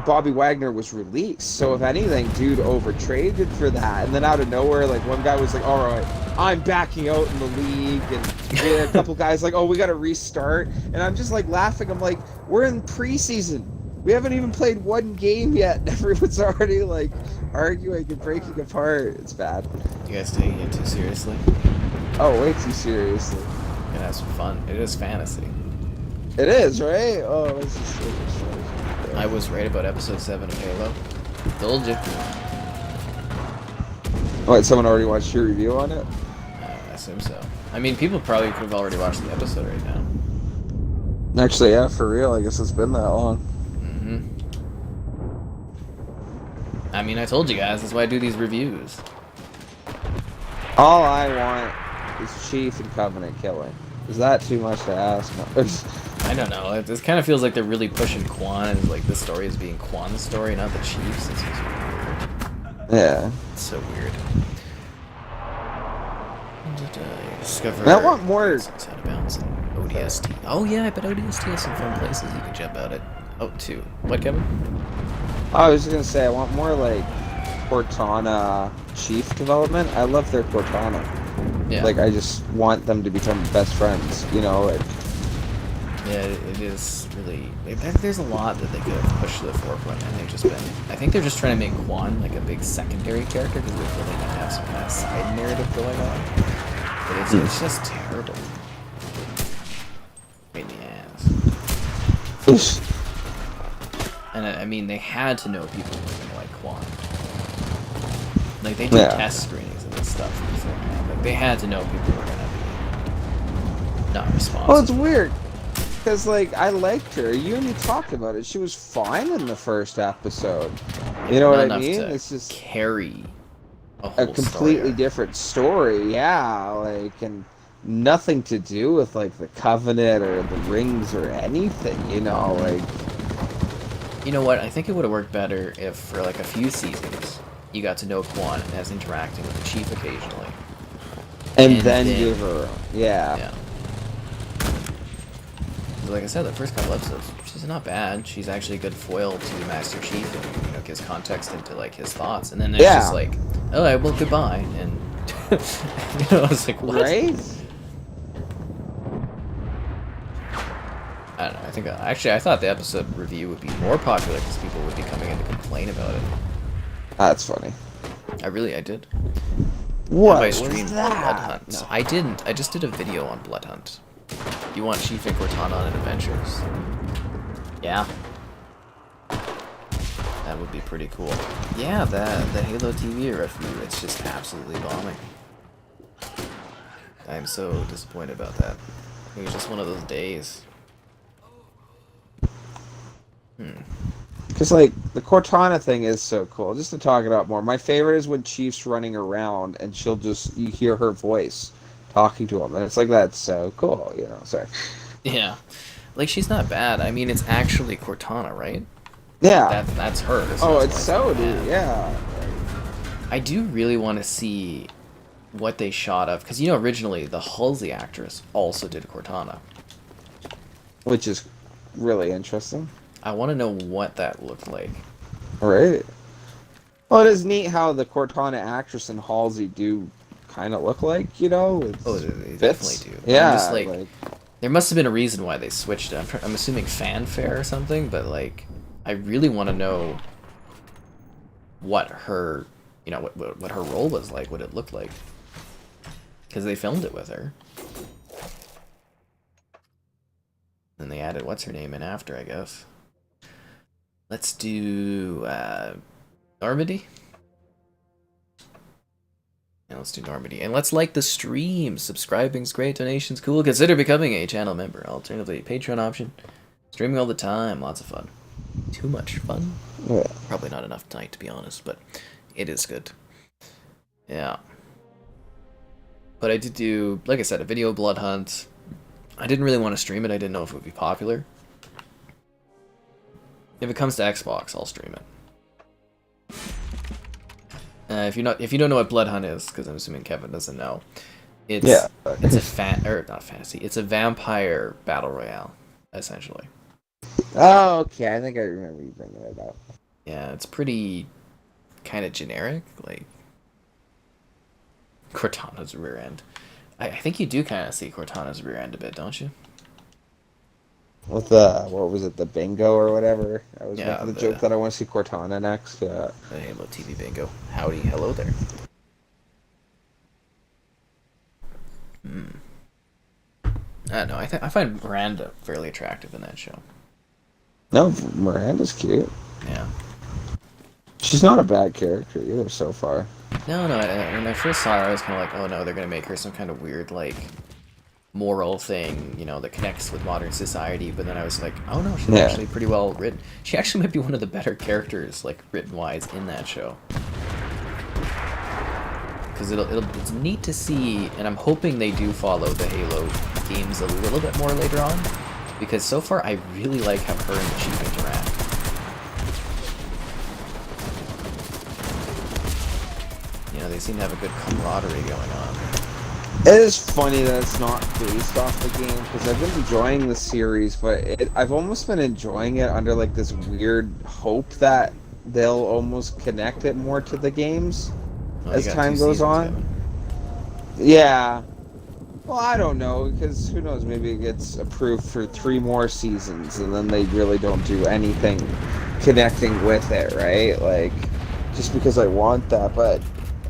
Bobby Wagner was released, so if anything, dude overtraded for that, and then out of nowhere, like one guy was like, "All right, I'm backing out in the league," and a couple guys like, "Oh, we got to restart," and I'm just like laughing. I'm like, we're in preseason. We haven't even played 1 game yet, and everyone's already like arguing and breaking apart. It's bad. You guys taking it too seriously? Oh, way too seriously. You can have some fun. It is fantasy. It is, right? Oh, it's just so much. I was right about episode 7 of Halo. Told you. What, someone already watched your review on it? I assume so. I mean, people probably could have already watched the episode right now. Actually, yeah, for real. I guess it's been that long. I mean, I told you guys, that's why I do these reviews. All I want is Chief and Covenant killing. Is that too much to ask? I don't know. It kind of feels like they're really pushing Quan, and like this story is being Quan's story, not the Chief's. It's just weird. Yeah. It's so weird. Discover. I want more. Out of bounds. ODST. Oh yeah, but ODST has some fun places you can jump out at. Oh, 2. What, Kevin? I was just gonna say I want more like Cortana Chief development. I love their Cortana. Yeah. Like I just want them to become best friends. You know. Like, yeah, it is really. There's a lot that they could have pushed to the forefront, and they've just been. I think they're just trying to make Quan like a big secondary character because they're really gonna have some kind of side narrative going on. But it's just terrible. Pain in the ass. And I mean, they had to know people were gonna like Quan. Like they did test screenings and stuff beforehand. Like they had to know people were gonna be not responsive. well, it's weird because like I liked her. You and me talked about it. She was fine in the first episode. You know what I mean? It's just carry a completely different story. Yeah, like and nothing to do with like the Covenant or the rings or anything. You know, like. You know what? I think it would have worked better if, for like a few seasons, you got to know Quan as interacting with the Chief occasionally. And then give her, yeah. Like I said, the first couple episodes, she's not bad. She's actually a good foil to Master Chief, and you know, gives context into like his thoughts. And then it's just like, all right, well, goodbye. And you know, I was like, what? Right? I don't know. I think actually I thought the episode review would be more popular because people would be coming in to complain about it. That's funny. I did. What I was streamed that? Blood Hunt. No. I didn't. I just did a video on Blood Hunt. You want Chief and Cortana on adventures? Yeah. That would be pretty cool. Yeah, the Halo TV review. It's just absolutely bombing. I am so disappointed about that. It was just one of those days. Because, like, the Cortana thing is so cool. Just to talk it up more, my favorite is when Chief's running around and she'll just, you hear her voice talking to him. And it's like, that's so cool, you know, sorry. Yeah. Like, she's not bad. I mean, it's actually Cortana, right? Yeah. That's her. Oh, it's so, dude, yeah. I do really want to see what they shot of, because, you know, originally, the Halsey actress also did Cortana. Which is really interesting. I want to know what that looked like. Right. Well, it is neat how the Cortana actress and Halsey do kind of look like, you know? They definitely do. Yeah. I'm just like, there must have been a reason why they switched it. I'm assuming fanfare or something, but like, I really want to know what her, you know, what her role was like, what it looked like. Because they filmed it with her. And they added what's her name in after, I guess. Let's do Normandy. Yeah, let's do Normandy. And let's like the stream. Subscribing's great, donations cool. Consider becoming a channel member. Alternatively, Patreon option. Streaming all the time, lots of fun. too much fun. Yeah. Probably not enough tonight, to be honest, but it is good. Yeah. But I did do, like I said, a video blood hunt. I didn't really want to stream it. I didn't know if it would be popular. If it comes to Xbox, I'll stream it. If you don't know what blood hunt is, because I'm assuming Kevin doesn't know, it's not fantasy. It's a vampire battle royale, essentially. Oh, okay. I think I remember you bringing it up. Yeah, it's pretty kind of generic, like Cortana's rear end. I think you do kind of see Cortana's rear end a bit, don't you? With the, what was it, the bingo or whatever? I was Yeah, making the joke that I want to see Cortana next. Yeah. The Halo TV bingo. Howdy, hello there. I don't know. I find Miranda fairly attractive in that show. No, Miranda's cute. Yeah. She's not a bad character either so far. No. When I first saw her, I was kind of like, oh no, they're gonna make her some kind of weird like moral thing, you know, that connects with modern society. But then I was like, oh no, she's actually pretty well written. She actually might be one of the better characters, like written wise, in that show. Because it's neat to see, and I'm hoping they do follow the Halo games a little bit more later on. Because so far, I really like how her and the Chief interact. You know, they seem to have a good camaraderie going on. It is funny that it's not based off the game, because I've been enjoying the series, but I've almost been enjoying it under like this weird hope that they'll almost connect it more to the games as time goes on. Yeah. Well, I don't know, because who knows, maybe it gets approved for 3 more seasons, and then they really don't do anything connecting with it, right? Like, just because I want that, but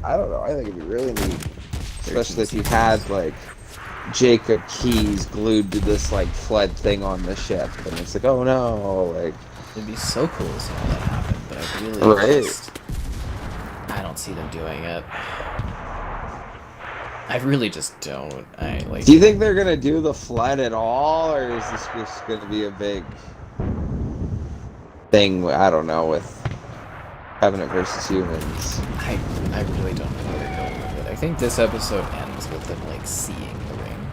I don't know, I think it'd be really neat. Especially if you had, like, Jacob Keyes glued to this, like, flood thing on the ship, and it's like, oh no, like... It'd be so cool to see all that happen, but I really I don't see them doing it. I really just don't. Do you think they're gonna do the flood at all, or is this just gonna be a big thing? I don't know, with Covenant versus Humans. I really don't know where they're going with it. I think this episode ends with them like seeing the ring.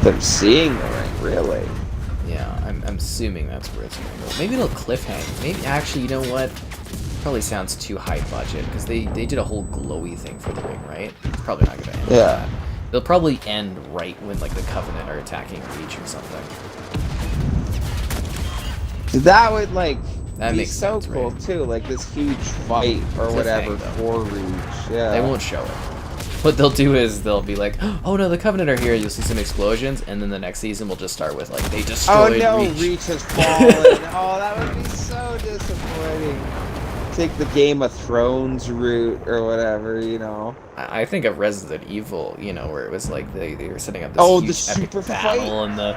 Them seeing the ring, really? Yeah, I'm assuming that's where it's gonna go. Maybe it'll cliffhang. Maybe actually, you know what? Probably sounds too high budget because they did a whole glowy thing for the ring, right? It's probably not gonna end with that. They'll probably end right when like the Covenant are attacking Reach or something. That would like that be so sense, cool right? too, like this huge fight or whatever for Reach. Yeah. They won't show it. What they'll do is they'll be like, oh no, the Covenant are here. You'll see some explosions, and then the next season will just start with like they destroyed Reach has fallen. Oh, that would be so disappointing. Take the Game of Thrones route or whatever, you know. I think of Resident Evil, you know, where it was like they were setting up this huge epic battle and then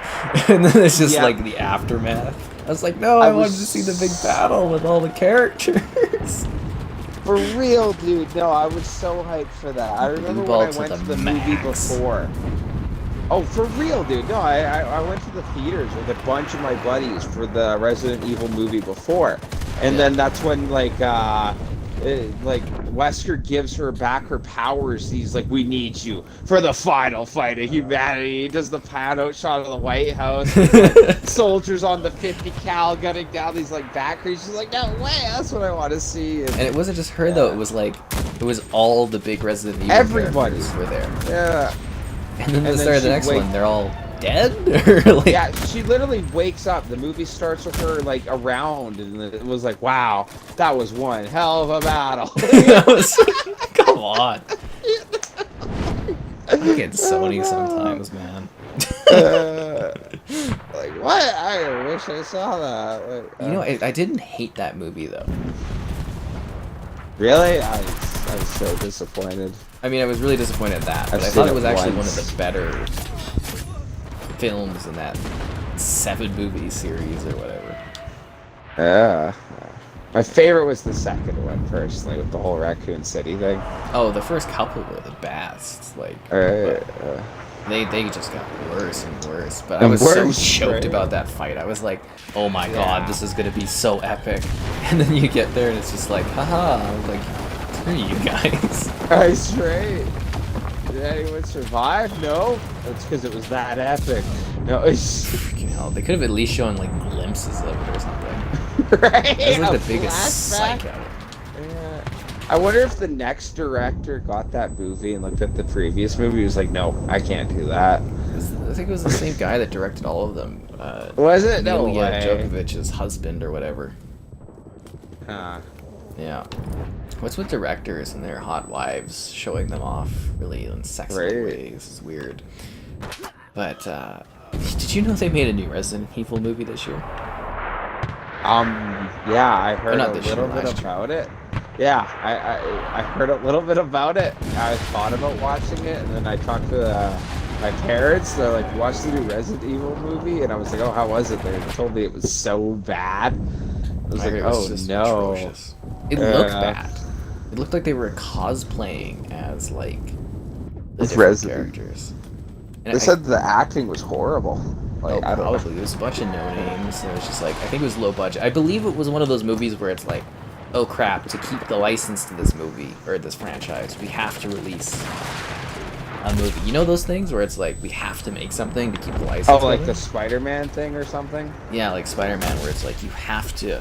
it's just like the aftermath. I was like, no, I wanted to see the big battle with all the characters. For real, dude. No, I was so hyped for that. I remember when I went to the movie before. Oh, for real, dude. No, I went to the theaters with a bunch of my buddies for the Resident Evil movie before. And then that's when, like Wesker gives her back her powers. He's like, we need you for the final fight of humanity. He does the pan out shot of the White House. Like, soldiers on the 50 cal gunning down these, like, back creatures. She's like, no way, that's what I want to see. And it wasn't just her, though. It was, like, it was all the big Resident Evil characters were there. Yeah. And then the start of the next one, they're all dead? Or like... Yeah, she literally wakes up. The movie starts with her, like, around, and it was like, wow, that was one hell of a battle. Come on. I get Sony sometimes, man. Like, what? I wish I saw that. Like, you know, I didn't hate that movie, though. Really? I was so disappointed. I mean, I was really disappointed at that, but I thought it was actually one of the better films in that 7-movie series or whatever. Yeah. My favorite was the second one, personally, with the whole Raccoon City thing. Oh, the first couple were the best. Like, They just got worse and worse. But I And was worse, so choked right? about that fight. I was like, oh my god, Yeah. this is gonna be so epic. And then you get there and it's just like, haha. I was like, screw you guys. That's right. Did anyone survive? No. That's because it was that epic. No, it's Freaking hell. They could have at least shown like glimpses of it or something. right. That was like A the biggest flashback. psych out. Yeah. I wonder if the next director got that movie and looked at the previous movie. He was like, "No, I can't do that." I think it was the same guy that directed all of them. Was it? No Ilya way. Djokovic's husband or whatever. Huh. Yeah. What's with directors and their hot wives showing them off really in sexy Right. ways? It's weird. But, did you know they made a new Resident Evil movie this year? Yeah, I heard not a this year, little bit last year. about it. Yeah, I heard a little bit about it. I thought about watching it, and then I talked to my parents. They're like, "Watch the new Resident Evil movie," and I was like, "Oh, how was it?" They told me it was so bad. I was I like, heard it "Oh was just no!" atrocious. It looked Yeah. bad. It looked like they were cosplaying as, like, the It's different Resident. characters. And They said the acting was horrible. Like, I don't know. probably. It was a bunch of no-names. It was just like, I think it was low budget. I believe it was one of those movies where it's like, oh crap, to keep the license to this movie, or this franchise, we have to release a movie. You know those things where it's like, we have to make something to keep the license Oh, like going? the Spider-Man thing or something? Yeah, like Spider-Man, where it's like, you have to,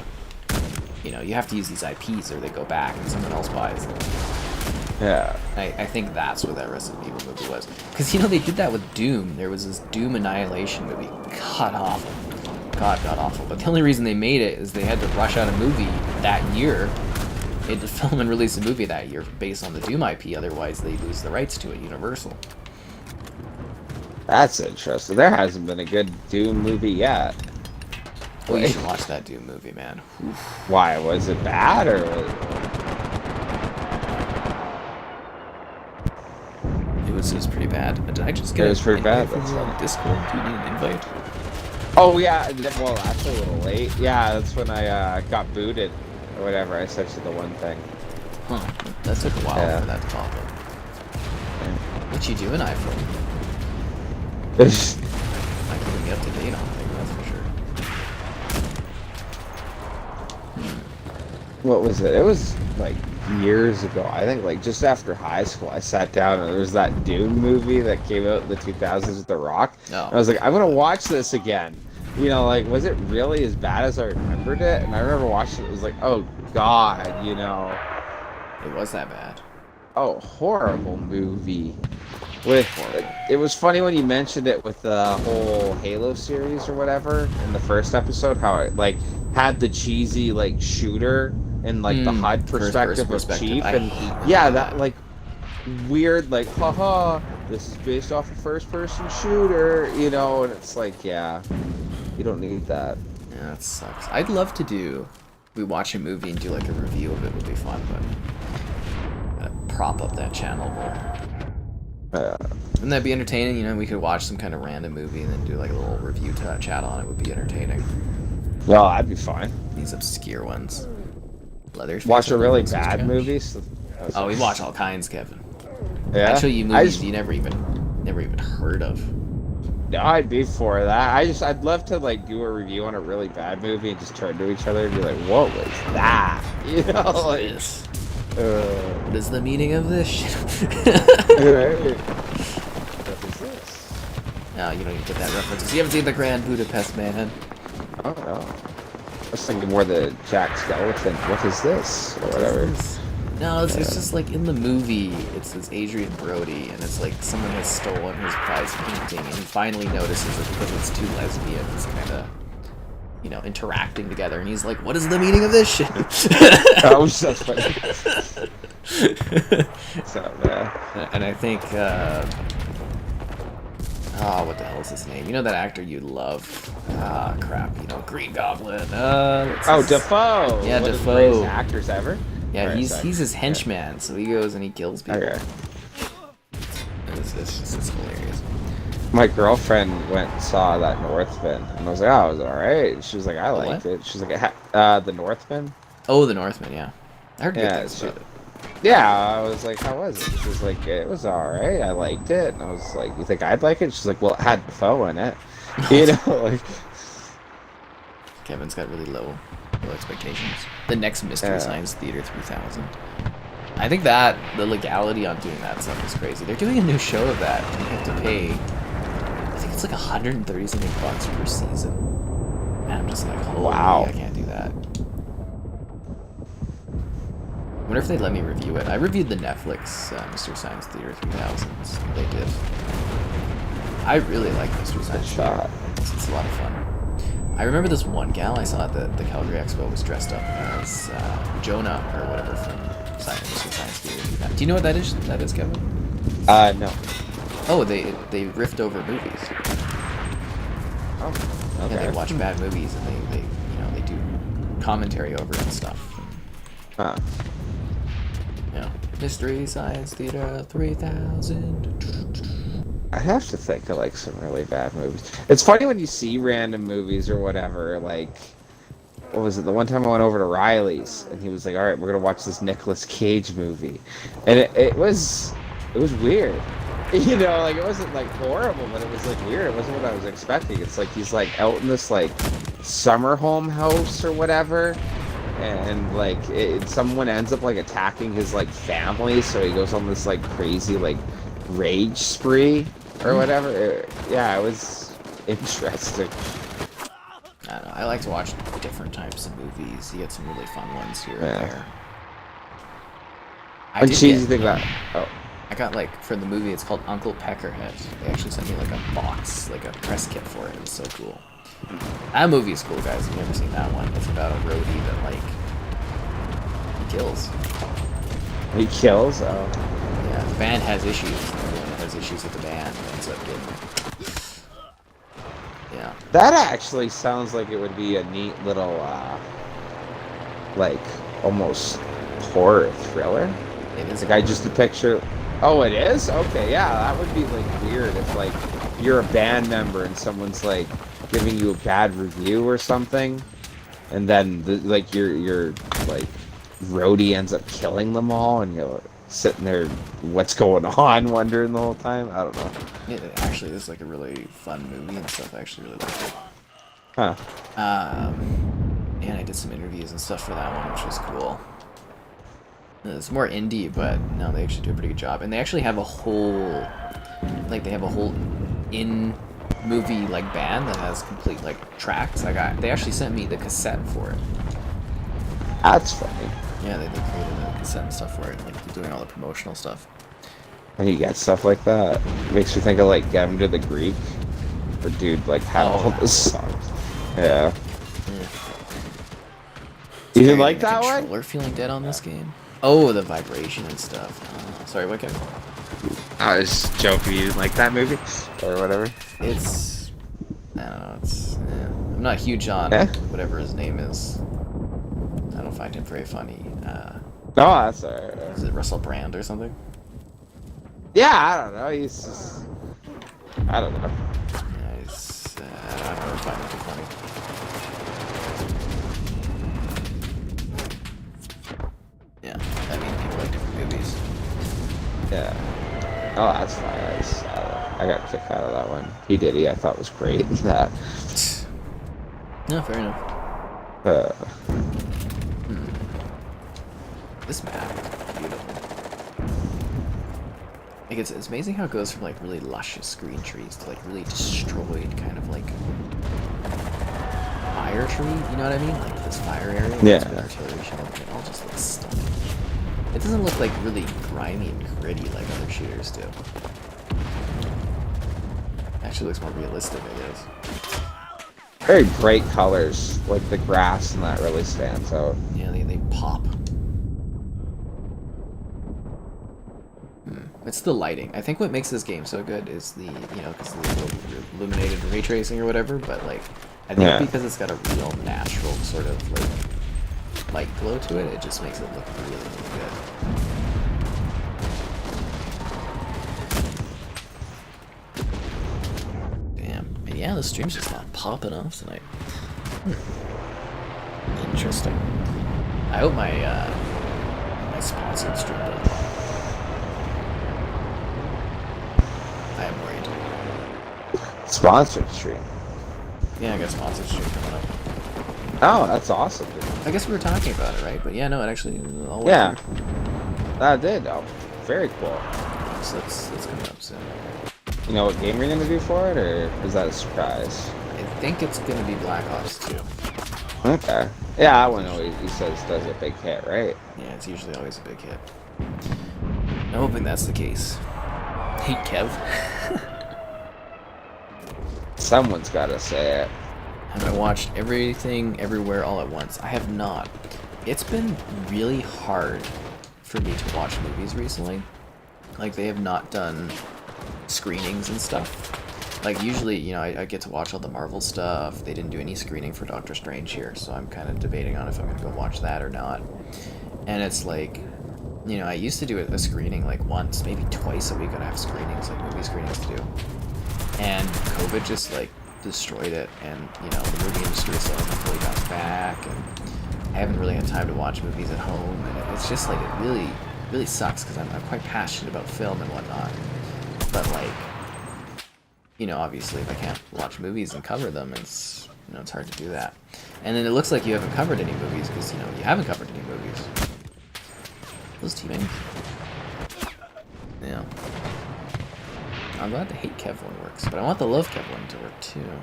you have to use these IPs or they go back and someone else buys them. Yeah. I think that's what that Resident Evil movie was. Because, they did that with Doom. There was this Doom Annihilation movie. God awful. God awful. But the only reason they made it is they had to rush out a movie that year. They had to film and release a movie that year based on the Doom IP, otherwise they lose the rights to it, Universal. That's interesting. There hasn't been a good Doom movie yet. Well, you should watch that Doom movie, man. Oof. Why? Was it bad or was It was pretty bad. Did I just get It was pretty bad, invite from that's you on fine. Discord? Do you need an invite? Oh yeah, well that's a little late. Yeah, that's when I got booted or whatever. I sent you the one thing. Huh. That took a while Yeah. for that to pop up. What you doing, iPhone? Not keeping me up to date on things, that's for sure. What was it? It was like years ago. I think like just after high school, I sat down and there was that Dune movie that came out in the 2000s with The Rock. Oh. And I was like, I'm gonna watch this again. Like, was it really as bad as I remembered it? And I remember watching it. It was like, oh god, It was that bad. oh, horrible movie. It was funny when you mentioned it with the whole Halo series or whatever in the first episode, how it like had the cheesy like shooter and like the HUD perspective of perspective. Chief, I and hate yeah, that. that like weird like haha, this is based off a first-person shooter, and it's like, yeah, you don't need that. Yeah, that sucks. I'd love to we watch a movie and do like a review of it would be fun, but prop up that channel more. Wouldn't that be entertaining? We could watch some kind of random movie and then do like a little review chat on it. Would be entertaining. Well, that'd be fine. These obscure ones. Leatherface. Watch a really Leatherface's bad trash. movie. Oh, we watch all kinds, Kevin. Yeah. I show you I movies just- you never even heard of. I'd be for that. I'd love to like do a review on a really bad movie and just turn to each other and be like, "What was that?" What like. is what is the meaning of this shit? What is this? No, you don't even get that reference. You haven't seen the Grand Budapest, man. Oh no. I was thinking more the Jack Skeleton. What is this? Or whatever. No, it's just like in the movie, it's this Adrian Brody, and it's like someone has stolen his prize painting, and he finally notices it because it's two lesbians kind of, interacting together, and he's like, "What is the meaning of this shit?" That was so funny. So, And I think, what the hell is his name? You know that actor you love? Ah, crap. Green Goblin. Defoe. Yeah, One of the Defoe. greatest actors ever. Yeah, Alright, he's sorry. his henchman, so he goes and he kills people. Okay. It's hilarious. My girlfriend went and saw that Northman, and I was like, "Oh, it was alright." She was like, "I liked what? it." She's like, "The Northman." Oh, The Northman, yeah. I heard good Yeah, things about it. Yeah, I was like, how was it? She was like, it was alright, I liked it. And I was like, you think I'd like it? She's like, well, it had Defoe in it. You know, like... Kevin's got really low expectations. The next Mystery Science Theater 3000. I think that the legality on doing that stuff is crazy. They're doing a new show of that, and you have to pay. I think it's like 130 something bucks per season. And I'm just like, holy, wow, I can't do that. I wonder if they'd let me review it. I reviewed the Netflix Mystery Science Theater 3000s. They did. I really like Mystery Science Theater. It's a lot of fun. I remember this one gal I saw at the Calgary Expo was dressed up as Jonah or whatever from Mystery Science Theater. Do you know what that is? That is, Kevin? No. Oh, they riffed over movies. Oh, okay. Yeah, they watch bad movies and they do commentary over it and stuff. Huh. Yeah. Mystery Science Theater 3000. I have to think of like some really bad movies. It's funny when you see random movies or whatever, like, what was it? The one time I went over to Riley's and he was like, all right, we're going to watch this Nicolas Cage movie. And it was weird. You know, like, it wasn't like horrible, but it was like weird. It wasn't what I was expecting. It's like he's like out in this like summer home house or whatever. And like someone ends up like attacking his like family. So he goes on this like crazy like rage spree or whatever. It was interesting. I don't know. I like to watch different types of movies. You get some really fun ones here and there. What cheesy thing about? Oh, I got like for the movie. It's called Uncle Peckerhead. They actually sent me like a box, like a press kit for it. It was so cool. That movie is cool, guys. If you've never seen that one, it's about a roadie that like he kills. He kills? Oh. Yeah, the band has issues. Everyone that has issues with the band ends up getting. Yeah. That actually sounds like it would be a neat little, like, almost horror thriller. It is. Like, I just a picture. Oh, it is? Okay, yeah, that would be, like, weird if, like, you're a band member and someone's, like, giving you a bad review or something, and then, like, your like, roadie ends up killing them all, and you're sitting there, what's going on, wondering the whole time? I don't know. It actually is like a really fun movie and stuff. I actually really like it. Huh. And I did some interviews and stuff for that one, which was cool. It's more indie, but no, they actually do a pretty good job. And they actually have a whole, like, in-movie, like, band that has complete, like, tracks. They actually sent me the cassette for it. That's funny. Yeah, they created a cassette and stuff for it, like, doing all the promotional stuff. And you get stuff like that. Makes you think of, like, Get 'Em to the Greek. Or, dude, like, had all those songs. Yeah. You didn't like that one? Controller feeling dead on this game? Oh, the vibration and stuff. Sorry, what, Kevin? I was joking. You didn't like that movie? Or whatever? It's... I don't know, I'm not huge on whatever his name is. I don't find him very funny. No, that's alright. Is it Russell Brand or something? Yeah, I don't know. He's just... I don't know. Yeah, I don't really find him too funny. Yeah, I mean, people like different movies. Yeah. Oh, that's fine. I got a kick out of that one. P. Diddy, I thought was great in that. No, fair enough. This map is beautiful. Like, it's amazing how it goes from, like, really luscious green trees to, like, really destroyed kind of, like, fire tree, you know what I mean? Like, this fire area with this artillery shell, it all just looks stunning. It doesn't look, like, really grimy and gritty like other shooters do. It actually looks more realistic, I guess. Very bright colors, like the grass and that really stands out. Yeah, they pop. It's the lighting. I think what makes this game so good is the, because the illuminated ray tracing or whatever, but, like, I think because it's got a real natural sort of, like, light glow to it, it just makes it look really, really good. Damn. And yeah, the stream's just not popping off tonight. Interesting. I hope my a sponsored stream, but I am worried. Sponsored stream. Yeah, I got sponsored stream coming up. Oh, that's awesome, dude. I guess we were talking about it, right? But yeah, no, it actually all went Yeah. through. That did. Oh, very cool. So it's coming up soon. You know what game you're gonna do for it, or is that a surprise? I think it's gonna be Black Ops 2. Okay. Yeah, that one always, he says, does a big hit, right? Yeah, it's usually always a big hit. I'm hoping that's the case. Hey, Kev. Someone's gotta say it. Have I watched everything, everywhere, all at once? I have not. It's been really hard for me to watch movies recently. Like, they have not done screenings and stuff. Like, usually, you know, I get to watch all the Marvel stuff. They didn't do any screening for Doctor Strange here, so I'm kind of debating on if I'm gonna go watch that or not. And it's like, you know, I used to do a screening like once, maybe twice a week. I'd have screenings, like movie screenings to do. And COVID just like destroyed it, and you know, the movie industry still hasn't fully got back, and I haven't really had time to watch movies at home, and it's just like, it really sucks, because I'm quite passionate about film and whatnot, but like, you know, obviously if I can't watch movies and cover them, it's, you know, it's hard to do that. And then it looks like you haven't covered any movies, because, you know, you haven't covered any movies. Those teammates. Yeah. I'm glad the hate Kev one works, but I want the love Kev one to work too.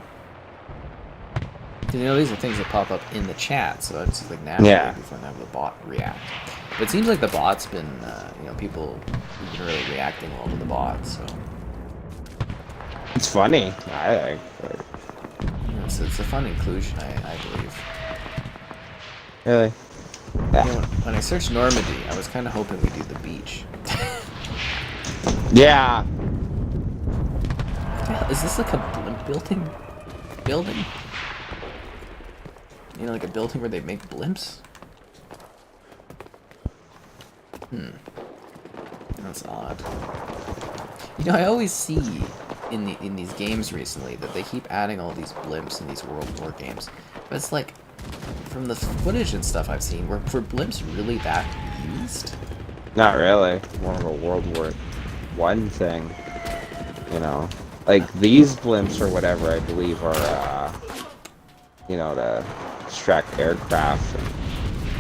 You know, these are things that pop up in the chat, so it's just like naturally before I have the bot react. But it seems like the bot's been, you know, people have been really reacting well to the bot, so. It's funny, I think. Yeah, it's a fun inclusion, I believe. Really? Yeah. You know, when I searched Normandy, I was kind of hoping we'd do the beach. Yeah. What the hell? Is this like a blimp building? You know, like a building where they make blimps? That's odd. You know, I always see in these games recently that they keep adding all these blimps in these World War games. But it's like, from the footage and stuff I've seen, were blimps really that used? Not really. More of a World War I thing. You know, like these blimps or whatever, I believe are, you know, to extract aircraft. And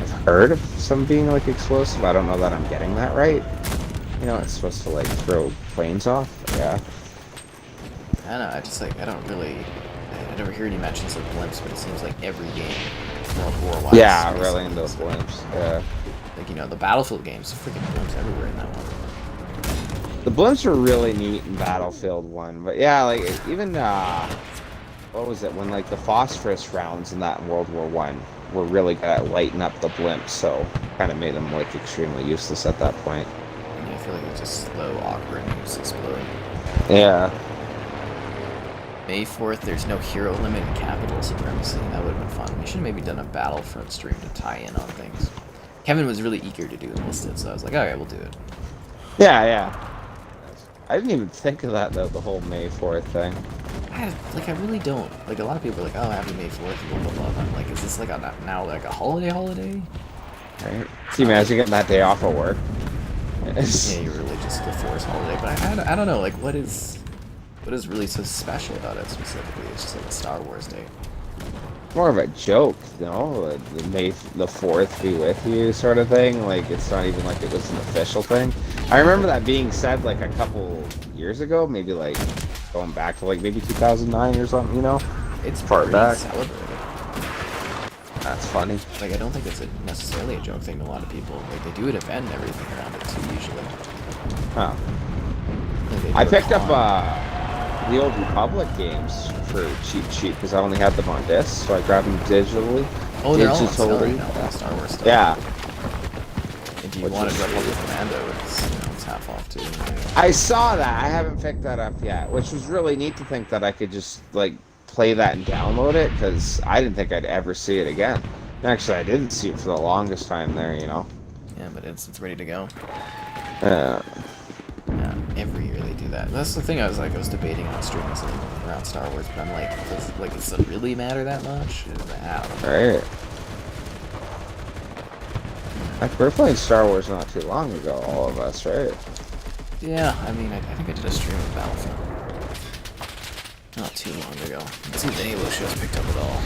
I've heard of some being like explosive. I don't know that I'm getting that right. You know, it's supposed to like throw planes off. Yeah. I don't know. I just like, I never hear any mentions of blimps, but it seems like every game, World War I. Yeah, really into those blimps. Yeah. Like, you know, the Battlefield games, freaking blimps everywhere in that one. The blimps were really neat in Battlefield 1, but yeah, like, even, what was it, when, like, the phosphorus rounds in that World War I were really good at lighting up the blimps, so kind of made them, like, extremely useless at that point. Yeah, I feel like it's just slow, awkward, and just exploding. Yeah. May 4th, there's no hero limit in capital supremacy. That would have been fun. We should have maybe done a Battlefront stream to tie in on things. Kevin was really eager to do Enlisted, so I was like, alright, we'll do it. Yeah. I didn't even think of that, though, the whole May 4th thing. I really don't. Like, a lot of people are like, oh, happy May 4th, blah, blah, blah. I'm like, is this like now like a holiday? Right? Can you imagine getting that day off of work? Yeah, you're really just a forced holiday. But I don't know, like, what is really so special about it specifically? It's just like a Star Wars day. More of a joke, you know? May the 4th be with you sort of thing. Like, it's not even like it was an official thing. I remember that being said like a couple years ago, maybe like going back to like maybe 2009 or something, you know? It's far back. Celebrated. That's funny. Like, I don't think it's necessarily a joke thing to a lot of people. Like, they do an event and everything around it too, usually. Huh. Like, I picked up the old Republic games for cheap because I only had them on disc, so I grabbed them digitally. Oh, they're all on sale right now, Star Wars stuff. Yeah. If you wanted Republic Commando, it's half off too. I saw that. I haven't picked that up yet, which was really neat to think that I could just like play that and download it, because I didn't think I'd ever see it again. Actually, I didn't see it for the longest time there, you know. Yeah, but it's ready to go. Yeah, every year they do that. And that's the thing. I was debating on streaming something around Star Wars, but I'm like, does it really matter that much? I don't know. right. Like, we're playing Star Wars not too long ago, all of us, right? Yeah, I mean, I think I did a stream of Battlefront not too long ago. Let's see if the Halo show's picked up at all.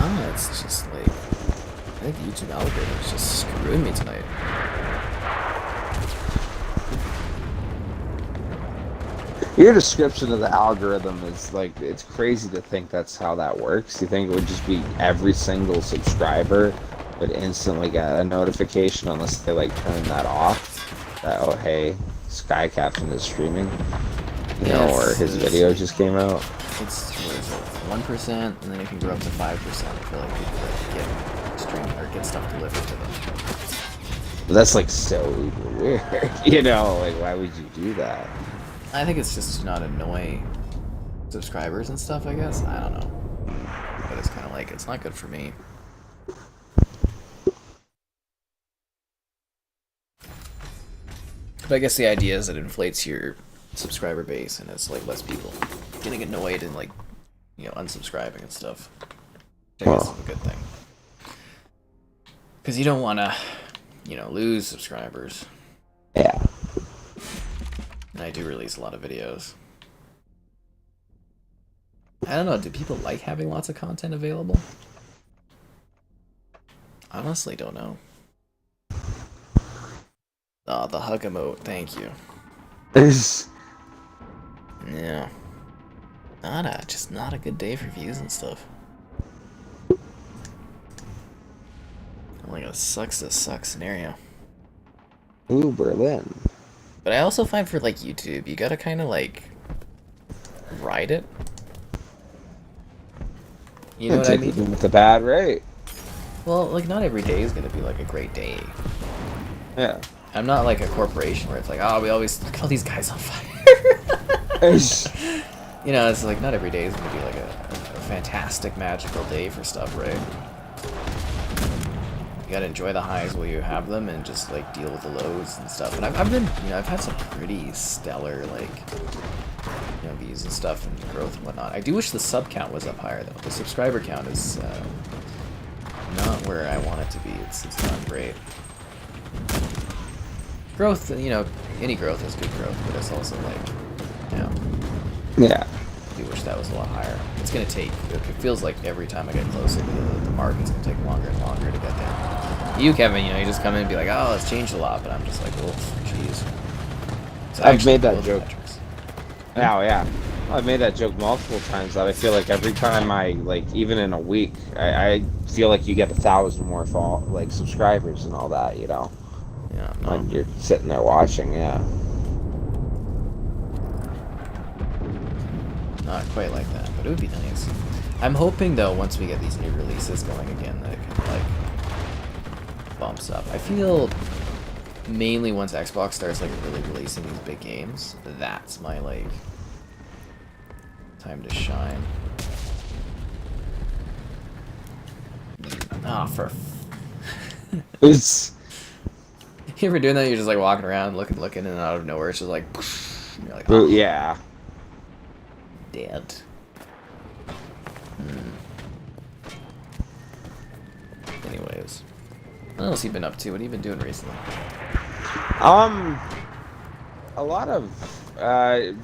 No, it's just like, I think the YouTube algorithm is just screwing me tonight. Your description of the algorithm is like, it's crazy to think that's how that works. You think it would just be every single subscriber would instantly get a notification unless they like turn that off. That, oh hey, Sky Captain is streaming. You know, or his video just came out. It's, what is it, 1%, and then it can go up to 5% for like people that get stream or get stuff delivered to them. But that's like so weird. You know, like why would you do that? I think it's just to not annoy subscribers and stuff, I guess. I don't know. But it's kind of like, it's not good for me. But I guess the idea is it inflates your subscriber base and it's like less people getting annoyed and like, you know, unsubscribing and stuff. Which I guess is a good thing. Because you don't want to, you know, lose subscribers. Yeah. And I do release a lot of videos. I don't know, do people like having lots of content available? Honestly, don't know. Oh, the hug emote, thank you. Yeah. Just not a good day for views and stuff. Like a sucks to suck scenario. Ooh, Berlin. But I also find for like YouTube, you gotta kind of like ride it. You know what I mean? With the bad rate. Well, like not every day is gonna be like a great day. Yeah. I'm not like a corporation where it's like, oh, we always look at all these guys on fire. You know, it's like not every day is gonna be like a fantastic, magical day for stuff, right? You gotta enjoy the highs while you have them, and just like deal with the lows and stuff. And I've been, you know, I've had some pretty stellar like, you know, views and stuff and growth and whatnot. I do wish the sub count was up higher though. The subscriber count is not where I want it to be. It's not great. Growth, you know, any growth is good growth, but it's also like, you know. Yeah. I do wish that was a lot higher. It's gonna take, it feels like every time I get closer to the mark, it's gonna take longer and longer to get there. You, Kevin, you know, you just come in and be like, oh, it's changed a lot, but I'm just like, oh, jeez. So I've made that joke. Metrics. Oh, yeah. I've made that joke multiple times that I feel like every time I, like, even in a week, I feel like you get 1,000 more like subscribers and all that, you know? Yeah, no. When you're sitting there watching, yeah. Not quite like that, but it would be nice. I'm hoping, though, once we get these new releases going again, that it can, like, bumps up. I feel mainly once Xbox starts, like, really releasing these big games, that's my, like, time to shine. Ah, for... It's... You ever doing that? You're just, like, walking around, looking, and out of nowhere, it's just, like... And you're like, oh. Yeah. Dead. Anyways, what else have you been up to? What have you been doing recently? A lot of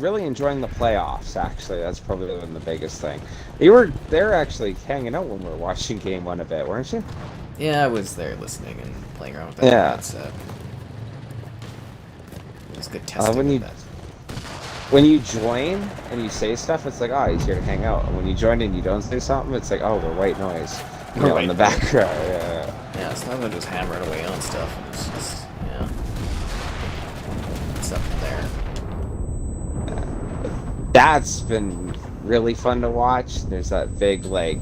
really enjoying the playoffs. Actually, that's probably been the biggest thing. They were actually hanging out when we were watching Game 1 a bit, weren't you? Yeah, I was there listening and playing around with that. Yeah. It was good testing. When you join and you say stuff, it's like, oh, he's here to hang out. And when you join and you don't say something, it's like, oh, we're white noise. You know, in the background. Yeah. Yeah, it's not like just hammering away on stuff. It's just, yeah. Stuff from there. That's been really fun to watch. There's that big, like,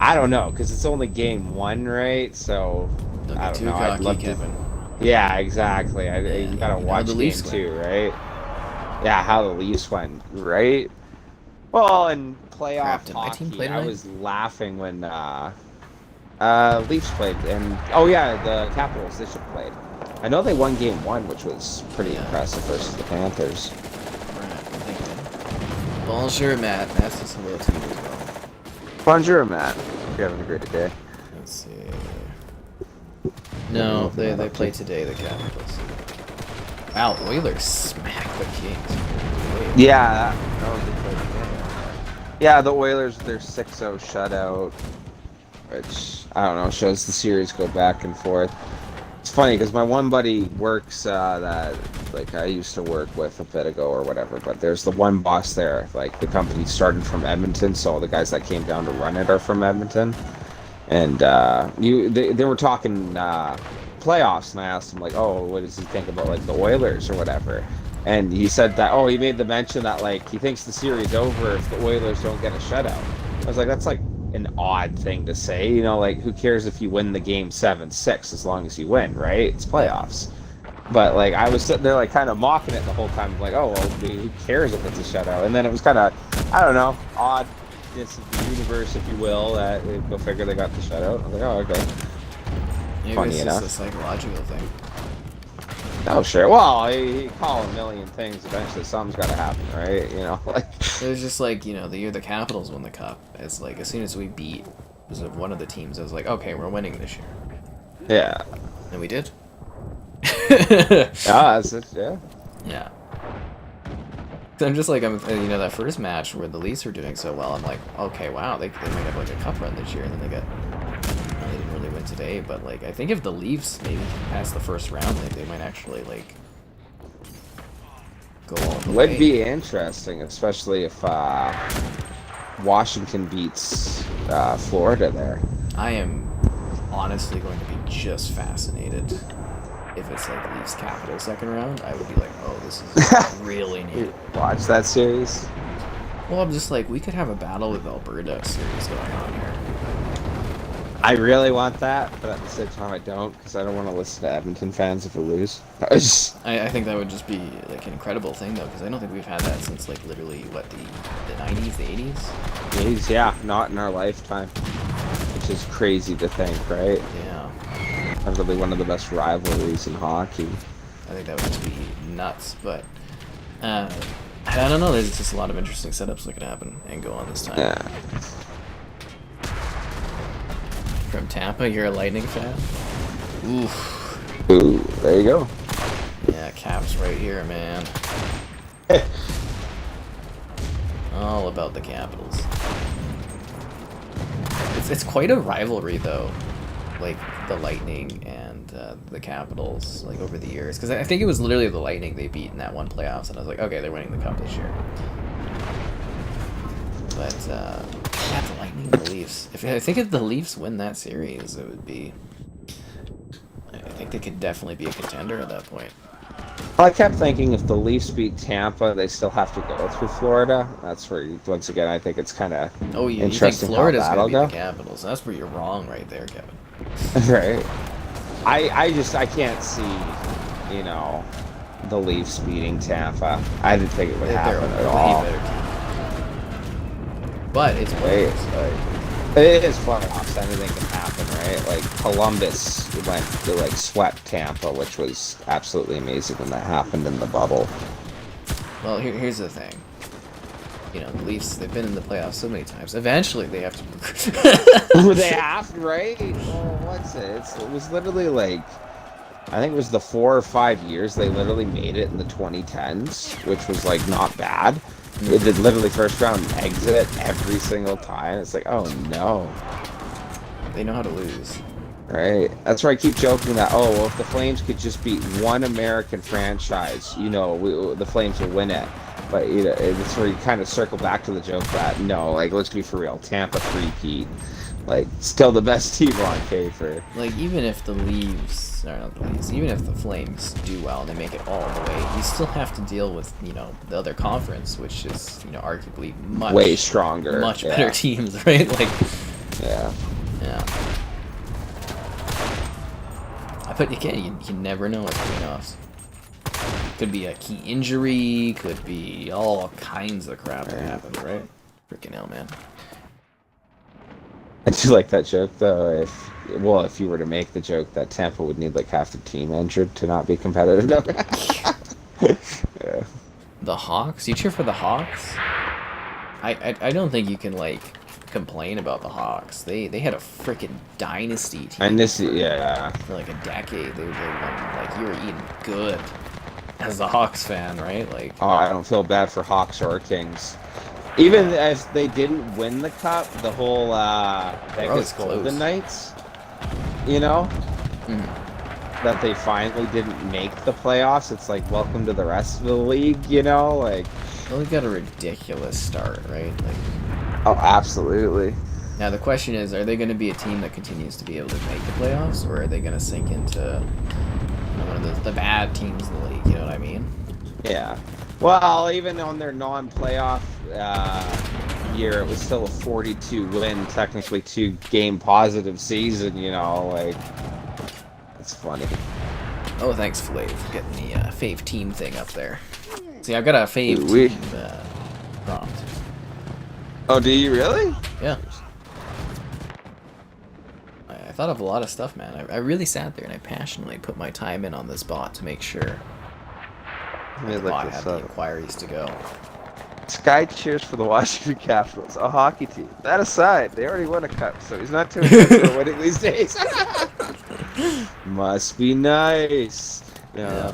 I don't know, because it's only Game 1, right? So, I don't know. I'd love Kevin. Yeah, exactly. You gotta watch Game 2, right? Yeah, how the Leafs went, right? Well, in playoff hockey, I was laughing when Leafs played, and oh yeah, the Capitals, they should have played. I know they won Game 1, which was pretty impressive versus the Panthers. Bonjour, Matt. Matt says hello to you as well. Bonjour, Matt. You're having a great day. Let's see. No, they play today, the Capitals. Wow, Oilers smack the Kings. Wait. Yeah, that was a good game. Yeah, the Oilers, their 6-0 shutout, which, I don't know, shows the series go back and forth. It's funny, because my one buddy works, that, like, I used to work with a bit ago or whatever, but there's the one boss there, like, the company started from Edmonton, so all the guys that came down to run it are from Edmonton. And they were talking playoffs, and I asked him, like, oh, what does he think about, like, the Oilers or whatever? And he said that, oh, he made the mention that, like, he thinks the series over if the Oilers don't get a shutout. I was like, that's, like, an odd thing to say, you know, like, who cares if you win the game 7-6 as long as you win, right? It's playoffs. But, like, I was sitting there, like, kind of mocking it the whole time, like, oh, well, who cares if it's a shutout? And then it was kind of, I don't know, odd. This is the universe, if you will, that go figure they got the shutout. I was like, oh, okay. Maybe Funny it's enough. just a psychological thing. Oh, sure. Well, you call a million things. Eventually, something's got to happen, right? You know, like. It was just like, you know, the year the Capitals won the cup. It's like, as soon as we beat one of the teams, I was like, okay, we're winning this year. Yeah. And we did. That's it. Yeah. Yeah. I'm just like, you know, that first match where the Leafs were doing so well, I'm like, okay, wow, they might have like a cup run this year, and then they didn't really win today, but like, I think if the Leafs maybe pass the first round, like, they might actually like go all the way. Would be interesting, especially if Washington beats Florida there. I am honestly going to be just fascinated. If it's like Leafs Capitals second round, I would be like, oh, this is really neat. Watch that series. Well, I'm just like, we could have a battle with Alberta series going on here. I really want that, but at the same time I don't, because I don't want to listen to Edmonton fans if we lose. I think that would just be like an incredible thing, though, because I don't think we've had that since like literally, what, the 90s, the 80s? 80s, yeah, not in our lifetime. Which is crazy to think, right? Yeah. Probably one of the best rivalries in hockey. I think that would just be nuts, but I don't know, there's just a lot of interesting setups that could happen and go on this time. Yeah. From Tampa, you're a Lightning fan? Oof. Ooh, there you go. Yeah, Caps right here, man. All about the Capitals. It's quite a rivalry, though. Like, the Lightning and the Capitals, like, over the years. Because I think it was literally the Lightning they beat in that one playoffs, and I was like, okay, they're winning the cup this year. But, yeah, the Lightning and the Leafs. I think if the Leafs win that series, it would be... I think they could definitely be a contender at that point. Well, I kept thinking if the Leafs beat Tampa, they still have to go through Florida. That's where, once again, I think it's kind of you think Florida's going to beat the Capitals. That's where you're wrong right there, Kevin. Right. I can't see, you know, the Leafs beating Tampa. I didn't think it would happen at all. Better team. But it's playoffs. It is playoffs. Anything can happen, right? Like, Columbus went to, like, swept Tampa, which was absolutely amazing when that happened in the bubble. Well, here's the thing. You know, the Leafs, they've been in the playoffs so many times. Eventually, they have to... They have, right? Oh, what's it? It was literally, like... I think it was the 4 or 5 years they literally made it in the 2010s, which was, like, not bad. It did literally first round exit every single time. It's like, oh no. They know how to lose. Right? That's where I keep joking that, oh, well, if the Flames could just beat one American franchise, you know, the Flames will win it. But, you know, it's where you kind of circle back to the joke that, no, like, let's be for real. Tampa 3-peat. Like, still the best team on paper. Like, even if the Leafs, or not the Leafs, even if the Flames do well and they make it all the way, you still have to deal with, you know, the other conference, which is, you know, arguably much... way stronger. Much better teams, right? Like... Yeah. Yeah. But again, you never know at playoffs. Could be a key injury, could be all kinds of crap that happens, right? Freaking hell, man. I do like that joke, though. If you were to make the joke that Tampa would need like half the team injured to not be competitive. Yeah. The Hawks? You cheer for the Hawks? I don't think you can like complain about the Hawks. They had a freaking dynasty team. And this, yeah, for like a decade. They won, like, you were eating good as a Hawks fan, right? Like, oh, I don't feel bad for Hawks or Kings. Even as they didn't win the cup, the whole Vegas Golden Knights, you know, that they finally didn't make the playoffs. It's like, welcome to the rest of the league, you know, like. well, they got a ridiculous start, right? Like, oh, absolutely. now the question is, are they going to be a team that continues to be able to make the playoffs, or are they going to sink into, you know, one of the bad teams in the league? You know what I mean? Yeah. Well, even on their non-playoff year, it was still a 42-win, technically 2-game positive season. You know, like, it's funny. Oh, thanks, Flav, for getting the fave team thing up there. See, I've got a fave team prompt. Oh, do you really? Yeah. I thought of a lot of stuff, man. I really sat there and I passionately put my time in on this bot to make sure the bot had the inquiries to go. Sky cheers for the Washington Capitals, a hockey team. That aside, they already won a cup, so he's not too interested in winning these days. Must be nice. Yeah.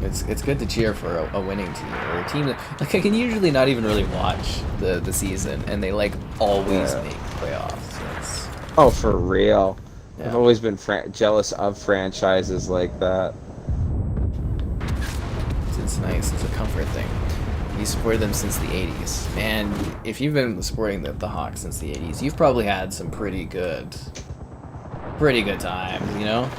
It's good to cheer for a winning team, or a team that, like, I can usually not even really watch the season, and they like always make playoffs. So oh, for real. Yeah. I've always been jealous of franchises like that. It's nice. It's a comfort thing. You supported them since the 80s. Man, if you've been supporting the Hawks since the 80s, you've probably had some pretty good times, you know?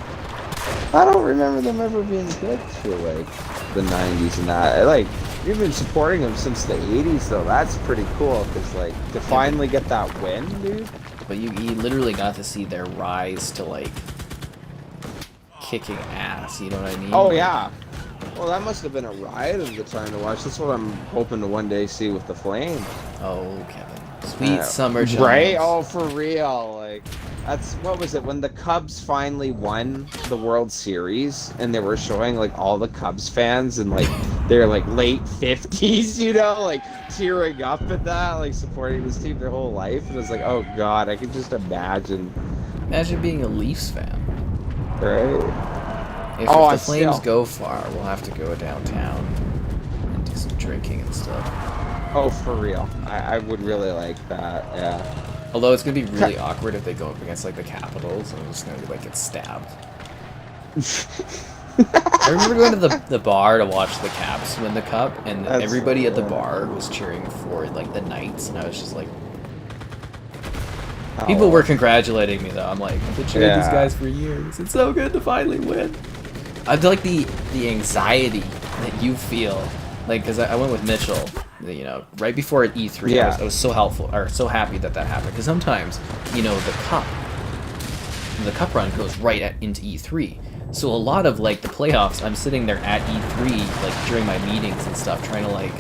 I don't remember them ever being good for, like, the 90s and that. Like, you've been supporting them since the 80s, though. That's pretty cool, because, like, to finally get that win, dude. But you literally got to see their rise to, like, kicking ass, you know what I mean? Oh, yeah. Well, that must have been a riot of the time to watch. That's what I'm hoping to one day see with the Flame. Oh, Kevin. Sweet summer Jones. Right? Oh, for real. Like, that's, what was it, when the Cubs finally won the World Series, and they were showing, like, all the Cubs fans in, like, their, like, late 50s, you know, like, tearing up at that, like, supporting this team their whole life. And it was like, oh, God, I can just imagine. Imagine being a Leafs fan. Right? If the Flames go far, we'll have to go downtown and do some drinking and stuff. Oh, for real. I would really like that, yeah. Although it's going to be really awkward if they go up against, like, the Capitals, and it's going to, like, get stabbed. I remember going to the bar to watch the Caps win the Cup, and everybody at the bar was cheering for, like, the Knights, and I was just like... People were congratulating me, though. I'm like, I've been cheering these guys for years. It's so good to finally win. I like the anxiety that you feel, like, because I went with Mitchell, you know, right before E3. Yeah. I was so helpful, or so happy that happened, because sometimes, you know, the cup run goes right into E3. So a lot of, like, the playoffs, I'm sitting there at E3, like, during my meetings and stuff, trying to, like,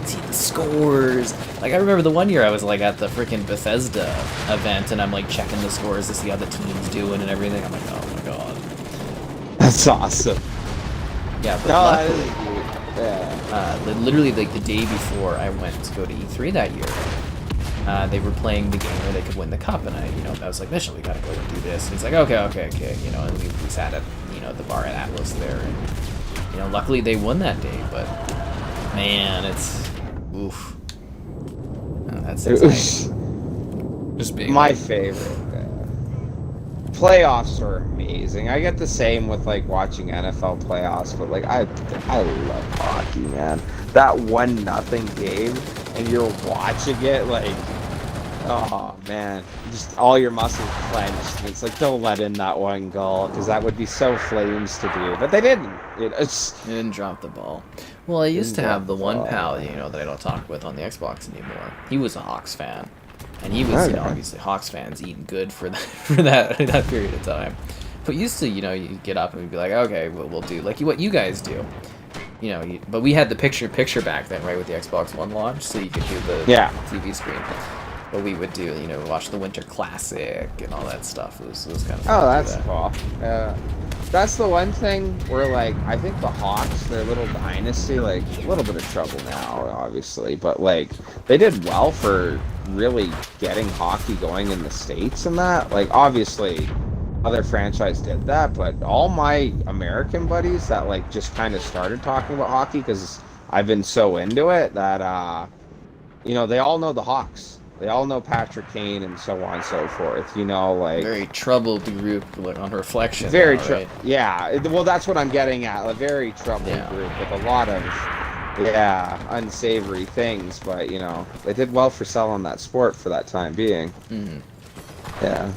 see the scores. Like, I remember the one year I was, like, at the freaking Bethesda event, and I'm, like, checking the scores to see how the team's doing and everything. I'm like, oh my god. That's awesome. Yeah, but luckily, literally, like, the day before I went to go to E3 that year, they were playing the game where they could win the cup, and I was like, Mitchell, we gotta go and do this. And he's like, okay, you know, and we sat at, you know, the bar at Atlas there, and, you know, luckily they won that day, but, man, it's, oof. Oh, that's exciting. Just being my like, favorite. Playoffs are amazing. I get the same with, like, watching NFL playoffs, but, like, I love hockey, man. That 1-0 game, and you're watching it, like, oh man, just all your muscles clenched. And it's like, don't let in that one goal, because that would be so Flames to do, but they didn't. They didn't drop the ball. Well, I used to have the one pal, you know, that I don't talk with on the Xbox anymore. He was a Hawks fan. And he was, you know, obviously Hawks fans eating good for that period of time. But used to, you know, you get up and we'd be like, okay, we'll do like what you guys do, you know. But we had the picture back then, right, with the Xbox One launch, so you could do the TV screen. But we would do, you know, watch the Winter Classic and all that stuff. It was kind of Oh, fun to that's do that. cool. That's the one thing where, like, I think the Hawks, their little dynasty, like, a little bit of trouble now, obviously, but, like, they did well for really getting hockey going in the States and that. Like, obviously, other franchise did that, but all my American buddies that, like, just kind of started talking about hockey because I've been so into it that, you know, they all know the Hawks. They all know Patrick Kane and so on and so forth. You know, like Very troubled group, like, on reflection. very now, right? yeah. Well, that's what I'm getting at. A very troubled group with a lot of unsavory things. But you know, they did well for selling that sport for that time being. Mm-hmm. Yeah.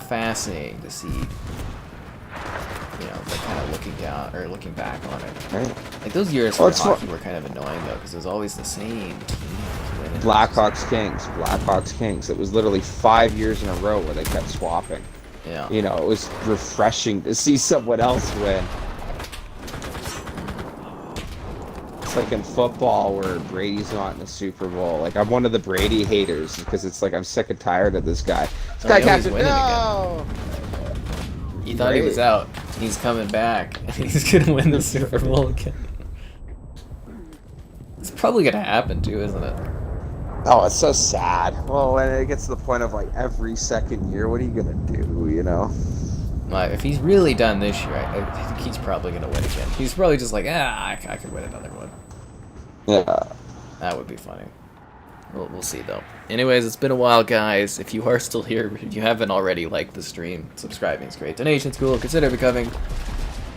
Fascinating to see. You know, like kind of looking down or looking back on it. Right. Like those years for hockey were kind of annoying though, because it was always the same team. Blackhawks Kings. It was literally 5 years in a row where they kept swapping. Yeah. You know, it was refreshing to see someone else win. It's like in football where Brady's not in the Super Bowl. Like, I'm one of the Brady haters because it's like I'm sick and tired of this guy. This guy can't win. No! He thought he was out. He's coming back. He's gonna win the Super Bowl again. It's probably gonna happen too, isn't it? Oh, it's so sad. Well, when it gets to the point of like every second year, what are you gonna do? You know? Like, if he's really done this year, I think he's probably gonna win again. He's probably just like, I could win another one. Yeah. That would be funny. We'll see though. Anyways, it's been a while, guys. If you are still here, if you haven't already, like the stream, subscribing is great. Donation's cool. Consider becoming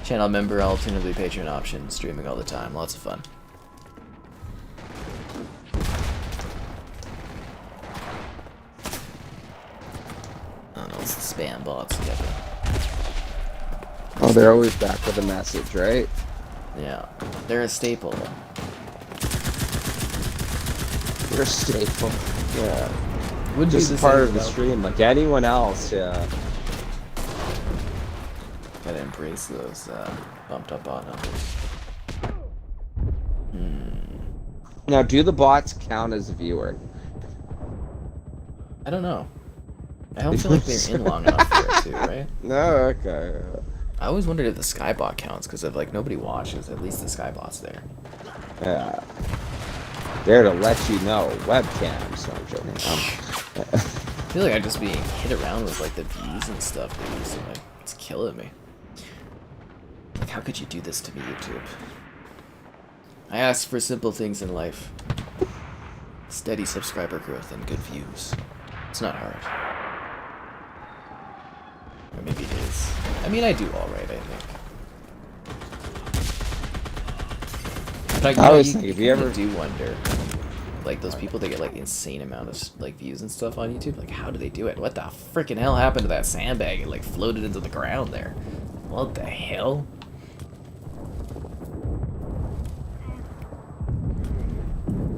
channel member, alternatively Patreon option, streaming all the time. Lots of fun. I don't know, it's the spam bots together. Oh, they're always back with a message, right? Yeah, they're a staple. They're a staple. Yeah. Would just be part of the stream, like anyone else. Yeah. Gotta embrace those bumped up bot numbers. Now, do the bots count as a viewer? I don't know. I don't feel like they're in long enough for it too, right? No, okay. I always wondered if the skybot counts, because if like nobody watches, at least the skybot's there. Yeah. There to let you know. Webcams. No, I'm joking. I feel like I'm just being hit around with like the views and stuff. Like, it's killing me. Like, how could you do this to me, YouTube? I ask for simple things in life. Steady subscriber growth and good views. It's not hard. Or maybe it is. I mean, I do alright, I think. But I was thinking, if you ever do wonder, like those people that get like insane amount of like views and stuff on YouTube, like how do they do it? What the freaking hell happened to that sandbag? It like floated into the ground there. What the hell?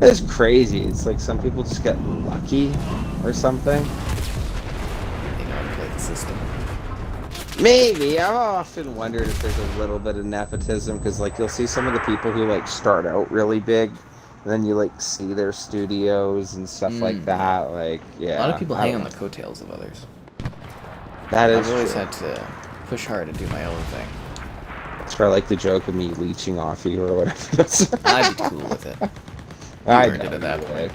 It's crazy. It's like some people just get lucky or something. They know how to play the system. Maybe. I've often wondered if there's a little bit of nepotism, because like you'll see some of the people who like start out really big, and then you like see their studios and stuff like that. Like, yeah. A lot of people hang on the coattails of others. That is I've always true. had to push hard and do my own thing. It's for like the joke of me leeching off you or whatever. I'd be cool with it. I earned it at that point.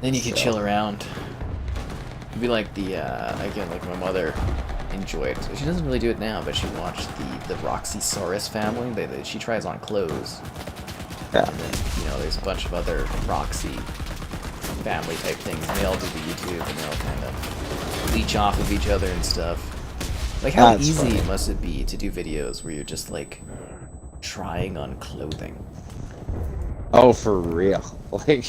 Then you can chill around. It'd be like the, again, like my mother enjoyed. She doesn't really do it now, but she watched the Roxy Saurus family. She tries on clothes. Yeah. And then, you know, there's a bunch of other Roxy family type things, and they all do the YouTube, and they all kind of leech off of each other and stuff. Like, how easy must it be to do videos where you're just, like, trying on clothing? Oh, for real. Like,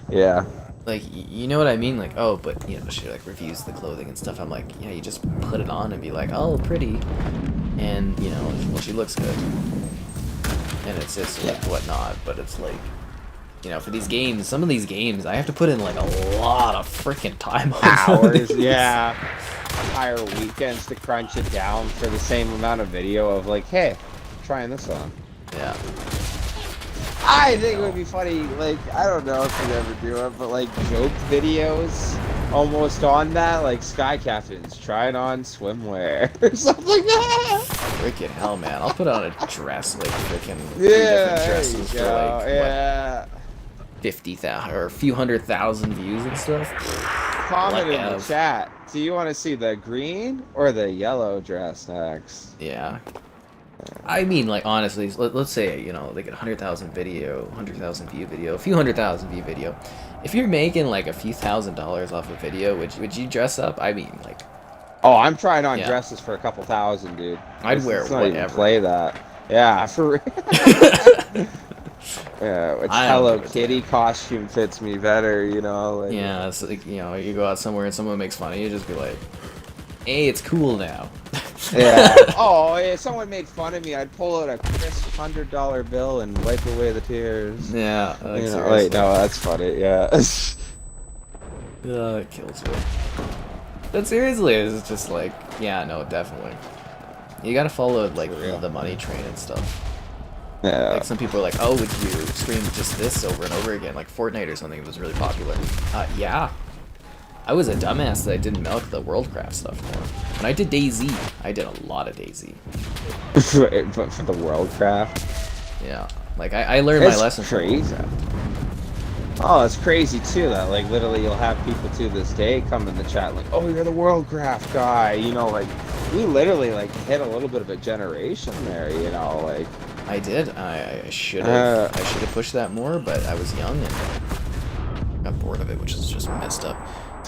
yeah. Like, you know what I mean? Like, oh, but, you know, she, like, reviews the clothing and stuff. I'm like, yeah, you just put it on and be like, oh, pretty. And, you know, well, she looks good. And it's just, like, whatnot. But it's like, you know, for these games, some of these games, I have to put in, like, a lot of freaking time on hours, yeah. Entire weekends to crunch it down for the same amount of video of, like, hey, I'm trying this on. Yeah. I think it would be funny, like, I don't know if you'd ever do it, but like joke videos almost on that, like Sky Captains trying on swimwear or something like that. Freaking hell, man. I'll put on a dress, like freaking 3 Yeah, different there dresses you for go. like, Yeah. what, 50,000 or a few 100,000 views and stuff? Comment Like in the chat. Do you want to see the green or the yellow dress next? Yeah. I mean, like, honestly, let's say, you know, like a 100,000 video, 100,000 view video, a few 100,000 view video. If you're making like a few $1,000s off a video, would you dress up? I mean, like, Oh, I'm trying on yeah. dresses for a couple thousand, dude. I'd wear not even whatever. play that. Yeah, for real. Yeah, which Hello Kitty costume fits me better, you know? Like, yeah, it's like, you know, you go out somewhere and someone makes fun of you, just be like, hey, it's cool now. Yeah. Oh, if someone made fun of me, I'd pull out a crisp $100 bill and wipe away the tears. Yeah. Like, you know, wait, no, that's funny. Yeah. It kills me. But seriously, it's just like, yeah, no, definitely. You gotta follow like the money train and stuff. Yeah. Like some people are like, oh, would you stream just this over and over again, like Fortnite or something that was really popular? Yeah. I was a dumbass that I didn't milk the Worldcraft stuff more. When I did DayZ, I did a lot of DayZ. But for the Worldcraft? Yeah. Like, I learned my lesson from Worldcraft. Oh, it's crazy, too, that, like, literally you'll have people to this day come in the chat like, oh, you're the Worldcraft guy, you know, like, we literally, like, hit a little bit of a generation there, you know, like... I did. I should have pushed that more, but I was young and got bored of it, which is just messed up.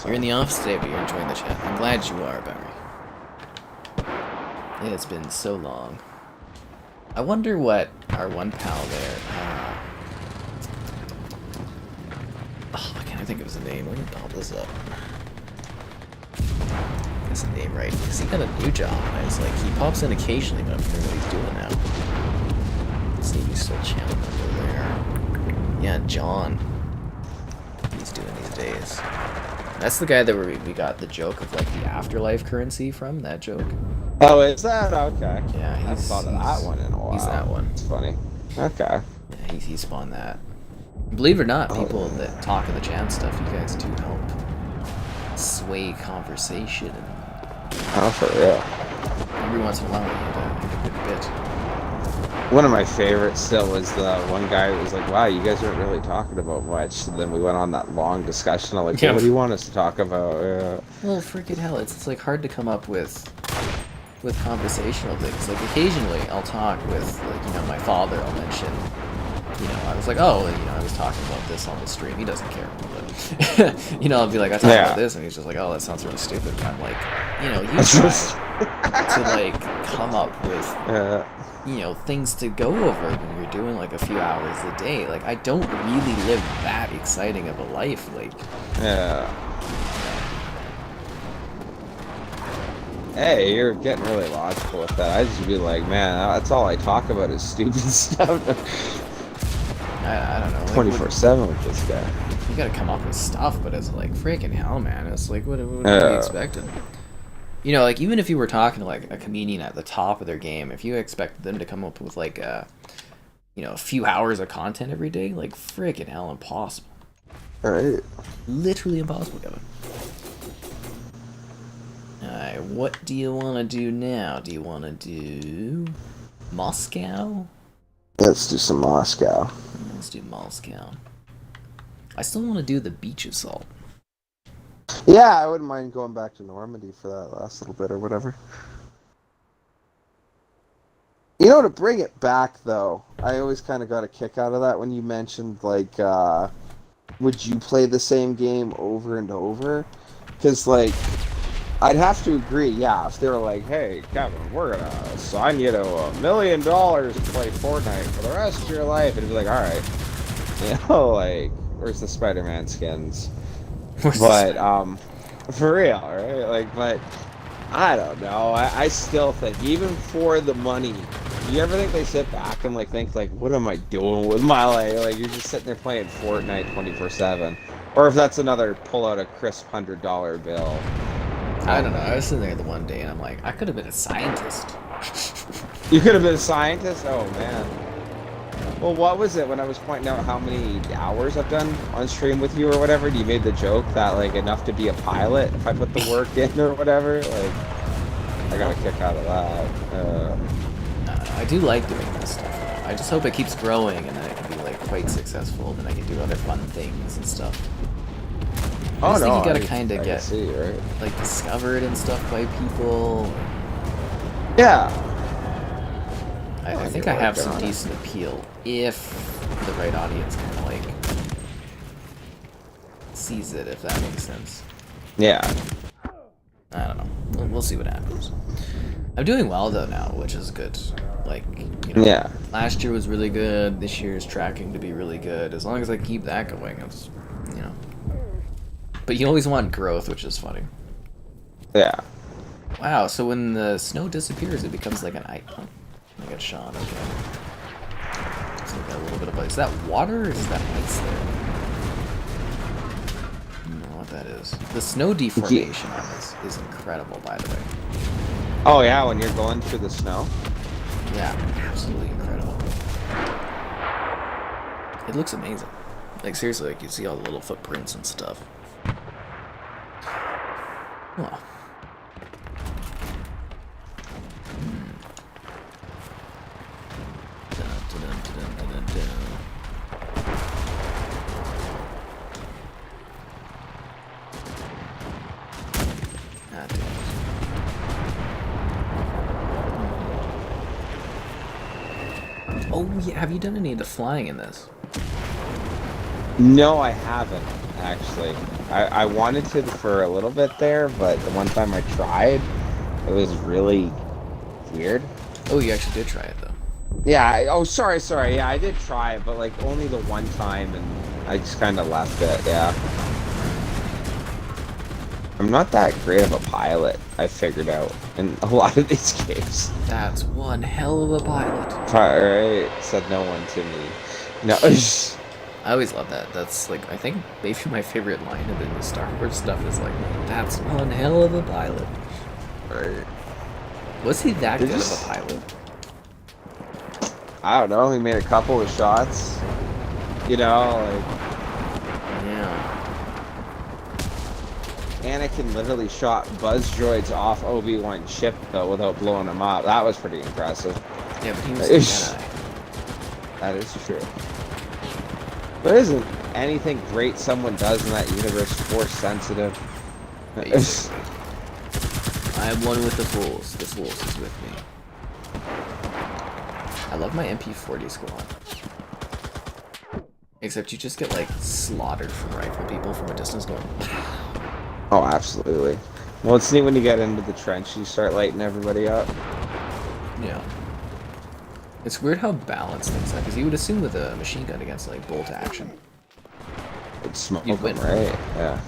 You're in the office today, but you're enjoying the chat. I'm glad you are, Barry. It's been so long. I wonder what our one pal there... oh, I can't think of his name. Let me pull this up. That's the name right. Because he got a new job. And it's like, he pops in occasionally, but I'm wondering what he's doing now. Let's see if he's still channel member there. Yeah, John. He's doing these days. That's the guy that we got the joke of like the afterlife currency from, that joke. Oh, is that? Okay. Yeah, I haven't thought of that one in a while. He's that one. It's funny. Okay. Yeah, he spawned that. Believe it or not, people that talk in the chat stuff, you guys do help sway conversation. And oh, for real. every once in a while, you get a good bit. One of my favorites still was the one guy who was like, wow, you guys aren't really talking about much. And then we went on that long discussion of like, what do you want us to talk about? Yeah. Well, freaking hell, it's like hard to come up with conversational things. Like occasionally I'll talk with, like, you know, my father. I'll mention, you know, I was like, oh, you know, I was talking about this on the stream. He doesn't care. But, you know, I'll be like, I talked about this, and he's just like, oh, that sounds really stupid. But I'm like, you know, you try to like come up with, you know, things to go over when you're doing like a few hours a day. Like, I don't really live that exciting of a life. Like, yeah. Hey, you're getting really logical with that. I just be like, man, that's all I talk about is stupid stuff. I don't know. 24/7 with this guy. You gotta come up with stuff, but it's like, freaking hell, man. It's like, what are you expecting? You know, like, even if you were talking to, like, a comedian at the top of their game, if you expected them to come up with, like, you know, a few hours of content every day, like, freaking hell, impossible. Alright. Literally impossible, Kevin. Alright, what do you want to do now? Do you want to do Moscow? Let's do some Moscow. Let's do Moscow. I still want to do the beach assault. Yeah, I wouldn't mind going back to Normandy for that last little bit or whatever. You know, to bring it back, though, I always kind of got a kick out of that when you mentioned, like, would you play the same game over and over? Because, like, I'd have to agree, yeah, if they were like, hey, Kevin, we're going to sign you to $1 million to play Fortnite for the rest of your life, it'd be like, alright. You know, like, where's the Spider-Man skins? But, for real, right? Like, but, I don't know. I still think, even for the money, do you ever think they sit back and, like, think, like, what am I doing with my life? Like, you're just sitting there playing Fortnite 24/7. Or if that's another pull out a crisp $100 bill. I don't know. I was sitting there the one day and I'm like, I could have been a scientist. You could have been a scientist? Oh, man. Well, what was it when I was pointing out how many hours I've done on stream with you or whatever? You made the joke that like enough to be a pilot if I put the work in or whatever. Like, I got a kick out of that. I do like doing this stuff. I just hope it keeps growing and then it can be like quite successful. Then I can do other fun things and stuff. I just think you gotta kind of get right? like discovered and stuff by people. Yeah. I think I have some decent appeal if the right audience kind of like sees it, if that makes sense. Yeah. I don't know. We'll see what happens. I'm doing well though now, which is good. Like, you know, yeah. Last year was really good. This year is tracking to be really good. As long as I keep that going, it's, you know. But you always want growth, which is funny. Yeah. Wow. So when the snow disappears, it becomes like an ice. Oh, I got Sean. Okay. So we got a little bit of ice. Is that water or is that ice there? I don't know what that is. The snow deformation on this is incredible, by the way. Oh yeah, when you're going through the snow. Yeah, absolutely incredible. It looks amazing. Like seriously, like you see all the little footprints and stuff. Well. Oh yeah, have you done any of the flying in this? No, I haven't, actually. I wanted to for a little bit there, but the one time I tried, it was really weird. Oh, you actually did try it, though. Yeah, oh, sorry, yeah, I did try it, but, like, only the one time, and I just kind of left it, yeah. I'm not that great of a pilot, I figured out, in a lot of these games. That's one hell of a pilot. Right, said no one to me. No, I always love that. That's, like, I think maybe my favorite line of it in the Star Wars stuff is, like, that's one hell of a pilot. Right. Was he that good of a pilot? I don't know, he made a couple of shots. You know, like... Yeah. Anakin literally shot buzz droids off Obi-Wan's ship, though, without blowing them up. That was pretty impressive. Yeah, but he was a Jedi. That is true. There isn't anything great someone does in that universe force sensitive. I am one with the Force. The Force is with me. I love my MP40 squad. Except you just get, like, slaughtered from rifle people from a distance going... Oh, absolutely. Well, it's neat when you get into the trench, you start lighting everybody up. Yeah. It's weird how balanced things are, because you would assume with a machine gun against, like, bolt action. It's smoke You'd them, win. right? Yeah.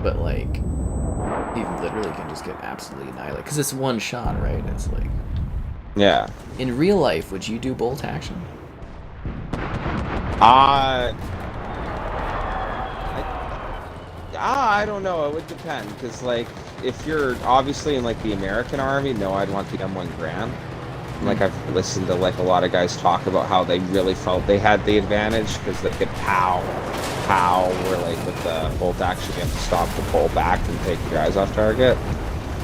But, like, you literally can just get absolutely annihilated. Because it's one shot, right? It's like... Yeah. In real life, would you do bolt action? I don't know. It would depend, because, like, if you're obviously in, like, the American Army, no, I'd want the M1 Garand. Like, I've listened to, like, a lot of guys talk about how they really felt they had the advantage, because they could pow, where, like, with the bolt action, you have to stop to pull back and take your eyes off target.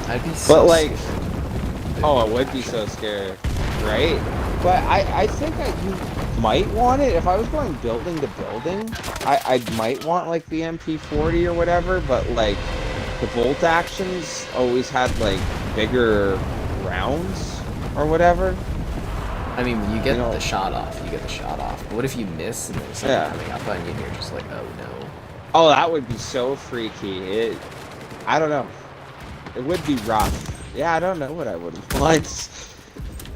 I'd be so But, like, scared. oh, it would be so scary, right? But I think you might want it. If I was going building to building, I might want, like, the MP40 or whatever, but, like, the bolt actions always had, like, bigger rounds or whatever. I mean, when you get the shot off, you get the shot off. But what if you miss and there's something coming up on you and you're just like, oh no. Oh, that would be so freaky. I don't know. It would be rough. Yeah, I don't know what I would want.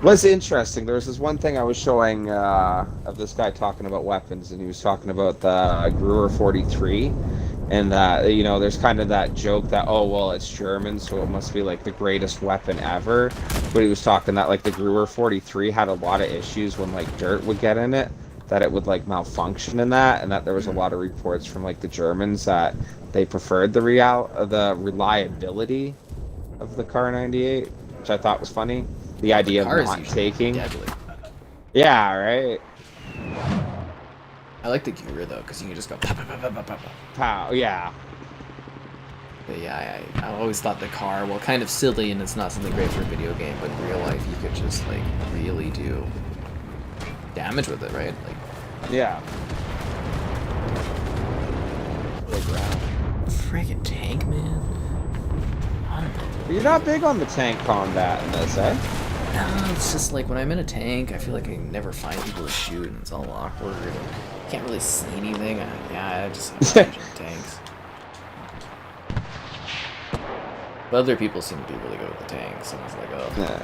Was interesting. There was this one thing I was showing of this guy talking about weapons, and he was talking about the Gruer 43, and you know, there's kind of that joke that, oh well, it's German, so it must be like the greatest weapon ever. But he was talking that, like, the Gruer 43 had a lot of issues when, like, dirt would get in it, that it would, like, malfunction in that, and that there was a lot of reports from, like, the Germans that they preferred the reliability of the Car 98, which I thought was funny. The idea of not taking. Deadly. Yeah, right. I like the Gura though, because you can just go pow, pow, pow, pow, pow, pow, pow. Pow, yeah. But yeah, I always thought the car, well, kind of silly, and it's not something great for a video game, but in real life you could just like really do damage with it, right? Like, yeah. Friggin' tank, man. You're not big on the tank combat in this, eh? No, it's just like when I'm in a tank, I feel like I never find people to shoot, and it's all awkward. And you can't really see anything. I just imagine tanks. But other people seem to be really good with the tanks, and it's like, oh. Yeah.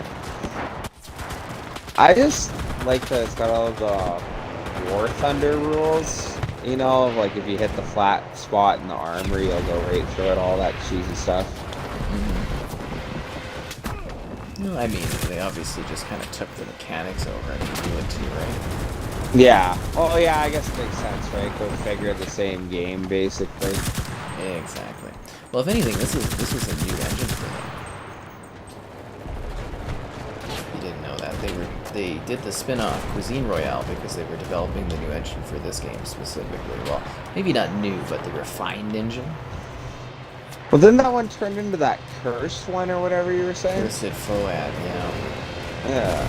I just like that it's got all the War Thunder rules. You know, like if you hit the flat spot in the armor, you'll go right through it, all that cheesy stuff. No, I mean, they obviously just kind of took the mechanics over and do it too, right? Yeah. Oh, yeah, I guess it makes sense, right? Go figure, the same game, basically. Yeah, exactly. Well, if anything, this was a new engine for them. You didn't know that. They did the spin-off Cuisine Royale because they were developing the new engine for this game specifically. Well, maybe not new, but the refined engine. Well, didn't that one turn into that cursed one or whatever you were saying? Cursed Foad, yeah. Yeah.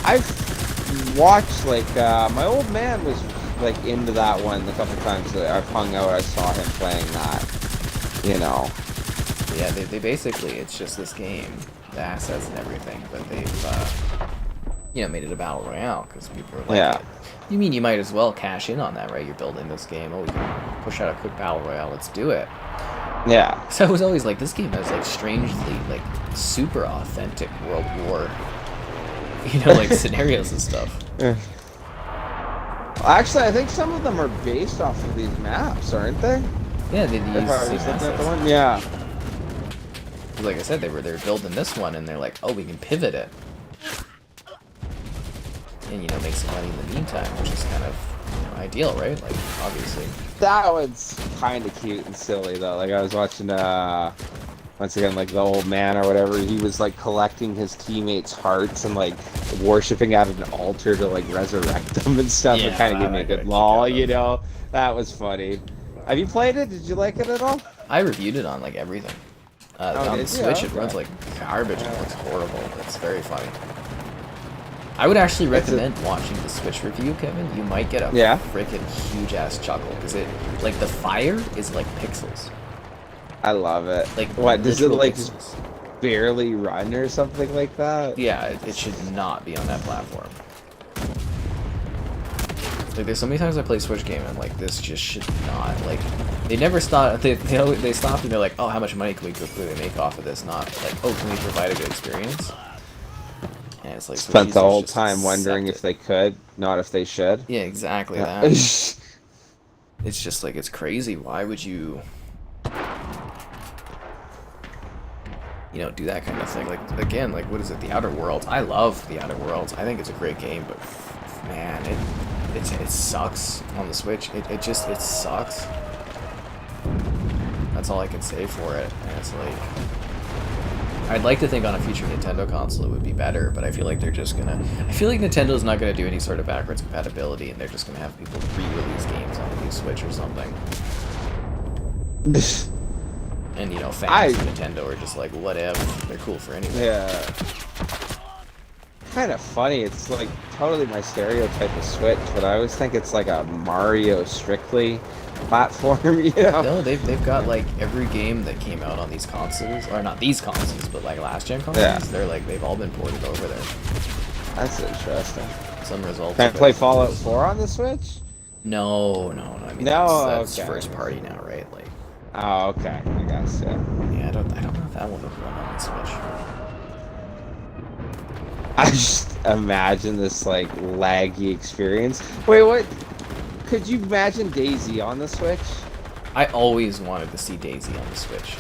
I've watched, like, my old man was, like, into that one the couple times that I've hung out. I saw him playing that, you know. Yeah, they basically, it's just this game, the assets and everything, but they've, you know, made it a battle royale because people are like, yeah. You mean you might as well cash in on that, right? You're building this game. Oh, we can push out a quick battle royale. Let's do it. Yeah. So I was always like, this game has like strangely like super authentic World War, you know, like scenarios and stuff. Yeah. Actually, I think some of them are based off of these maps, aren't they? Yeah, they use the same assets. One? Yeah. Like I said, they were building this one, and they're like, oh, we can pivot it, and you know, make some money in the meantime, which is kind of, you know, ideal, right? Like, obviously. That one's kind of cute and silly though. Like I was watching, once again, like the old man or whatever. He was like collecting his teammates' hearts and like worshiping at an altar to like resurrect them and stuff. Yeah, it kind of gave me a good lol, you know. That was funny. Have you played it? Did you like it at all? I reviewed it on like everything. On the Switch, it runs like garbage and it looks horrible. It's very funny. I would actually recommend watching the Switch review, Kevin. You might get a freaking huge ass chuckle because it, like, the fire is like pixels. I love it. Like, what does it like? Pixels. Just barely run or something like that? Yeah, it should not be on that platform. Like, there's so many times I play Switch game and like this just should not, like, they never stop. They stopped and they're like, oh, how much money can we quickly make off of this? Not like, oh, can we provide a good experience? And it's like, spent the whole time wondering if they could, not if they should. Yeah, exactly that. It's just like, it's crazy. Why would you, you know, do that kind of thing? Like, again, like, what is it? The Outer Worlds. I love The Outer Worlds. I think it's a great game, but man, it sucks on the Switch. It sucks. That's all I can say for it. And it's like, I'd like to think on a future Nintendo console it would be better, but I feel like they're just gonna, I feel like Nintendo's not gonna do any sort of backwards compatibility, and they're just gonna have people re-release games on the new Switch or something. And, you know, fans of Nintendo are just like, whatever, they're cool for anything. Yeah. Kind of funny, it's like totally my stereotype of Switch, but I always think it's like a Mario Strictly platform, you know? No, they've got like every game that came out on these consoles, or not these consoles, but like last gen consoles. Yeah. They're like, they've all been ported over there. That's interesting. Some results. Can I play Fallout 4 on the Switch? No. I mean, that's first party now, right? Like. Oh, okay. I guess. Yeah, I don't know if that one would run on the Switch. I just imagine this like laggy experience. Wait, what? Could you imagine DayZ on the Switch? I always wanted to see DayZ on the Switch.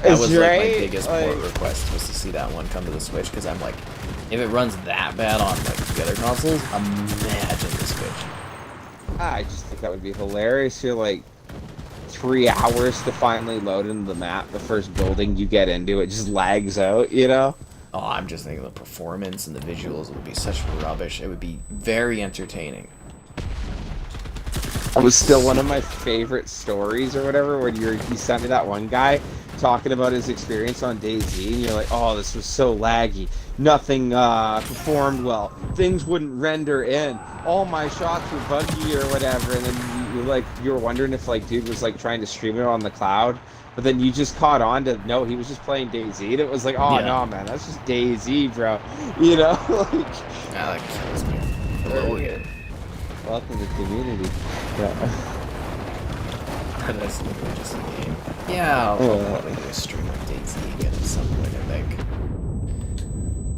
That was like my biggest port request, was to see that one come to the Switch, because I'm like, if it runs that bad on like the other consoles, imagine the Switch. I just think that would be hilarious. You're like 3 hours to finally load into the map. The first building you get into, it just lags out, you know? Oh, I'm just thinking the performance and the visuals would be such rubbish. It would be very entertaining. It was still one of my favorite stories or whatever when you sent me that one guy talking about his experience on DayZ, and you're like, oh, this was so laggy. Nothing performed well. Things wouldn't render in. All my shots were buggy or whatever. And then you were wondering if like dude was like trying to stream it on the cloud. But then you just caught on to no, he was just playing DayZ. And it was like, oh Yeah. no, man, that's just DayZ, bro. You know, like. Yeah, that kills me. Hello again. Welcome to the community. Yeah. That's literally just a game. Yeah, I'll probably do a stream of DayZ again at some point, I think.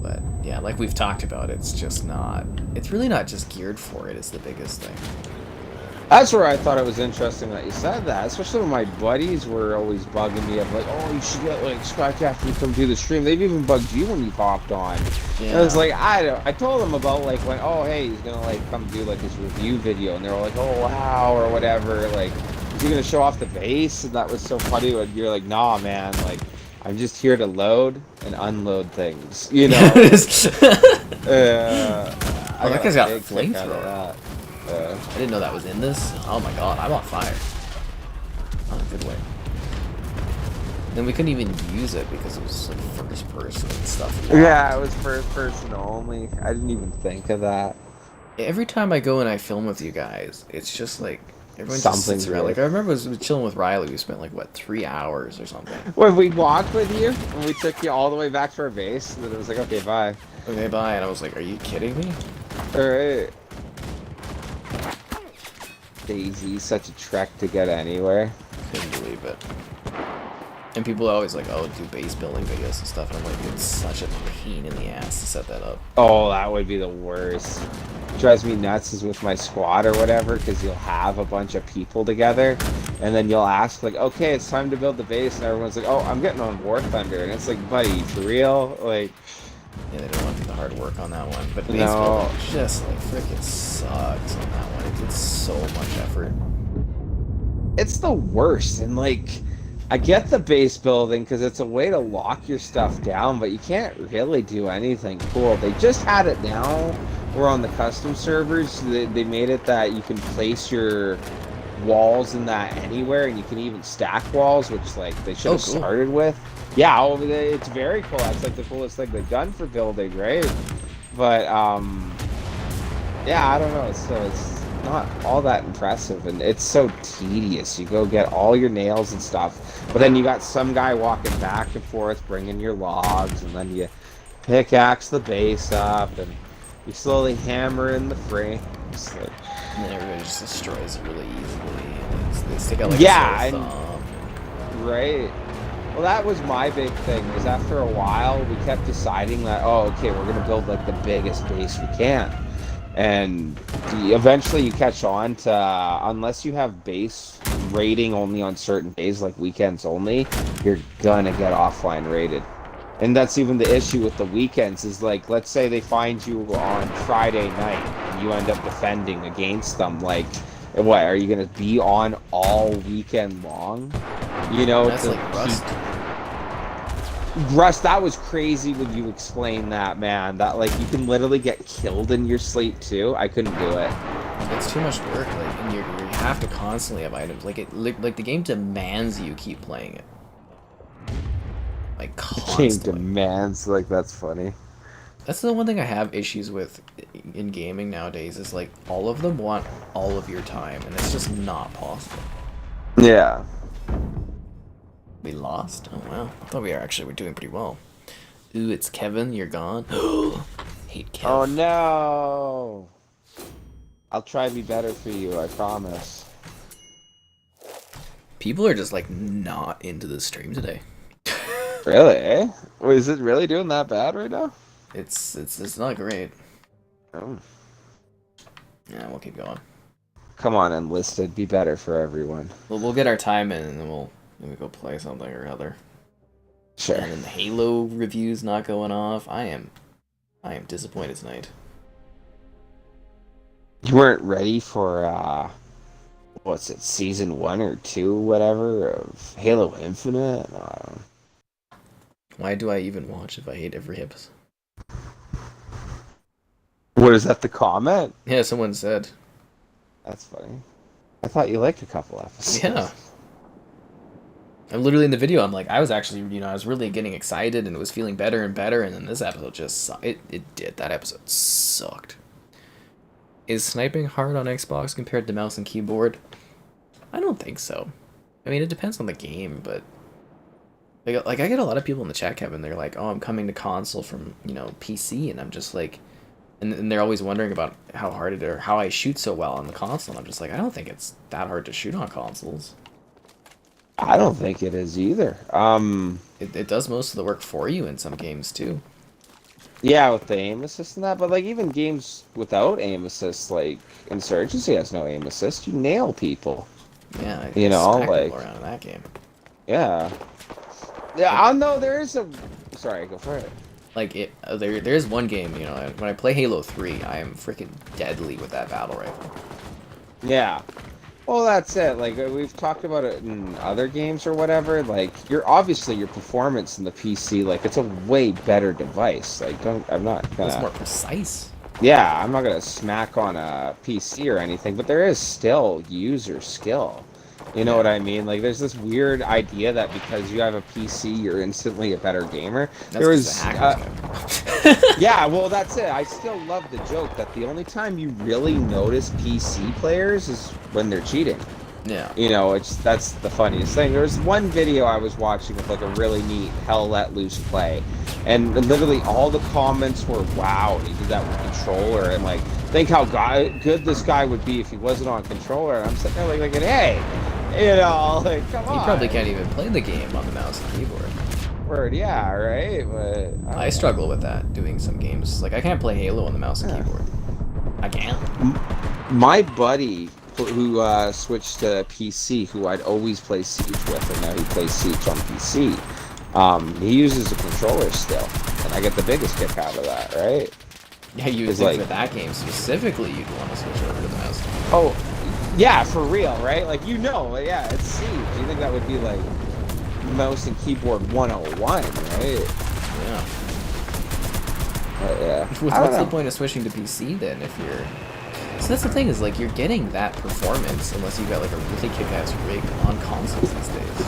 But yeah, like we've talked about, it's just not. It's really not just geared for it. Is the biggest thing. That's where I thought it was interesting that you said that, especially when my buddies were always bugging me of like, oh, you should get like Skycraft to come do the stream. They've even bugged you when you popped on. Yeah. And I was like, I told them about like when, oh, hey, he's gonna like come do like his review video, and they were like, oh wow, or whatever, like, is he gonna show off the base? And that was so funny when you're like, nah, man, like, I'm just here to load and unload things, you know. Oh, that guy's got a flamethrower. I didn't know that was in this. Oh my god, I'm on fire. Oh, good way. Then we couldn't even use it because it was like first person and stuff. Yeah, it was first person only. I didn't even think of that. Every time I go and I film with you guys, it's just like everyone just sits around. Like I remember I was chilling with Riley. We spent like what 3 hours or something. When we walked with you, and we took you all the way back to our base, and then it was like, okay, bye. Okay, bye. And I was like, are you kidding me? All right. DayZ, such a trek to get anywhere. Couldn't believe it. And people are always like, oh, do base building videos and stuff. And I'm like, it's such a pain in the ass to set that up. Oh, that would be the worst. What drives me nuts is with my squad or whatever, because you'll have a bunch of people together, and then you'll ask, like, okay, it's time to build the base, and everyone's like, oh, I'm getting on War Thunder. And it's like, buddy, for real? Like... Yeah, they don't want to do the hard work on that one. But base building just, like, freaking sucks on that one. It's so much effort. It's the worst, and, like... I get the base building because it's a way to lock your stuff down, but you can't really do anything cool. They just had it now. We're on the custom servers. They made it that you can place your walls in that anywhere, and you can even stack walls, which like they should have started with. Yeah, it's very cool. That's like the coolest thing they've done for building, right? But yeah, I don't know. It's not all that impressive, and it's so tedious. You go get all your nails and stuff, but then you got some guy walking back and forth bringing your logs, and then you pickaxe the base up, and you slowly hammer in the frames. Like, and then everybody just destroys it really easily. And they stick out like yeah, a thumb. Right. Well, that was my big thing, is after a while we kept deciding that, oh, okay, we're gonna build like the biggest base we can. And eventually you catch on to, unless you have base raiding only on certain days, like weekends only, you're gonna get offline raided. And that's even the issue with the weekends, is like, let's say they find you on Friday night and you end up defending against them, like, what, are you gonna be on all weekend long? You know, that's like Rust. Rust, that was crazy when you explained that, man. That, like, you can literally get killed in your sleep, too. I couldn't do it. It's too much work, like, and you have to constantly have items. Like, like the game demands you keep playing it. Like, constantly. The game demands, like, that's funny. That's the one thing I have issues with in gaming nowadays, is, like, all of them want all of your time, and it's just not possible. Yeah. We lost? Oh wow. I thought we were doing pretty well. Ooh, it's Kevin, you're gone. Hate Kevin. Oh no! I'll try to be better for you, I promise. People are just like not into the stream today. Really, eh? Is it really doing that bad right now? It's not great. Oh. Yeah, we'll keep going. Come on, Enlisted, be better for everyone. Well, we'll get our time in and then we'll go play something or other. Sure. And then the Halo review's not going off. I am disappointed tonight. You weren't ready for what's it, season 1 or 2, whatever, of Halo Infinite? Why do I even watch if I hate every episode? What, is that the comment? Yeah, someone said. That's funny. I thought you liked a couple episodes. Yeah. I'm literally in the video, I'm like, I was actually, you know, I was really getting excited and it was feeling better and better, and then this episode just it did. That episode sucked. Is sniping hard on Xbox compared to mouse and keyboard? I don't think so. I mean, it depends on the game, but like I get a lot of people in the chat, Kevin. They're like, "Oh, I'm coming to console from, you know, PC," and I'm just like, and they're always wondering about how hard it or how I shoot so well on the console. And I'm just like, I don't think it's that hard to shoot on consoles. I don't think it is either. It does most of the work for you in some games too. Yeah, with the aim assist and that, but like even games without aim assist, like Insurgency has no aim assist. You nail people. Yeah, you know, like around in that game. Yeah. Yeah, I know there is a. Sorry, go for it. Like there's one game, you know, when I play Halo 3, I am freaking deadly with that battle rifle. Yeah. Well, that's it. Like we've talked about it in other games or whatever. Like obviously your performance in the PC, like it's a way better device. Like I'm not gonna. It's more precise. Yeah, I'm not gonna smack on a PC or anything, but there is still user skill. You know what I mean? Like there's this weird idea that because you have a PC, you're instantly a better gamer. Yeah, well that's it. I still love the joke that the only time you really notice PC players is when they're cheating. Yeah. You know, that's the funniest thing. There was one video I was watching of like a really neat Hell Let Loose play, and literally all the comments were, "Wow, he did that with controller," and like, think how good this guy would be if he wasn't on controller. And I'm sitting there like, hey, you know, like come on. You probably can't even play the game on the mouse and keyboard. Word, yeah, right. But I struggle with that doing some games. Like I can't play Halo on the mouse and keyboard. I can't. My buddy who switched to PC, who I'd always play Siege with, and now he plays Siege on PC. He uses a controller still, and I get the biggest kick out of that, right? Yeah, you would think for that game specifically, you'd want to switch over to the mouse. Oh, yeah, for real, right? Like yeah, it's Siege. You think that would be like mouse and keyboard 101, right? Yeah. Yeah. What's the point of switching to PC then if you're... So that's the thing, is like you're getting that performance unless you got like a really kick-ass rig on consoles these days.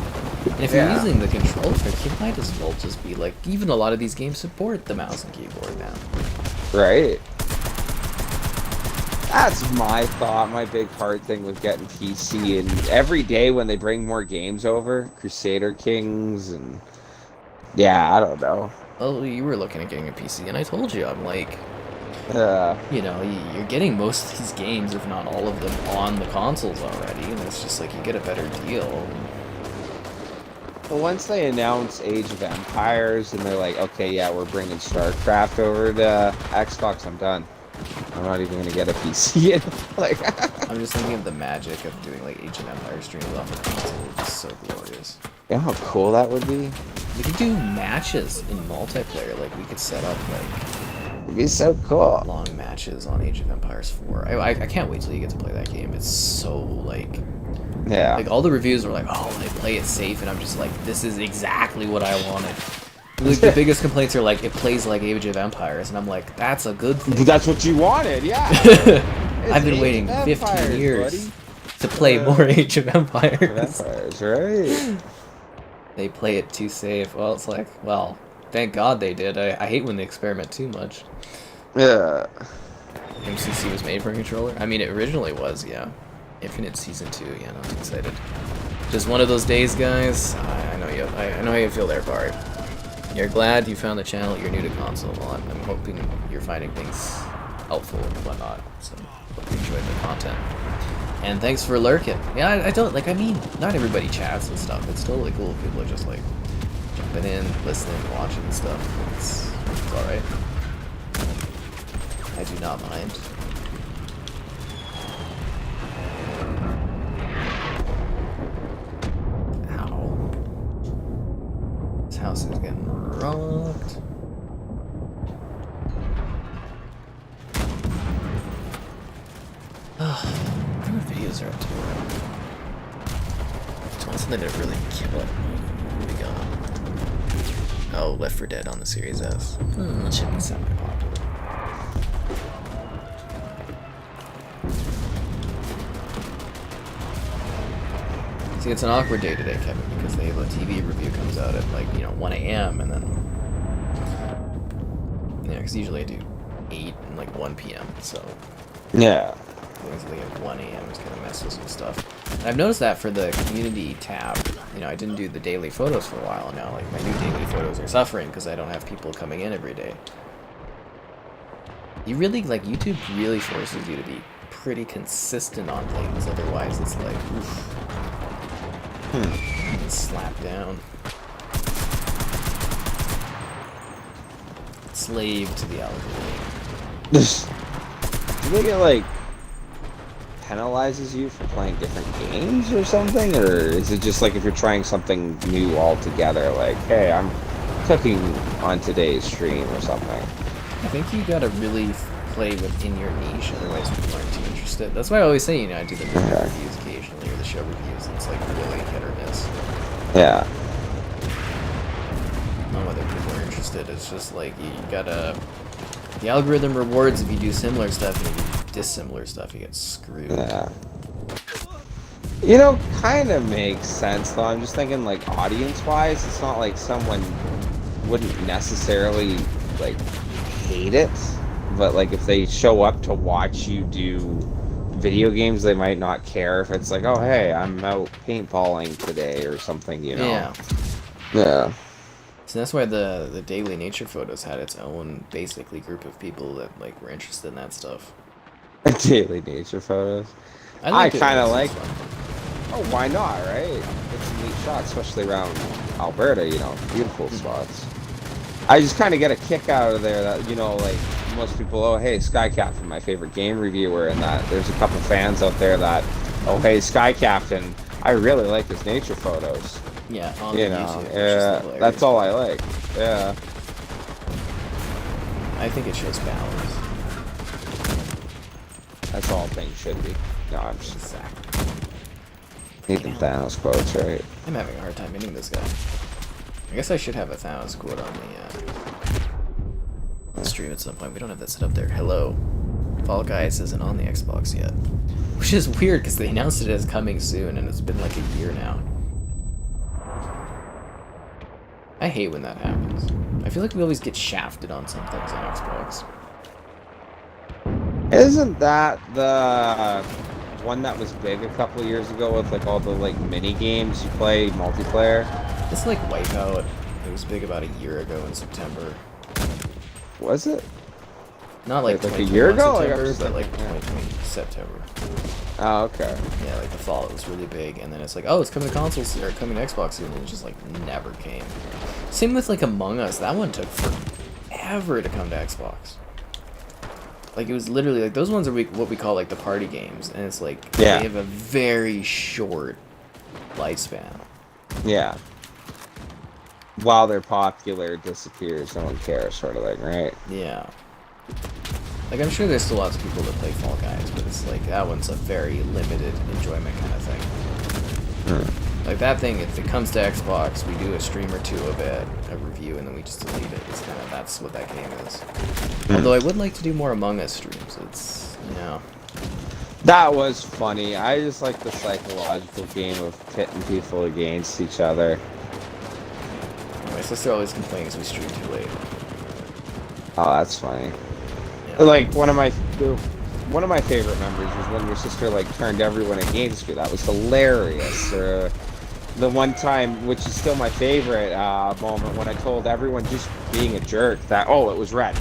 And if you're using the controller, you might as well just be like, even a lot of these games support the mouse and keyboard now. Right. That's my thought, my big hard thing with getting PC, and every day when they bring more games over, Crusader Kings, and yeah, I don't know. Well, you were looking at getting a PC, and I told you, I'm like, you know, you're getting most of these games, if not all of them, on the consoles already, and it's just like you get a better deal. Well, once they announce Age of Empires, and they're like, okay, yeah, we're bringing StarCraft over to Xbox, I'm done. I'm not even gonna get a PC. Like, I'm just thinking of the magic of doing like Age of Empires streams off a console. It's just so glorious. You know how cool that would be? We could do matches in multiplayer. Like we could set up like it'd be so cool. Long matches on Age of Empires 4. I can't wait till you get to play that game. It's so like like all the reviews are like, oh, they play it safe, and I'm just like, this is exactly what I wanted. Like, the biggest complaints are like, it plays like Age of Empires, and I'm like, that's a good thing. That's what you wanted, yeah. I've been waiting 15 years to play more Age of Empires. Right? They play it too safe. Well, it's like, well, thank God they did. I hate when they experiment too much. Yeah. MCC was made for a controller? I mean, it originally was, yeah. Infinite Season 2, yeah, not too excited. Just one of those days, guys. I know you. I know how you feel there, Bari. You're glad you found the channel. You're new to console. Well, I'm hoping you're finding things helpful and whatnot. So hope you enjoyed the content. And thanks for lurking. Yeah, I don't like. I mean, not everybody chats and stuff. It's totally cool if people are just like jumping in, listening, watching and stuff. It's all right. I do not mind. House is getting rocked. What videos are up to? Just want something to really kill it. What do we got? Oh, Left 4 Dead on the Series S. That should be semi-popular. See, it's an awkward day today, Kevin, because the Halo TV review comes out at, like, 1 a.m. and then... Yeah, because usually I do 8 and, like, 1 p.m., so... Yeah. Things like at 1 a.m. is kind of messes with stuff. And I've noticed that for the community tab, I didn't do the daily photos for a while now. Like, my new daily photos are suffering because I don't have people coming in every day. You really, like, YouTube really forces you to be pretty consistent on things, otherwise it's like, oof. Slap down. Slave to the algorithm. Do they get, like, penalizes you for playing different games or something? Or is it just like if you're trying something new altogether, like, hey, I'm cooking on today's stream or something? I think you gotta really play within your niche, otherwise people aren't too interested. That's why I always say, I do the movie reviews occasionally, or the show reviews, and it's like really hit or miss. Yeah. Not whether people are interested, it's just like, you gotta... The algorithm rewards if you do similar stuff, and if you do dissimilar stuff, you get screwed. Yeah. Kind of makes sense, though. I'm just thinking, like, audience-wise, it's not like someone wouldn't necessarily, like, hate it, but, like, if they show up to watch you do video games, they might not care if it's like, oh, hey, I'm out paintballing today or something, Yeah. Yeah. So that's why the daily nature photos had its own, basically, group of people that, like, were interested in that stuff. Daily nature photos. I kind of like... Oh, why not, right? It's a neat shot, especially around Alberta, beautiful spots. I just kind of get a kick out of there that, like, most people, oh, hey, Sky Captain, my favorite game reviewer, and that there's a couple fans out there that, oh, hey, Sky Captain, I really like his nature photos. Yeah, on YouTube, that's all I like. Yeah. I think it shows balance. That's all things should be. No, I'm just... Exactly. Even Thanos quotes, right? I'm having a hard time hitting this guy. I guess I should have a Thanos quote on the stream at some point. We don't have that set up there. Hello. Fall Guys isn't on the Xbox yet. Which is weird, because they announced it as coming soon, and it's been like a year now. I hate when that happens. I feel like we always get shafted on some things on Xbox. Isn't that the one that was big a couple of years ago with like all the like mini games you play multiplayer? It's like Wipeout. It was big about a year ago in September. Was it? Not like a year ago, September, but like 2020 September. Oh, okay. Yeah, like the fall, it was really big, and then it's like, oh, it's coming to consoles, or coming to Xbox soon, and it just like never came. Same with like Among Us, that one took forever to come to Xbox. Like, it was literally, like, those ones are what we call, like, the party games, and it's like, yeah, they have a very short lifespan. Yeah. While they're popular, it disappears, no one cares, sort of thing, right? Yeah. Like, I'm sure there's still lots of people that play Fall Guys, but it's like, that one's a very limited enjoyment kind of thing. Like, that thing, if it comes to Xbox, we do a stream or two of it, a review, and then we just delete it. It's kind of, that's what that game is. Although I would like to do more Among Us streams. It's, That was funny. I just like the psychological game of pitting people against each other. My sister always complains we stream too late. Oh, that's funny. Yeah. Like, one of my favorite memories was when your sister, like, turned everyone against you. That was hilarious. Or the one time, which is still my favorite moment, when I told everyone just being a jerk that, oh, it was Red.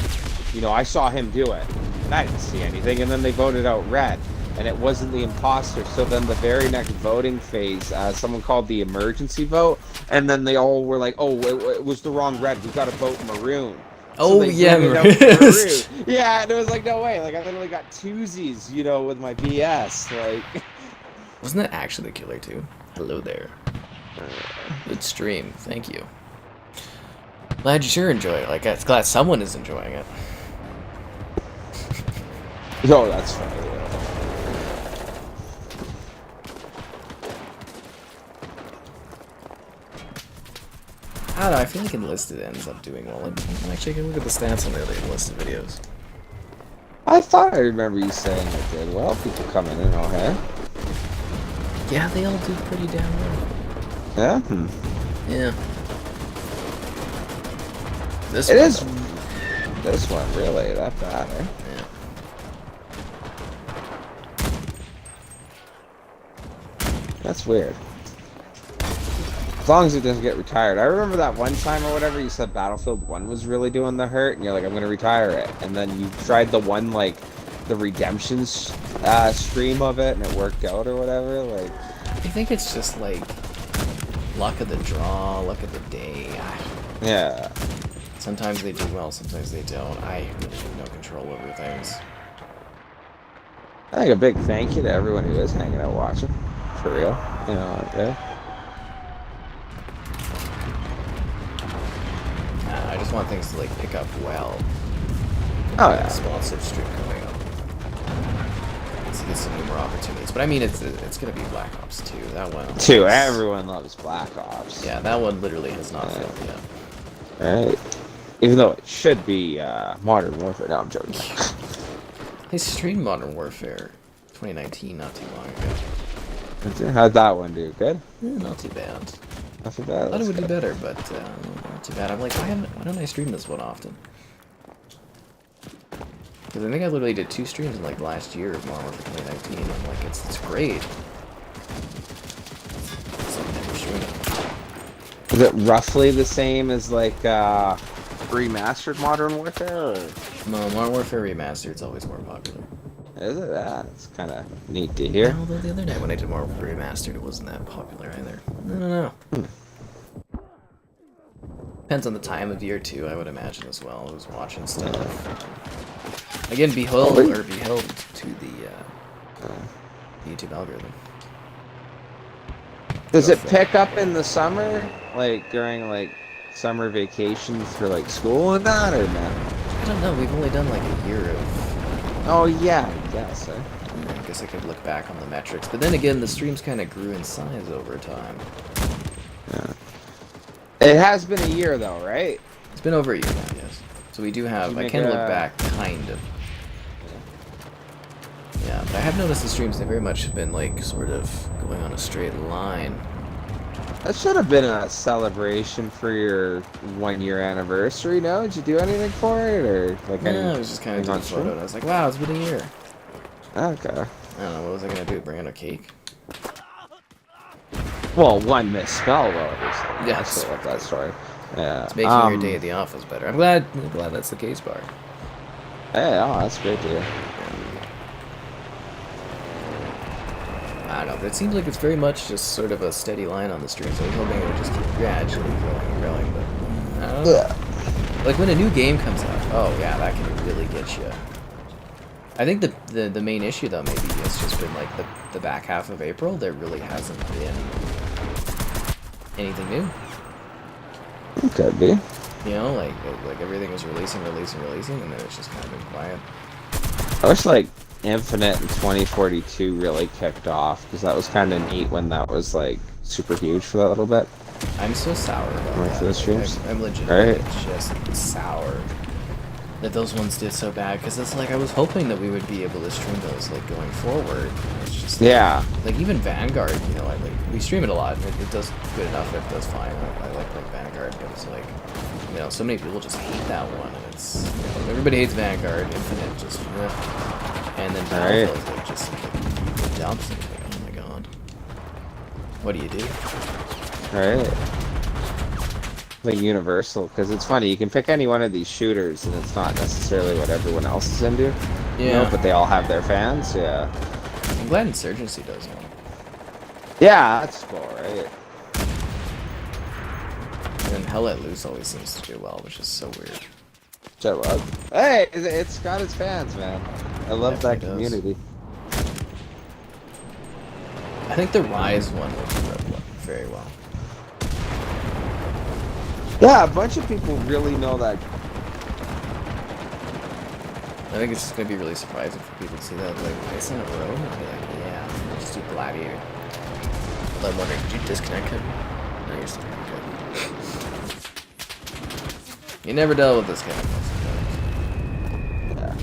I saw him do it. And I didn't see anything. And then they voted out Red. And it wasn't the imposter. So then the very next voting phase, someone called the emergency vote. And then they all were like, oh, it was the wrong Red. We got to vote Maroon. Oh, so yeah, Maroon. Yeah, and it was like, no way. Like, I literally got twosies, with my BS. Like, wasn't that actually the killer, too? Hello there. Good stream. Thank you. Glad you sure enjoy it. Like, I'm glad someone is enjoying it. Oh, that's funny. Yeah. I don't know, I feel like Enlisted ends up doing well. Actually, I can look at the stats on the other Enlisted videos. I thought I remember you saying it did well. People coming in, okay? Yeah, they all do pretty damn well. Yeah. Yeah. This It one, is. though. This one really that bad, eh? Yeah. That's weird. As long as it doesn't get retired. I remember that one time or whatever you said Battlefield 1 was really doing the hurt, and you're like, I'm gonna retire it. And then you tried the one, like, the redemption stream of it, and it worked out or whatever. Like, I think it's just like luck of the draw, luck of the day. yeah. Sometimes they do well, sometimes they don't. I really have no control over things. I think a big thank you to everyone who is hanging out watching. For real. You know, yeah. I just want things to like pick up well. Oh yeah. Sponsored stream coming up. Let's get some new more opportunities. But I mean, it's gonna be Black Ops 2. That one. Two. Everyone loves Black Ops. Yeah, that one literally has not failed yet. Right. Even though it should be Modern Warfare. No, I'm joking. They streamed Modern Warfare 2019 not too long ago. How'd that one do? Good? Yeah, not too bad. Not too bad. I thought it would do better, but not too bad. I'm like, why don't I stream this one often? Because I think I literally did 2 streams in like last year of Modern Warfare 2019. I'm like, it's great. So I never streamed it. Is it roughly the same as like remastered Modern Warfare? Or? No, Modern Warfare Remastered is always more popular. Is it that? It's kind of neat to hear. Although the other night when I did Modern Warfare Remastered, it wasn't that popular either. I don't know. Depends on the time of year too, I would imagine as well. Who's watching stuff. Again, behold to the YouTube algorithm. Does it pick up in the summer, like during like summer vacations for like school and that, or no? I don't know. We've only done like a year of. Oh yeah, I guess. I guess I could look back on the metrics, but then again, the streams kind of grew in size over time. Yeah. It has been a year though, right? It's been over a year now, yes. So we do have. I can look back, kind of. Yeah, but I have noticed the streams, they very much have been like sort of going on a straight line. That should have been a celebration for your 1-year anniversary. No, did you do anything for it, or like? No, I was just kind of doing a photo. And I was like, wow, it's been a year. Okay. I don't know, what was I gonna do? Bring out a cake? Well, one misspell though. Obviously. Yeah, I still love that story. Yeah. It's making your day at the office better. I'm glad that's the case, Bar. Hey, oh, that's great to hear. I don't know, but it seems like it's very much just sort of a steady line on the streams. I was hoping it would just keep gradually growing and growing, but I don't know. Yeah. Like when a new game comes out, oh yeah, that can really get you. I think the main issue though maybe has just been like the back half of April. There really hasn't been anything new. It could be. You know, like everything was releasing, and then it's just kind of been quiet. I wish like Infinite in 2042 really kicked off, because that was kind of neat when that was like super huge for that little bit. I'm so sour about Like that. those streams? I'm legitimately Right. just sour that those ones did so bad, because it's like I was hoping that we would be able to stream those like going forward. It's just Yeah. like even Vanguard, you know, we stream it a lot. It does good enough. It does fine. I like Vanguard, but it's like, you know, so many people just hate that one, and it's, you know, everybody hates Vanguard. Infinite just, and then Battlefield like just like, dumps it. Like, oh my god, what do you do? Right. Like Universal, because it's funny, you can pick any one of these shooters and it's not necessarily what everyone else is into. Yeah. You know, but they all have their fans, yeah. I'm glad Insurgency does one. Yeah, that's cool, right? And then Hell Let Loose always seems to do well, which is so weird. Shut up. Hey, it's got its fans, man. I love that community. I think the Rise one would do very well. Yeah, a bunch of people really know that. I think it's just gonna be really surprising for people to see that. Like, it's in a row, and be like, yeah, we'll just do Gladiator. But I'm wondering, did you disconnect him? No, you're still good. You never dealt with this kind of stuff. Yeah.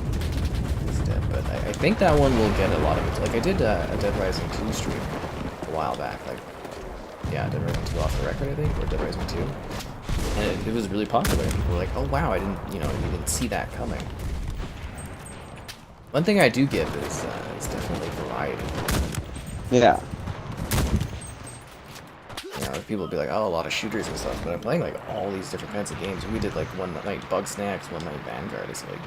He's dead, but I think that one will get a lot of it. Like, I did a Dead Rising 2 stream a while back, like, yeah, Dead Rising 2 off the record, I think, or Dead Rising 2. And it was really popular, and people were like, oh wow, I didn't, you didn't see that coming. One thing I do give is definitely variety. Yeah. People would be like, oh, a lot of shooters and stuff, but I'm playing like all these different kinds of games. We did like one night Bug Snacks, one night Vanguard. It's like,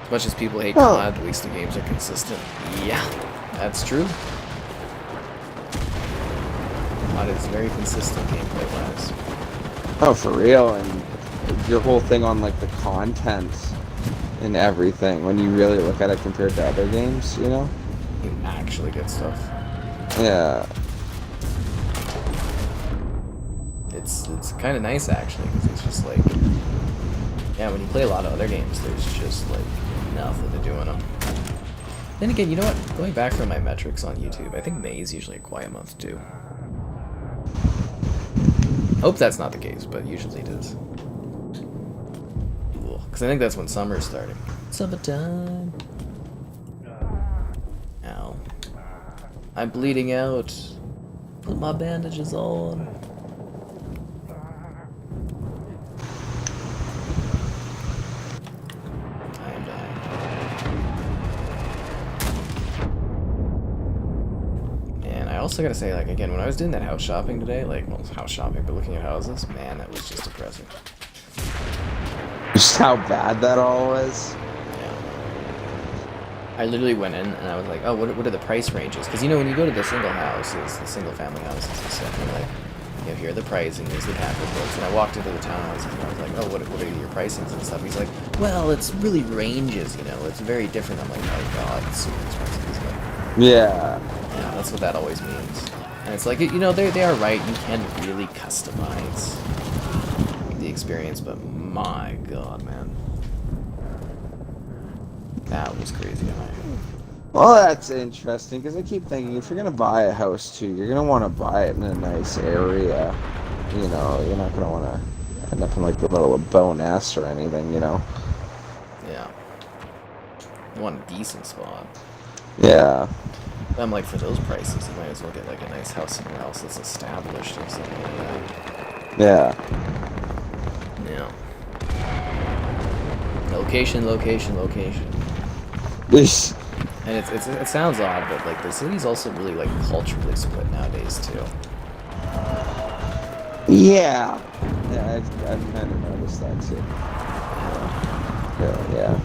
as much as people hate COD, at least the games are consistent. Yeah, that's true. COD is very consistent gameplay wise. Oh, for real, and your whole thing on like the content and everything, when you really look at it compared to other games, You actually get stuff. Yeah. It's kind of nice actually, because it's just like, yeah, when you play a lot of other games, there's just like nothing to do in them. Then again, you know what? Going back from my metrics on YouTube, I think May is usually a quiet month too. Hope that's not the case, but usually it is. Because I think that's when summer's starting. Summertime. Ow. I'm bleeding out. Put my bandages on. I am dying. And I also gotta say, like, again, when I was doing that house shopping today, like, well, house shopping, but looking at houses, man, that was just depressing. Just how bad that all was. Yeah. I literally went in and I was like, oh, what are the price ranges? Because when you go to the single houses, the single family houses and stuff, you're like, here are the pricing, here's the cap reports. And I walked into the townhouses and I was like, oh, what are your pricings and stuff? He's like, well, it's really ranges, it's very different. I'm like, oh god, it's super expensive, isn't it? Yeah. Yeah, that's what that always means. And it's like, they are right, you can really customize the experience, but my god, man. That was crazy. Well, that's interesting, because I keep thinking, if you're going to buy a house, too, you're going to want to buy it in a nice area. You're not going to want to end up in, like, the middle of Bonus or anything, Yeah. You want a decent spot. Yeah. I'm like, for those prices, you might as well get, like, a nice house somewhere else that's established or something like that. Yeah. Yeah. Location, location, location. And it sounds odd, but like the city's also really like culturally split nowadays too. Yeah. Yeah, I've kind of noticed that too. Yeah.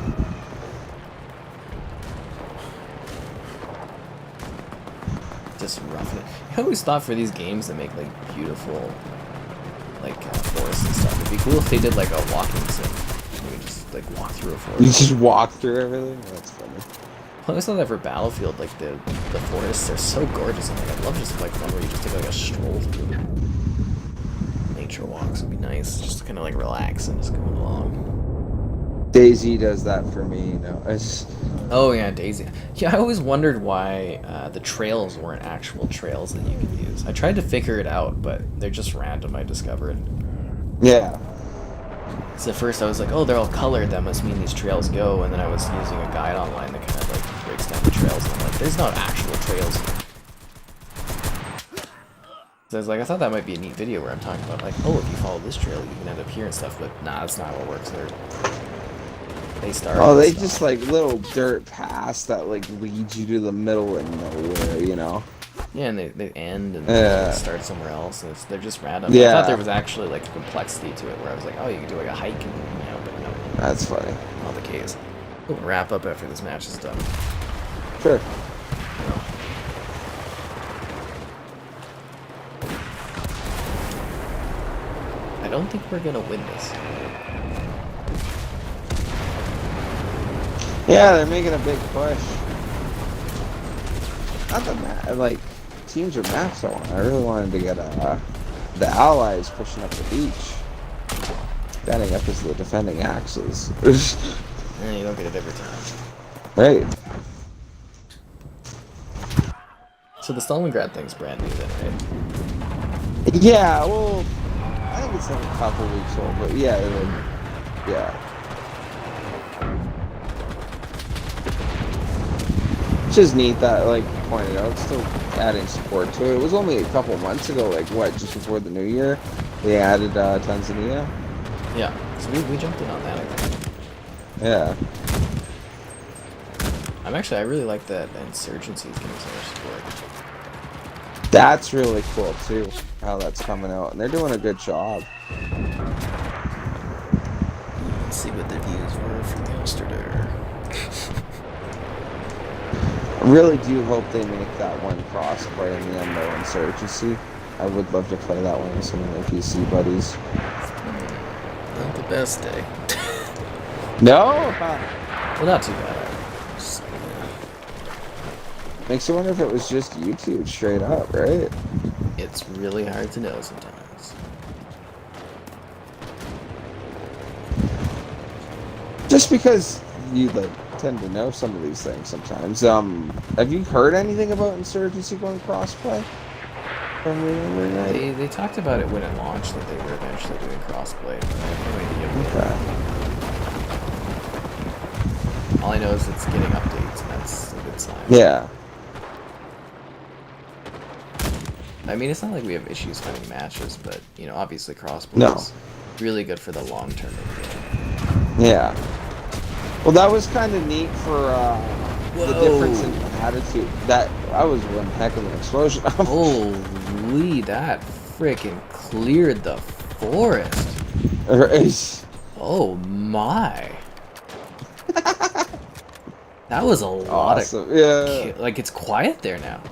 Just rough it. I always thought for these games that make like beautiful like forests and stuff, it'd be cool if they did like a walking sim. You could just like walk through a forest. You just walk through everything? That's funny. I always thought that for Battlefield, like the forests are so gorgeous, and like I'd love just like one where you just take like a stroll through them. Nature walks would be nice, just to kind of like relax and just go along. DayZ does that for me, Oh yeah, DayZ. Yeah, I always wondered why the trails weren't actual trails that you could use. I tried to figure it out, but they're just random, I discovered. Yeah. So at first I was like, oh, they're all colored, that must mean these trails go, and then I was using a guide online that kind of like breaks down the trails, and I'm like, there's not actual trails here. So I was like, I thought that might be a neat video where I'm talking about like, oh, if you follow this trail, you can end up here and stuff, but nah, that's not how it works. They start. Oh, they just like little dirt paths that like lead you to the middle of nowhere, Yeah, and they end and they start somewhere else, and they're just random. Yeah. I thought there was actually like a complexity to it, where I was like, oh, you can do like a hike, and but no. That's funny. Not the case. We'll wrap up after this match is done. Sure. I don't think we're gonna win this. Yeah, they're making a big push. Not the like teams are maps on. I really wanted to get the allies pushing up the beach. Standing up as the defending axes. Yeah, you don't get it every time. Right. So the Stalingrad thing's brand new then, right? Yeah, well, I think it's like a couple weeks old, but yeah, is neat that, like you pointed out, still adding support to it. It was only a couple months ago, like what, just before the new year, they added Tanzania. Yeah, so we jumped in on that, I think. Yeah. I really like that Insurgency is getting so much support. That's really cool too, how that's coming out, and they're doing a good job. Let's see what the views were for the yesterday. I really do hope they make that one crossplay in the end, though, Insurgency. I would love to play that one with some of my PC buddies. Not the best day. No? Well, not too bad. Just, Makes you wonder if it was just YouTube straight up, right? it's really hard to know sometimes. Just because you like tend to know some of these things sometimes. Have you heard anything about Insurgency going crossplay? From They talked about it when it launched that they were eventually doing crossplay. I have no idea. Okay. All I know is it's getting updates, and that's a good sign. Yeah. I mean, it's not like we have issues finding matches, but, you know, obviously crossplay No. is really good for the long term of the game. Yeah. Well, that was kind of neat for the difference in attitude. That was one heck of an explosion. Holy, that freaking cleared the forest. Oh my. That was a lot awesome. of... Yeah. Like, it's quiet there now.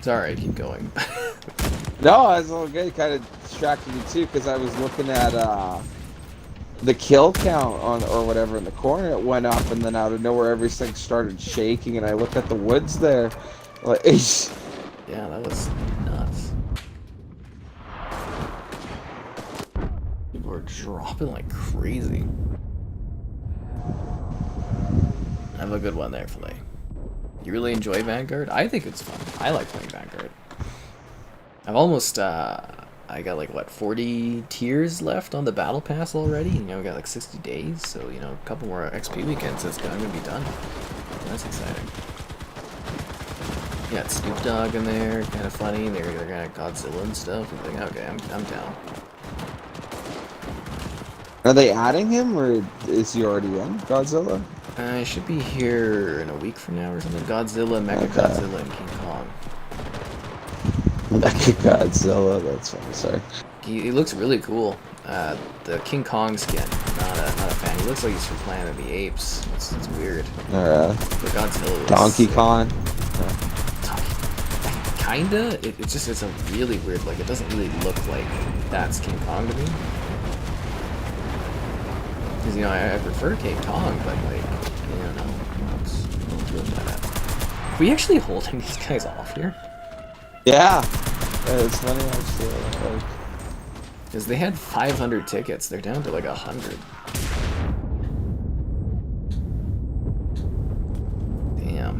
Sorry, keep going. No, I was all good. Kind of distracted me too, because I was looking at the kill count on or whatever in the corner. It went up, and then out of nowhere, everything started shaking. And I looked at the woods there. Like, yeah, that was nuts. People were dropping like crazy. I have a good one there, Filet. You really enjoy Vanguard? I think it's fun. I like playing Vanguard. I've almost, I got like, what, 40 tiers left on the Battle Pass already? You know, we got like 60 days, so, you know, a couple more XP weekends, it's gonna be done. That's exciting. You got Snoop Dogg in there, kind of funny. They're gonna Godzilla and stuff. I'm like, okay, I'm down. are they adding him, or is he already in Godzilla? I should be here in a week from now or something. Godzilla, Mechagodzilla, and King Kong. Godzilla, that's funny, sorry. He looks really cool. The King Kong skin, not a fan. He looks like he's from Planet of the Apes. It's weird. Alright. But Godzilla looks Donkey sick. Kong? Kinda. It's a really weird look. It doesn't really look like that's King Kong to me. Because, you know, I prefer King Kong, but, like, you know, let's go with that. Are we actually holding these guys off here? Yeah. It's funny actually. Like, because they had 500 tickets. They're down to like 100. Damn.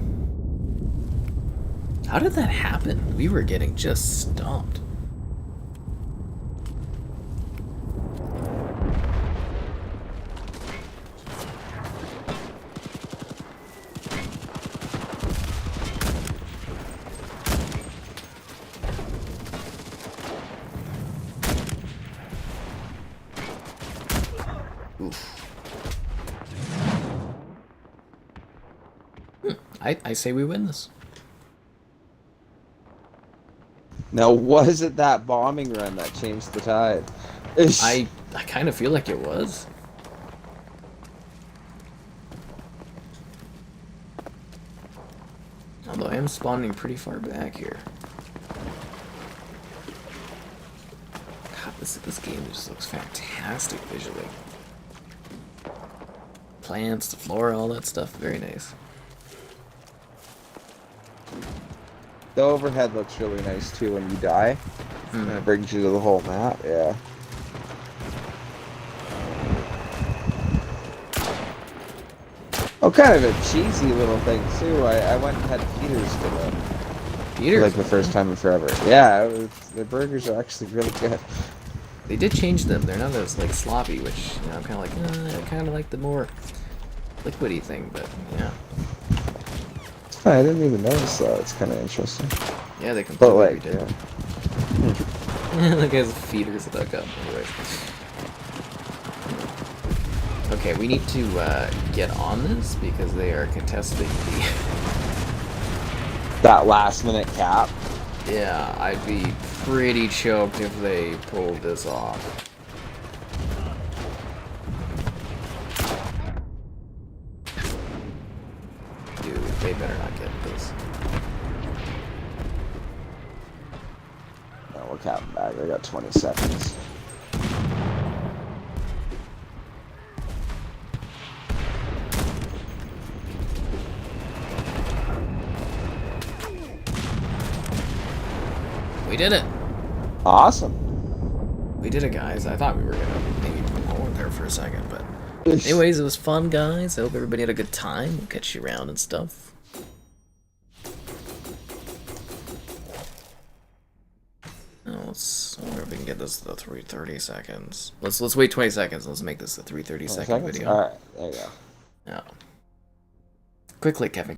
How did that happen? We were getting just stomped. I say we win this. now, was it that bombing run that changed the tide? I kind of feel like it was. Although I am spawning pretty far back here. God, this game just looks fantastic visually. Plants, the flora, all that stuff, very nice. The overhead looks really nice too when you die. And it brings you to the whole map, yeah. Oh, kind of a cheesy little thing too. I went and had Peters today. Peters? Like the first time in forever. Yeah, the burgers are actually really good. They did change them. They're not as like sloppy, which, you know, I'm kind of like, I kind of like the liquidy thing, but yeah. I didn't even notice that. It's kind of interesting. Yeah, they But completely like, redid. yeah. Look at his feeders stuck up. Anyways. Okay, we need to get on this because they are contesting the... That last minute cap. Yeah, I'd be pretty choked if they pulled this off. Dude, they better not get this. Oh, we're capping back. I got 20 seconds. We did it! Awesome. We did it, guys. I thought we were gonna maybe hold there for a second, but... Anyways, it was fun, guys. I hope everybody had a good time. We'll catch you around and stuff. Now, I wonder if we can get this to the 3:30 seconds. Let's wait 20 seconds. Let's make this the 3:30 second video. Alright, there you go. Yeah. Quickly, Kevin.